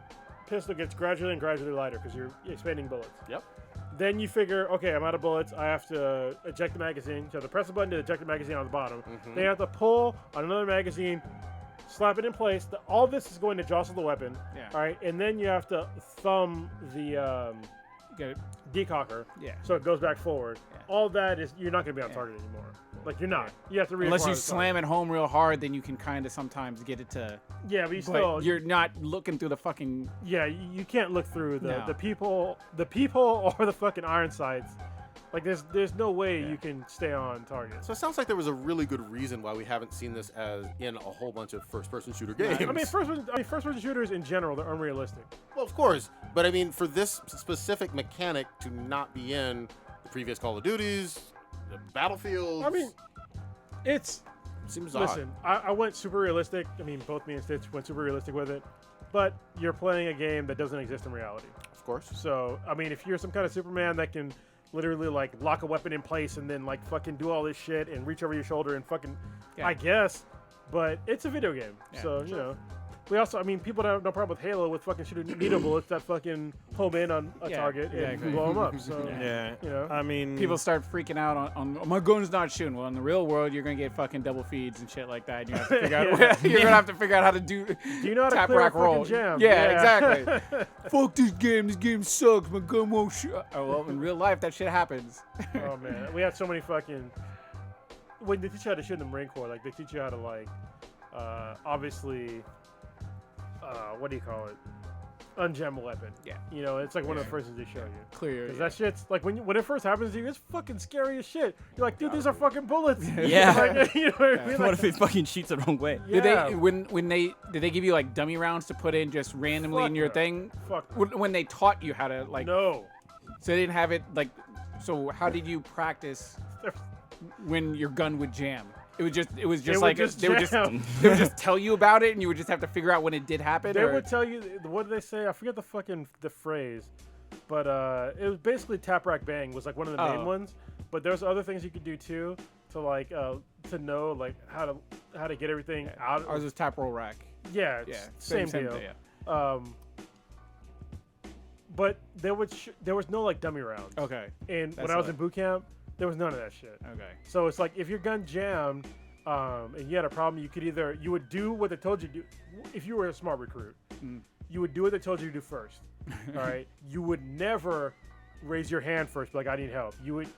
pistol gets gradually and gradually lighter because you're expanding bullets. Yep. Then you figure, okay, I'm out of bullets. I have to eject the magazine. So you have to press the button to eject the magazine on the bottom. Then you have to pull on another magazine, slap it in place. All this is going to jostle the weapon. Yeah. All right. And then you have to thumb the decocker. Yeah. So it goes back forward. Yeah. All that is, you're not going to be on target anymore. Like, you're not. You have to reacquire Unless you the slam target. it home real hard, then you can kind of sometimes get it to. Yeah, but But you're not looking through the fucking. Yeah, you can't look through No. the people or the fucking iron sights. Like there's no way you can stay on target. So it sounds like there was a really good reason why we haven't seen this as in a whole bunch of first-person shooter games. I mean, first-person shooters in general, they're unrealistic. Well, of course, but I mean, for this specific mechanic to not be in the previous Call of Duties, the Battlefields. I mean, it's seems listen. I went super realistic. I mean, both me and Stitch went super realistic with it. But you're playing a game that doesn't exist in reality. Of course. So I mean, if you're some kind of Superman that can literally like lock a weapon in place and then like fucking do all this shit and reach over your shoulder and fucking, I guess. But it's a video game, so you know. We also, I mean, people have no problem with Halo with fucking shooting needle bullets that fucking home in on a target and blow them up. So, you know. I mean, People start freaking out on my gun's not shooting. Well, in the real world, you're gonna get fucking double feeds and shit like that. And you have to figure out you're gonna have to figure out how to do you know how to tap clear a rack roll. fucking jam? Yeah, exactly. Fuck this game. This game sucks. My gun won't shoot. Oh well, in real life, that shit happens. Oh man, we had so many fucking. When they teach you how to shoot in the Marine Corps, like they teach you how to like, obviously. What do you call it? Unjam a weapon. Yeah. You know, it's like one of the first things they show you. Clear. Because that shit's like when it first happens to you, it's fucking scary as shit. You're like, dude, these are fucking bullets. Yeah. Like, you know what I mean? What if it fucking shoots the wrong way? Yeah. Did they give you like dummy rounds to put in just randomly Fuck in your no. thing? Fuck. When they taught you how to like. No. So they didn't have it like. So how did you practice when your gun would jam? It was just like they would just tell you about it, and you would just have to figure out when it did happen. They would tell you, what did they say? I forget the phrase, but it was basically tap rack bang was like one of the main ones. But there's other things you could do too to like to know like how to get everything out. Ours was tap roll rack. Yeah, same deal. Thing, yeah. But there was no like dummy rounds. Okay. And when I was in boot camp, there was none of that shit. Okay. So it's like if your gun jammed, and you had a problem, you would do what they told you to do. If you were a smart recruit, you would do what they told you to do first. All right. You would never raise your hand first, like I need help. You would,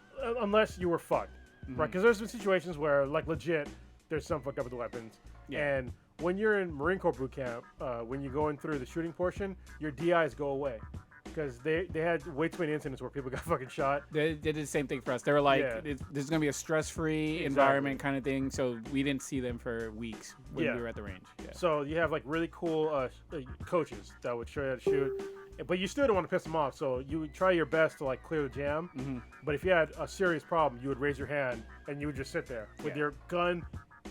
unless you were fucked, right? Because there's been situations where, like, legit, there's some fuck up with the weapons. Yeah. And when you're in Marine Corps boot camp, when you're going through the shooting portion, your DIs go away. Because they had way too many incidents where people got fucking shot. They did the same thing for us. They were like, there's going to be a stress-free environment kind of thing, so we didn't see them for weeks when we were at the range. Yeah. So you have like really cool coaches that would show you how to shoot, but you still don't want to piss them off, so you would try your best to like clear the jam. But if you had a serious problem, you would raise your hand and you would just sit there with your gun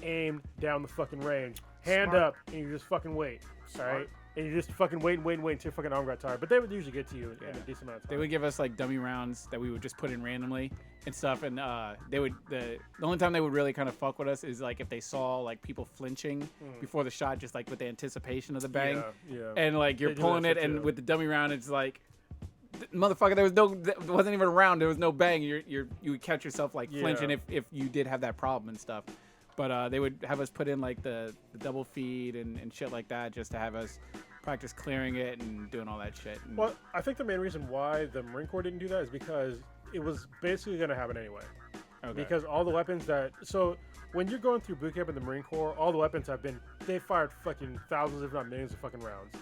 aimed down the fucking range, hand up, and you just fucking wait. All right? and you just fucking wait until your fucking arm got tired. But they would usually get to you in a decent amount of time. They would give us like dummy rounds that we would just put in randomly and stuff, and the only time they would really kind of fuck with us is like if they saw like people flinching before the shot, just like with the anticipation of the bang, and like you're pulling it, and with the dummy round, it's like, motherfucker, there wasn't even a round, there was no bang. You would catch yourself like flinching if you did have that problem and stuff. But they would have us put in like the double feed and shit like that just to have us practice clearing it and doing all that shit. And well, I think the main reason why the Marine Corps didn't do that is because it was basically going to happen anyway. Okay. Because all the weapons so when you're going through boot camp in the Marine Corps, all the weapons they fired fucking thousands, if not millions of fucking rounds.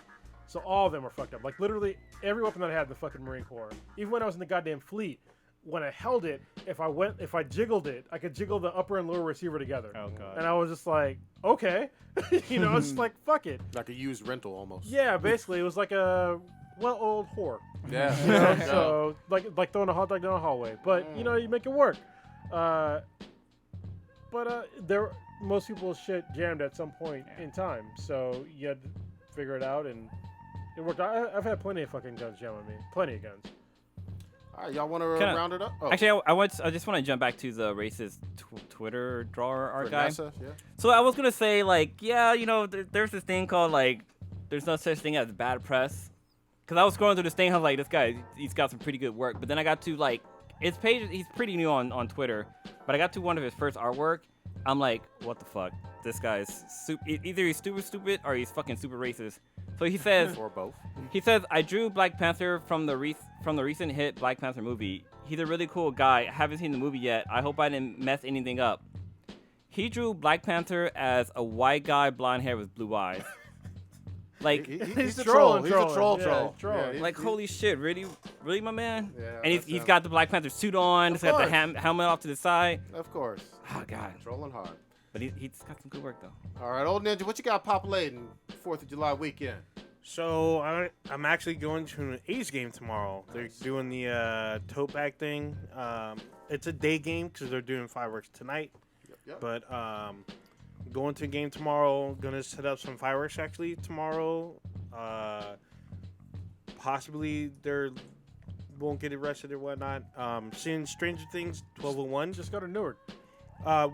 So all of them are fucked up. Like literally every weapon that I had in the fucking Marine Corps, even when I was in the goddamn fleet, when I held it, if I jiggled it, I could jiggle the upper and lower receiver together. Oh god. And I was just like, okay, it's just like fuck it. Like a used rental almost. Yeah, basically it was like a old whore. Yeah. So like throwing a hot dog down a hallway, but you make it work. But most people's shit jammed at some point in time, so you had to figure it out, and it worked. I've had plenty of fucking guns jam on me, plenty of guns. All right, y'all want to round it up? Oh. Actually, I just want to jump back to the racist Twitter drawer art guy. NASA, yeah. So I was gonna say like, there's this thing called like, there's no such thing as bad press. Cause I was scrolling through this thing, I was like, this guy, he's got some pretty good work. But then I got to like, his page, he's pretty new on Twitter. But I got to one of his first artwork. I'm like, what the fuck? This guy is either he's stupid or he's fucking super racist. So he says, or both. He says, I drew Black Panther from the recent hit Black Panther movie. He's a really cool guy. I haven't seen the movie yet. I hope I didn't mess anything up. He drew Black Panther as a white guy, blonde hair with blue eyes. Like he's a troll. He's a troll. Yeah, like holy shit, really, my man. Yeah, and he's got the Black Panther suit on. He's got the helmet off to the side. Of course. Oh god, trolling hard. But he's got some good work though. All right, old ninja, what you got populating 4th of July weekend? So I'm actually going to an A's game tomorrow. They're doing the tote bag thing. It's a day game because they're doing fireworks tonight. Yep. But going to a game tomorrow. Gonna set up some fireworks actually tomorrow. Possibly they won't get arrested or whatnot. Seeing Stranger Things 1201. Just go to Newark.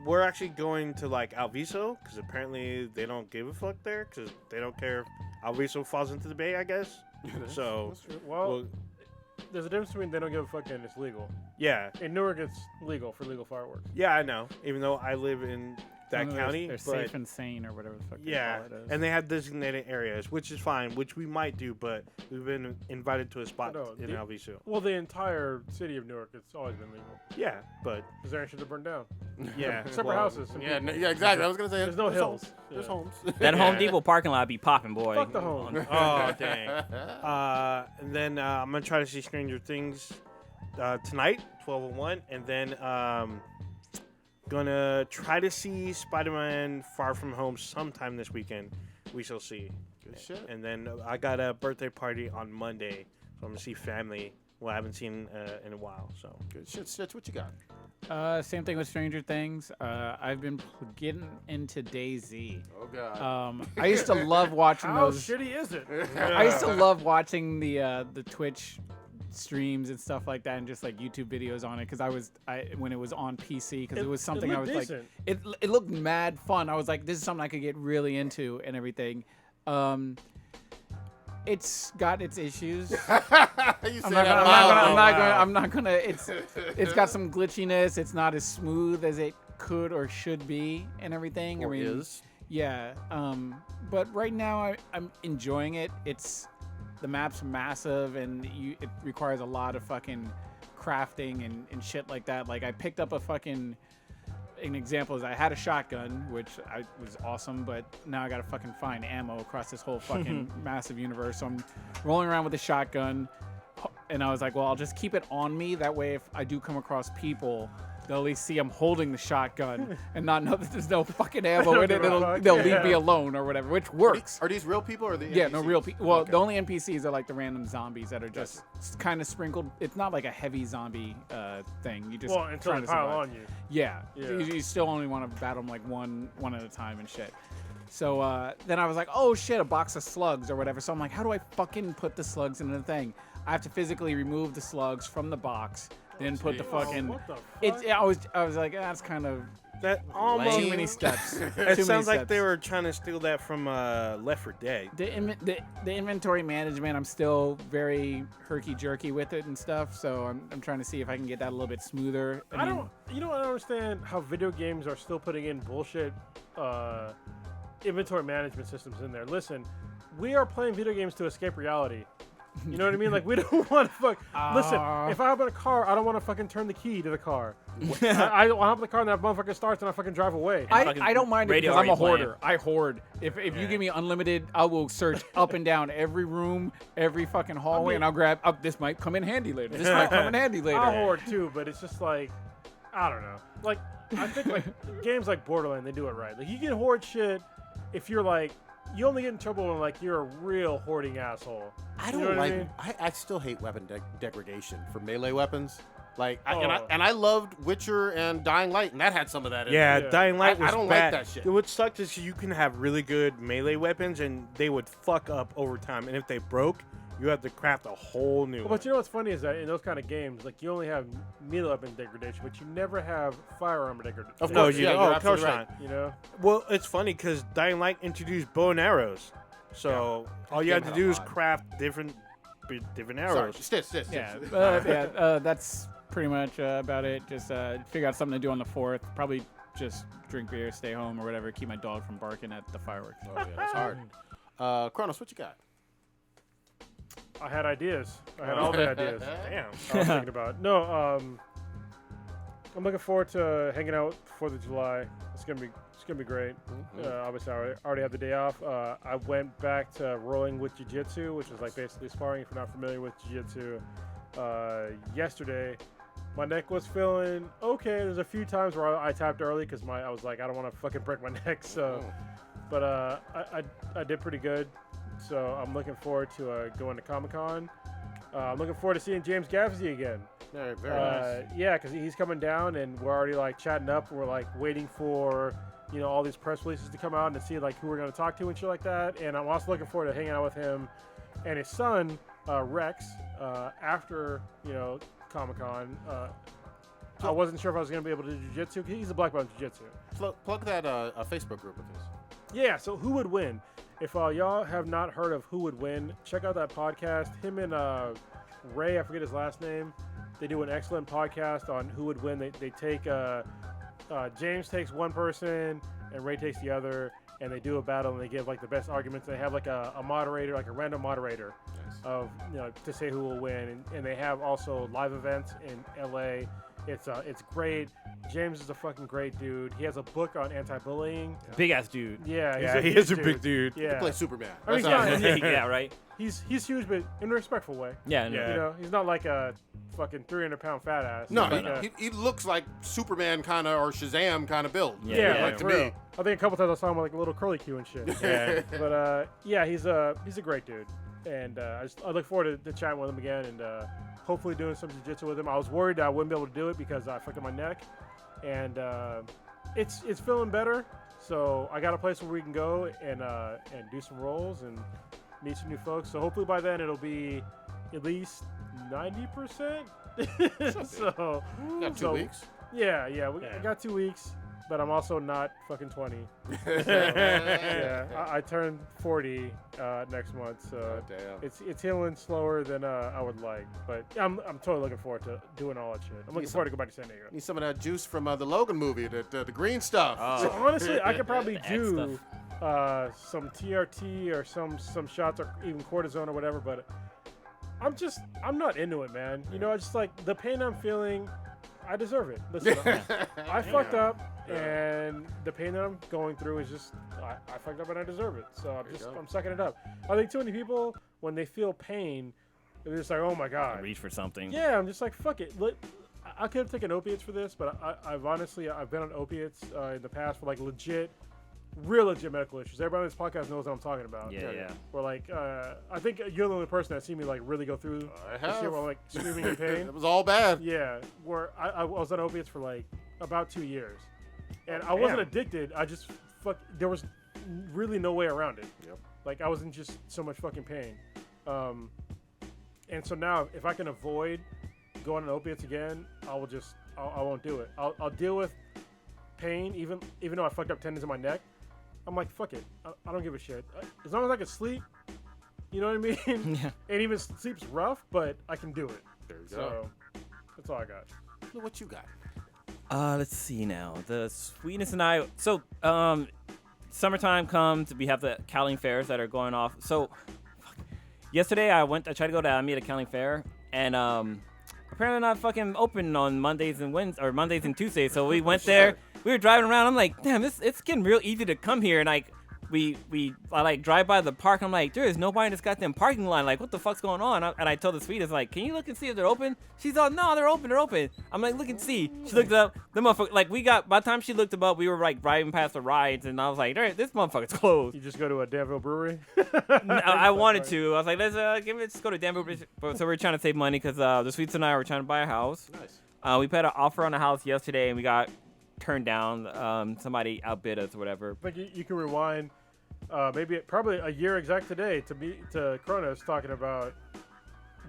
We're actually going to like Alviso because apparently they don't give a fuck there because they don't care if Alviso falls into the bay, I guess. So, that's true. Well, there's a difference between they don't give a fuck and it's legal. Yeah. In Newark, it's legal for legal fireworks. Yeah, I know. Even though I live in that county. They're safe and sane or whatever the fuck they yeah, call it. And they have designated areas, which is fine, which we might do, but we've been invited to a spot in Alviso. Well, the entire city of Newark, it's always been legal. Yeah, but... Because there ain't shit to burn down. Yeah. Separate houses. Yeah, exactly. I was going to say... There's no hills. There's homes. That Home Depot parking lot be popping, boy. Fuck the home. Oh, dang. And then I'm going to try to see Stranger Things tonight, 12:01, and then... gonna try to see Spider-Man Far From Home sometime this weekend. We shall see. Good shit. And then I got a birthday party on Monday, so I'm gonna see family who I haven't seen in a while. So good shit. Stitch, what you got? Same thing with Stranger Things. I've been getting into DayZ. Oh god. I used to love watching How those. shitty is it? I used to love watching the Twitch streams and stuff like that, and just like YouTube videos on it, because when it was on PC, because it was something I was decent. like, it looked mad fun. I was like, this is something I could get really into and everything. It's got its issues. I'm not gonna. It's got some glitchiness. It's not as smooth as it could or should be and everything. Or is. Yeah. But right now I'm enjoying it. The map's massive, and it requires a lot of fucking crafting and shit like that. Like, I picked up an example is I had a shotgun, which was awesome, but now I gotta fucking find ammo across this whole fucking massive universe. So I'm rolling around with a shotgun, and I was like, well, I'll just keep it on me. That way, if I do come across people, they'll at least see I'm holding the shotgun and not know that there's no fucking ammo in it. They'll leave me alone or whatever, which works. Are these real people or the NPCs? Yeah, no real people. Well, okay. The only NPCs are like the random zombies that are just kind of sprinkled. It's not like a heavy zombie thing. You just until they pile on you. Yeah. You still only want to battle them like one at a time and shit. So then I was like, oh shit, a box of slugs or whatever. So I'm like, how do I fucking put the slugs into the thing? I have to physically remove the slugs from the box, then put the fucking. What the fuck? I was like, that's kind of That almost. too many steps. It sounds like they were trying to steal that from Left 4 Dead. The inventory management, I'm still very herky jerky with it and stuff. So I'm trying to see if I can get that a little bit smoother. I don't understand how video games are still putting in bullshit inventory management systems in there. Listen, we are playing video games to escape reality. You know what I mean? Like, we don't want to Listen, if I hop in a car, I don't want to fucking turn the key to the car. I hop in the car and that motherfucker starts and I fucking drive away. I don't mind it because I'm a hoarder. playing. I hoard. If you give me unlimited, I will search up and down every room, every fucking hallway, and I'll grab. Oh, this might come in handy later. This might come in handy later. I hoard too, but it's just like, I don't know. Like, I think like games like Borderlands, they do it right. Like, you can hoard shit if you're like, you only get in trouble when like you're a real hoarding asshole. I You don't know what I like. mean? I still hate weapon degradation for melee weapons. Like, I loved Witcher and Dying Light, and that had some of that in Yeah, it. Yeah. Dying Light was I don't bad. like that shit. What sucked is you can have really good melee weapons, and they would fuck up over time. And if they broke, you have to craft a whole new one. But you know what's funny is that in those kind of games, like, you only have melee weapon degradation, but you never have firearm degradation. Of No, course, you yeah, don't. you're Oh, of course absolutely right. not. You know? Well, it's funny because Dying Light introduced bow and arrows. So all you Game have to had a do is lot. craft different Sorry, arrows. stitch. Yeah, that's pretty much about it. Just figure out something to do on the 4th. Probably just drink beer, stay home, or whatever. Keep my dog from barking at the fireworks. Oh yeah, that's hard. Kronos, what you got? I had ideas. I had all the ideas. Damn. I was thinking about. No, I'm looking forward to hanging out 4th of July. It's gonna be great. Obviously, I already have the day off. I went back to rolling with jiu-jitsu, which is like basically sparring. If you're not familiar with jiu-jitsu, yesterday, my neck was feeling okay. There's a few times where I tapped early because I was like, I don't want to fucking break my neck. So, but I did pretty good. So I'm looking forward to going to Comic-Con. I'm looking forward to seeing James Gavsey again. Very nice. Yeah, because he's coming down, and we're already like chatting up. We're like waiting for all these press releases to come out and to see like who we're gonna talk to and shit like that. And I'm also looking forward to hanging out with him and his son Rex after Comic-Con. I wasn't sure if I was gonna be able to do jiu-jitsu. He's a black belt in jiu-jitsu. Plug that a Facebook group of his. Yeah. So Who Would Win? If y'all have not heard of Who Would Win, check out that podcast. Him and Ray, I forget his last name. They do an excellent podcast on who would win. They take James takes one person and Ray takes the other, and they do a battle and they give like the best arguments. They have like a moderator, like a random moderator of to say who will win, and they have also live events in LA. It's great. James is a fucking great dude. He has a book on anti-bullying. Big ass dude. Yeah, He is a big dude. Yeah, He plays Superman. I mean, That's he's how- not- Yeah, right. he's huge, but in a respectful way. Yeah, no. Yeah. He's not like a fucking 300-pound fat ass. No, He's like he looks like Superman kind of or Shazam kind of build. Yeah, like to for me. real. I think a couple times I saw him with like a little curly Q and shit. Yeah. But yeah, he's a great dude, and I look forward to chatting with him again and hopefully doing some jiu-jitsu with him. I was worried that I wouldn't be able to do it because I fucked up my neck, and it's feeling better. So I got a place where we can go and do some rolls and meet some new folks. So hopefully by then it'll be at least 90%. So Got 2 weeks. yeah, I got 2 weeks, but I'm also not fucking 20. Yeah, I turned 40 next month, so Oh, damn. it's healing slower than I would like. But I'm totally looking forward to doing all that shit. I'm looking forward to go back to San Diego. Need some of that juice from the Logan movie, the green stuff. So honestly, I could probably The X do some TRT or some shots or even cortisone or whatever, but I'm not into it, man. I just like the pain I'm feeling. I deserve it. Listen, I fucked up, and the pain that I'm going through is just I fucked up and I deserve it. So I'm sucking it up. I think too many people when they feel pain, they're just like, oh my god. Reach for something. Yeah, I'm just like, fuck it. I could have taken opiates for this, but I've been on opiates in the past for like real legit medical issues. Everybody on this podcast knows what I'm talking about. Yeah. Where like, I think you're the only person that's seen me like really go through I this shit have. where I'm like screaming in pain. It was all bad. Yeah, where I was on opiates for like about 2 years, and I wasn't damn. addicted. I just there was really no way around it. Yep. Like I was in just so much fucking pain. And so now if I can avoid going on opiates again, I won't do it. I'll deal with pain even though I fucked up tendons in my neck. I'm like, fuck it. I don't give a shit. As long as I can sleep, you know what I mean? Yeah. And even sleep's rough, but I can do it. There you go. So that's all I got. Look what you got. Let's see now. The Sweetness and I. So, summertime comes. We have the Cowling fairs that are going off. So, yesterday I tried to go to Alameda County Fair, and apparently not fucking open on Mondays and Wednesdays or Mondays and Tuesdays. So we went there. We were driving around. I'm like, damn, it's getting real easy to come here. And like, I like drive by the park. I'm like, there is nobody in this goddamn parking line. Like, what the fuck's going on? And I told the Sweetest, like, can you look and see if they're open? She's all, no, they're open. I'm like, look and see. She looked up. The motherfucker, like, by the time she looked up, we were like driving past the rides, and I was like, this motherfucker's closed. You just go to a Danville brewery? I wanted to. I was like, let's go to Denver. So we're trying to save money because the Sweets and I were trying to buy a house. Nice. We put an offer on a house yesterday, and we got turned down. Somebody outbid us or whatever. Like you can rewind, probably a year exact today to Kronos talking about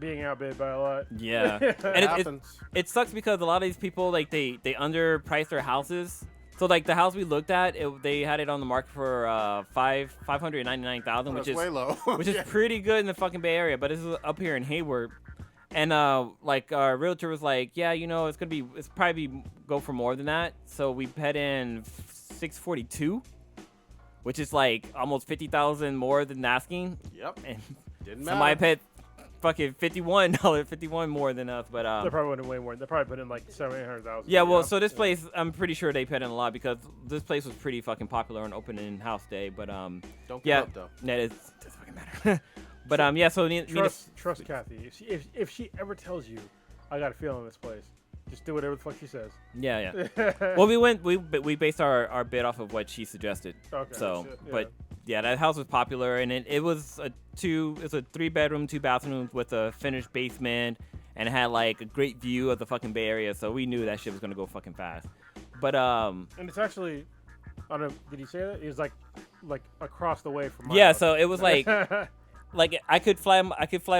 being outbid by a lot. Yeah, and it sucks because a lot of these people like they underprice their houses. So like the house we looked at, they had it on the market for $599,000, which is way low. which is pretty good in the fucking Bay Area. But this is up here in Hayward, and like our realtor was like, yeah, you know, it's probably go for more than that. So we put in $642, which is like almost $50,000 more than asking. Yep. And Didn't somebody matter. paid fucking $51 more than us, but They probably went way more. They probably put in like $700,000. yeah, well, so this place, I'm pretty sure they put in a lot because this place was pretty fucking popular on opening house day. But Don't give yeah, up, though. no, it doesn't fucking matter. But yeah, so Trust Kathy. If she ever tells you, I got a feeling in this place, just do whatever the fuck she says. yeah. Well, we based our bid off of what she suggested. Okay. So, Shit, yeah. but yeah, that house was popular, and it was a 3-bedroom, 2 bathrooms with a finished basement, and it had like a great view of the fucking Bay Area. So we knew that shit was gonna go fucking fast. But And it's actually, I don't know, did he say that? It was like across the way from my yeah, house. so it was like. Like I could fly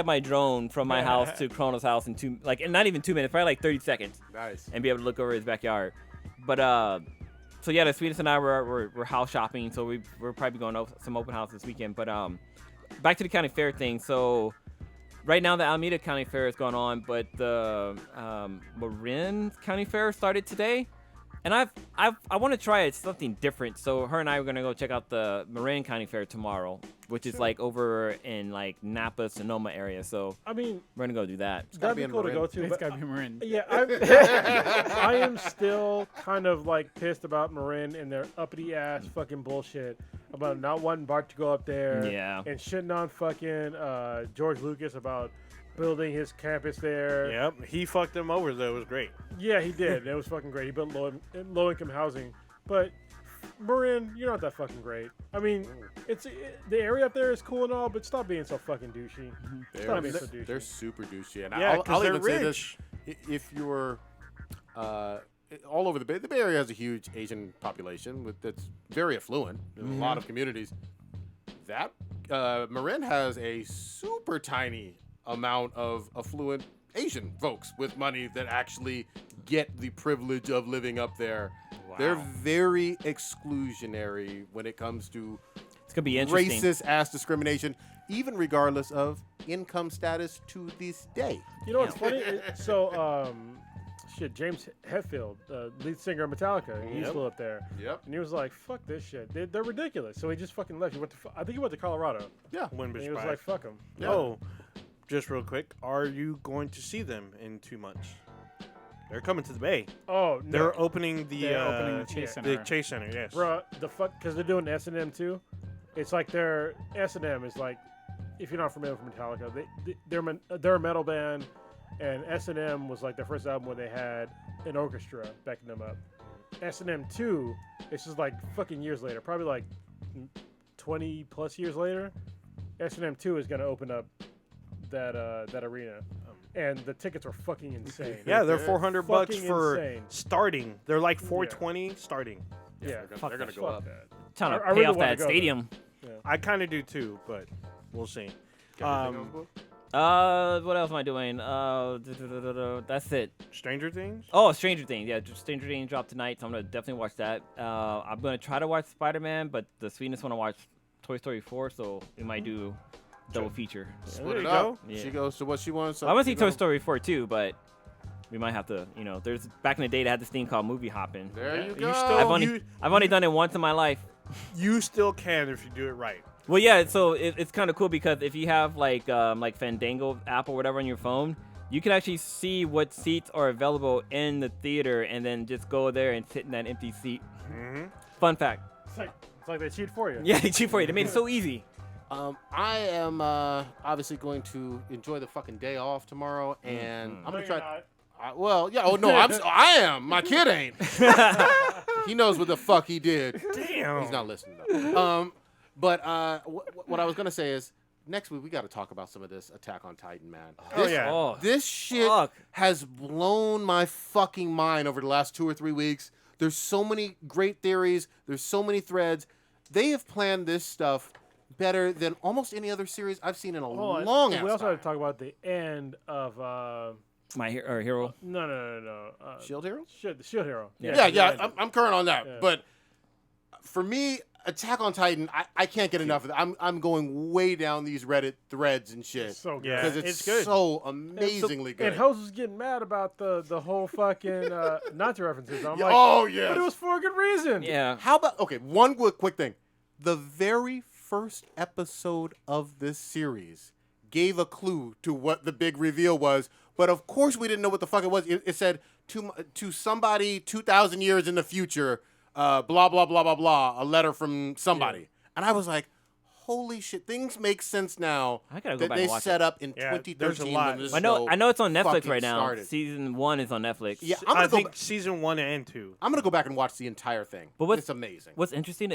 my drone from my house to Kronos' house in not even 2 minutes, probably like 30 seconds. Nice. And be able to look over his backyard. But so yeah, the Sweetest and I were house shopping, so we're probably going to some open house this weekend. But back to the county fair thing. So right now the Alameda County Fair is going on, but the Marin County Fair started today. And I want to try something different. So her and I are gonna go check out the Marin County Fair tomorrow, which is like over in like Napa, Sonoma area. So I mean, we're gonna go do that. that'd be cool to go to. It's But gotta be Marin. yeah, I am still kind of like pissed about Marin and their uppity ass fucking bullshit about not wanting Bart to go up there. Yeah. And shitting on fucking George Lucas about building his campus there. Yep, he fucked them over though. It was great. Yeah, he did. It was fucking great. He built low income housing, but Marin, you're not that fucking great. I mean, the area up there is cool and all, but stop being so fucking douchey. Stop being so douchey. They're super douchey. And Yeah, 'cause I'll they're even say rich. this: if you're all over the Bay Area has a huge Asian population that's very affluent in a lot of communities. That Marin has a super tiny amount of affluent Asian folks with money that actually get the privilege of living up there. Wow. They're very exclusionary when it comes to It's gonna be interesting. racist ass discrimination, even regardless of income status to this day. You know what's funny? James Hetfield, lead singer of Metallica, he flew up there. Yep. And he was like, fuck this shit. They're ridiculous. So he just fucking left. I think he went to Colorado. Yeah. Wouldn't be And he was surprised. like, fuck him. Yeah. Oh, just real quick, are you going to see them in 2 months? They're coming to the Bay. Oh, no. They're opening the They're opening the Chase yeah. Center. The Chase Center. Yes. Bruh, the fuck, because they're doing S&M too. It's like their S&M is like, if you're not familiar with Metallica, they're a metal band, and S&M was like their first album where they had an orchestra backing them up. S&M 2, it's just like fucking years later, probably like 20 plus years later. S&M 2 is gonna open up that arena, and the tickets are fucking insane. Yeah, they're $400 bucks Fucking for insane. starting. They're like $420 starting. Yeah, They're gonna go fuck up. that. trying to I pay really off wanna that go, though. stadium. I kind of do too, but we'll see. What else am I doing? That's it. Stranger Things. Oh, Stranger Things. Yeah, Stranger Things dropped tonight, so I'm gonna definitely watch that. I'm gonna try to watch Spider-Man, but the sweetness want to watch Toy Story 4, so we might do double feature. Split it you up. go. Yeah. She goes to what she wants. I want to see Toy Story 4 too, but we might have to. There's back in the day they had this thing called movie hopping. There you You go. still- I've only done it once in my life. You still can if you do it right. Well, yeah, so it's kind of cool because if you have like Fandango app or whatever on your phone, you can actually see what seats are available in the theater and then just go there and sit in that empty seat. Mm-hmm. Fun fact. It's like they cheat for you. Yeah, they cheat for you. They made it so easy. I am obviously going to enjoy the fucking day off tomorrow, and I'm gonna try. Well, yeah. Oh no, I am. My kid ain't. He knows what the fuck he did. Damn. He's not listening though. But what I was gonna say is next week we got to talk about some of this Attack on Titan, man. Oh, yeah. Oh, This shit fuck. has blown my fucking mind over the last 2 or 3 weeks. There's so many great theories. There's so many threads. They have planned this stuff better than almost any other series I've seen in a long ass We also time. have to talk about the end of. My hero. No. Shield Hero? The Shield Hero. Yeah. I'm current on that. Yeah. But for me, Attack on Titan, I can't get enough of it. I'm going way down these Reddit threads and shit. It's so good. Yeah. Because it's good. so amazingly good. And Host was getting mad about the whole fucking Nazi references. I'm like, oh, yeah. but it was for a good reason. Yeah. How about, okay, one quick thing. The very first episode of this series gave a clue to what the big reveal was, but of course we didn't know what the fuck it was. It said, to somebody 2,000 years in the future, blah, blah, blah, blah, blah, a letter from somebody. Yeah. And I was like, holy shit, things make sense now I gotta go that back they and watch set it. up in Yeah, 2013 there's a lot. when this I show know it's on Netflix fucking right now. started. Season 1 is on Netflix. Yeah, I think season 1 and 2. I'm going to go back and watch the entire thing. But it's amazing. What's interesting?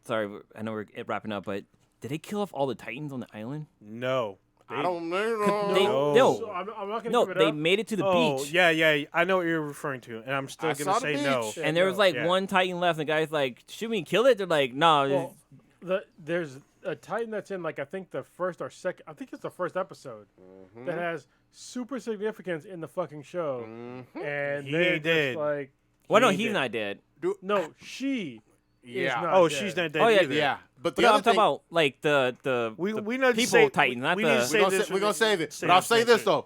Sorry, I know we're wrapping up, but did they kill off all the Titans on the island? No. I don't know. No. So I'm not gonna No, give it they up. made it to the Oh, beach. yeah. I know what you're referring to, and I'm still I going saw to the say no. beach. And there was like Yeah. one Titan left, and the guy's like, should we kill it? They're like, no. Well, there's a Titan that's in like I think the first or second. I think it's the first episode that has super significance in the fucking show, and He they're ain't dead. just like, well, no, he he's did. not dead. no, she is Yeah. not Oh, dead. she's not dead Oh, yeah, either. Yeah. But But the no, other I'm talking thing, about like the We the need to people say, Titans, not we the. need to say we're this. gonna save it. say But I'll this say next this week. though.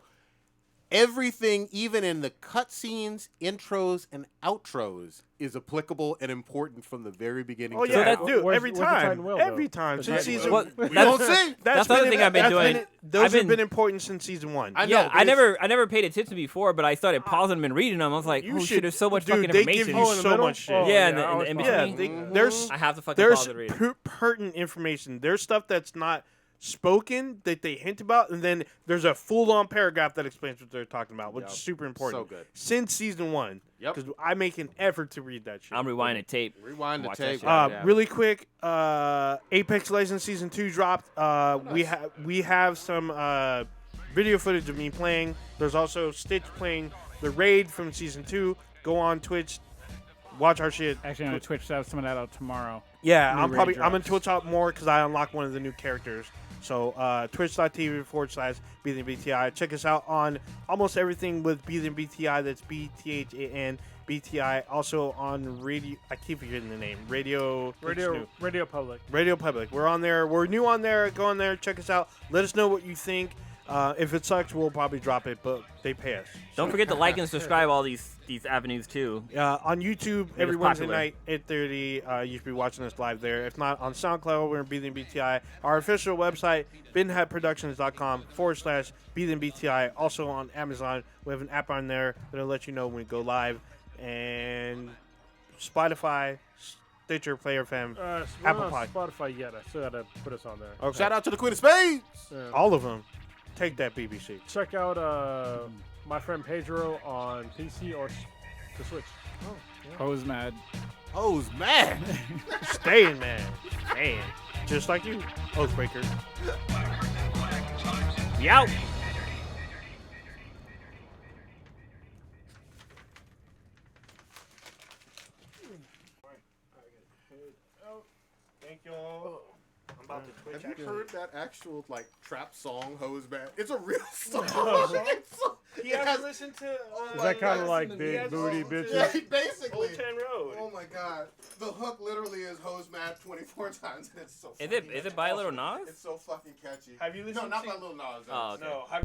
Everything, even in the cutscenes, intros, and outros, is applicable and important from the very beginning. Oh to yeah, the end. dude. Where's- Every where's the Titan time, Will, though? every time The since Titan season. Will. Well, We don't see. That's the other thing I've been doing. Those I've have been- been important since season 1. I know. Yeah, but I it's- never paid attention before, but I started pausing them and reading them. I was like, You oh should- shit, there's so much dude, fucking they give information. you Oh, in the so middle? much shit. Oh, Yeah, I and always in pause Yeah, between. there's I have to fucking there's pause and read. pertinent information. There's stuff that's not spoken that they hint about, and then there's a full-on paragraph that explains what they're talking about, which is super important. So good. Since season 1, Yep. because I make an effort to read that shit. I'm rewinding tape. Rewind the Watch that tape. shit. Yeah. Really quick, Apex Legends season 2 dropped. We have some video footage of me playing. There's also Stitch playing the raid from season 2. Go on Twitch, watch our shit. Actually, I'm gonna Twitch some of that out tomorrow. Yeah, New I'm raid gonna drops. Twitch out more because I unlocked one of the new characters. So twitch.tv/BTHANBTI. Check us out on almost everything with BTHANBTI. That's BTHANBTI. Also on radio. I keep forgetting the name. Radio Radio Public. Radio Public. We're on there. We're new on there. Go on there. Check us out. Let us know what you think. If it sucks, we'll probably drop it, but they pay us. Don't forget to like and subscribe all these avenues too. On YouTube, It every is Wednesday popular. night, 8:30. You should be watching us live there. If not, on SoundCloud, we're in BTHANBTI. Our official website, binhatproductions.com/BTHANBTI. Also on Amazon. We have an app on there that'll let you know when we go live. And Spotify, Stitcher, Player FM, Apple We're Pod. not on Spotify yet. I still gotta put us on there. Okay. Shout out to the Queen of Spades. All of them. Take that, BBC. Check out my friend Pedro on PC or the Switch. Hose mad. Oh, man. Staying, man. Man. Just like you, Oathbreaker. We out. Thank y'all. I'm about to twitch. Have you heard that actual like trap song, Hose Man? It's a real song. He has to listen to. Is that kind of like big booty bitches? Yeah, basically. Old Town Road. Oh my god. The hook literally is Hose Man 24 times, and it's so Is fucking it by Little Nas? It's so fucking catchy. Have you listened No, not to? by Lil Nas. Oh, okay. No. Have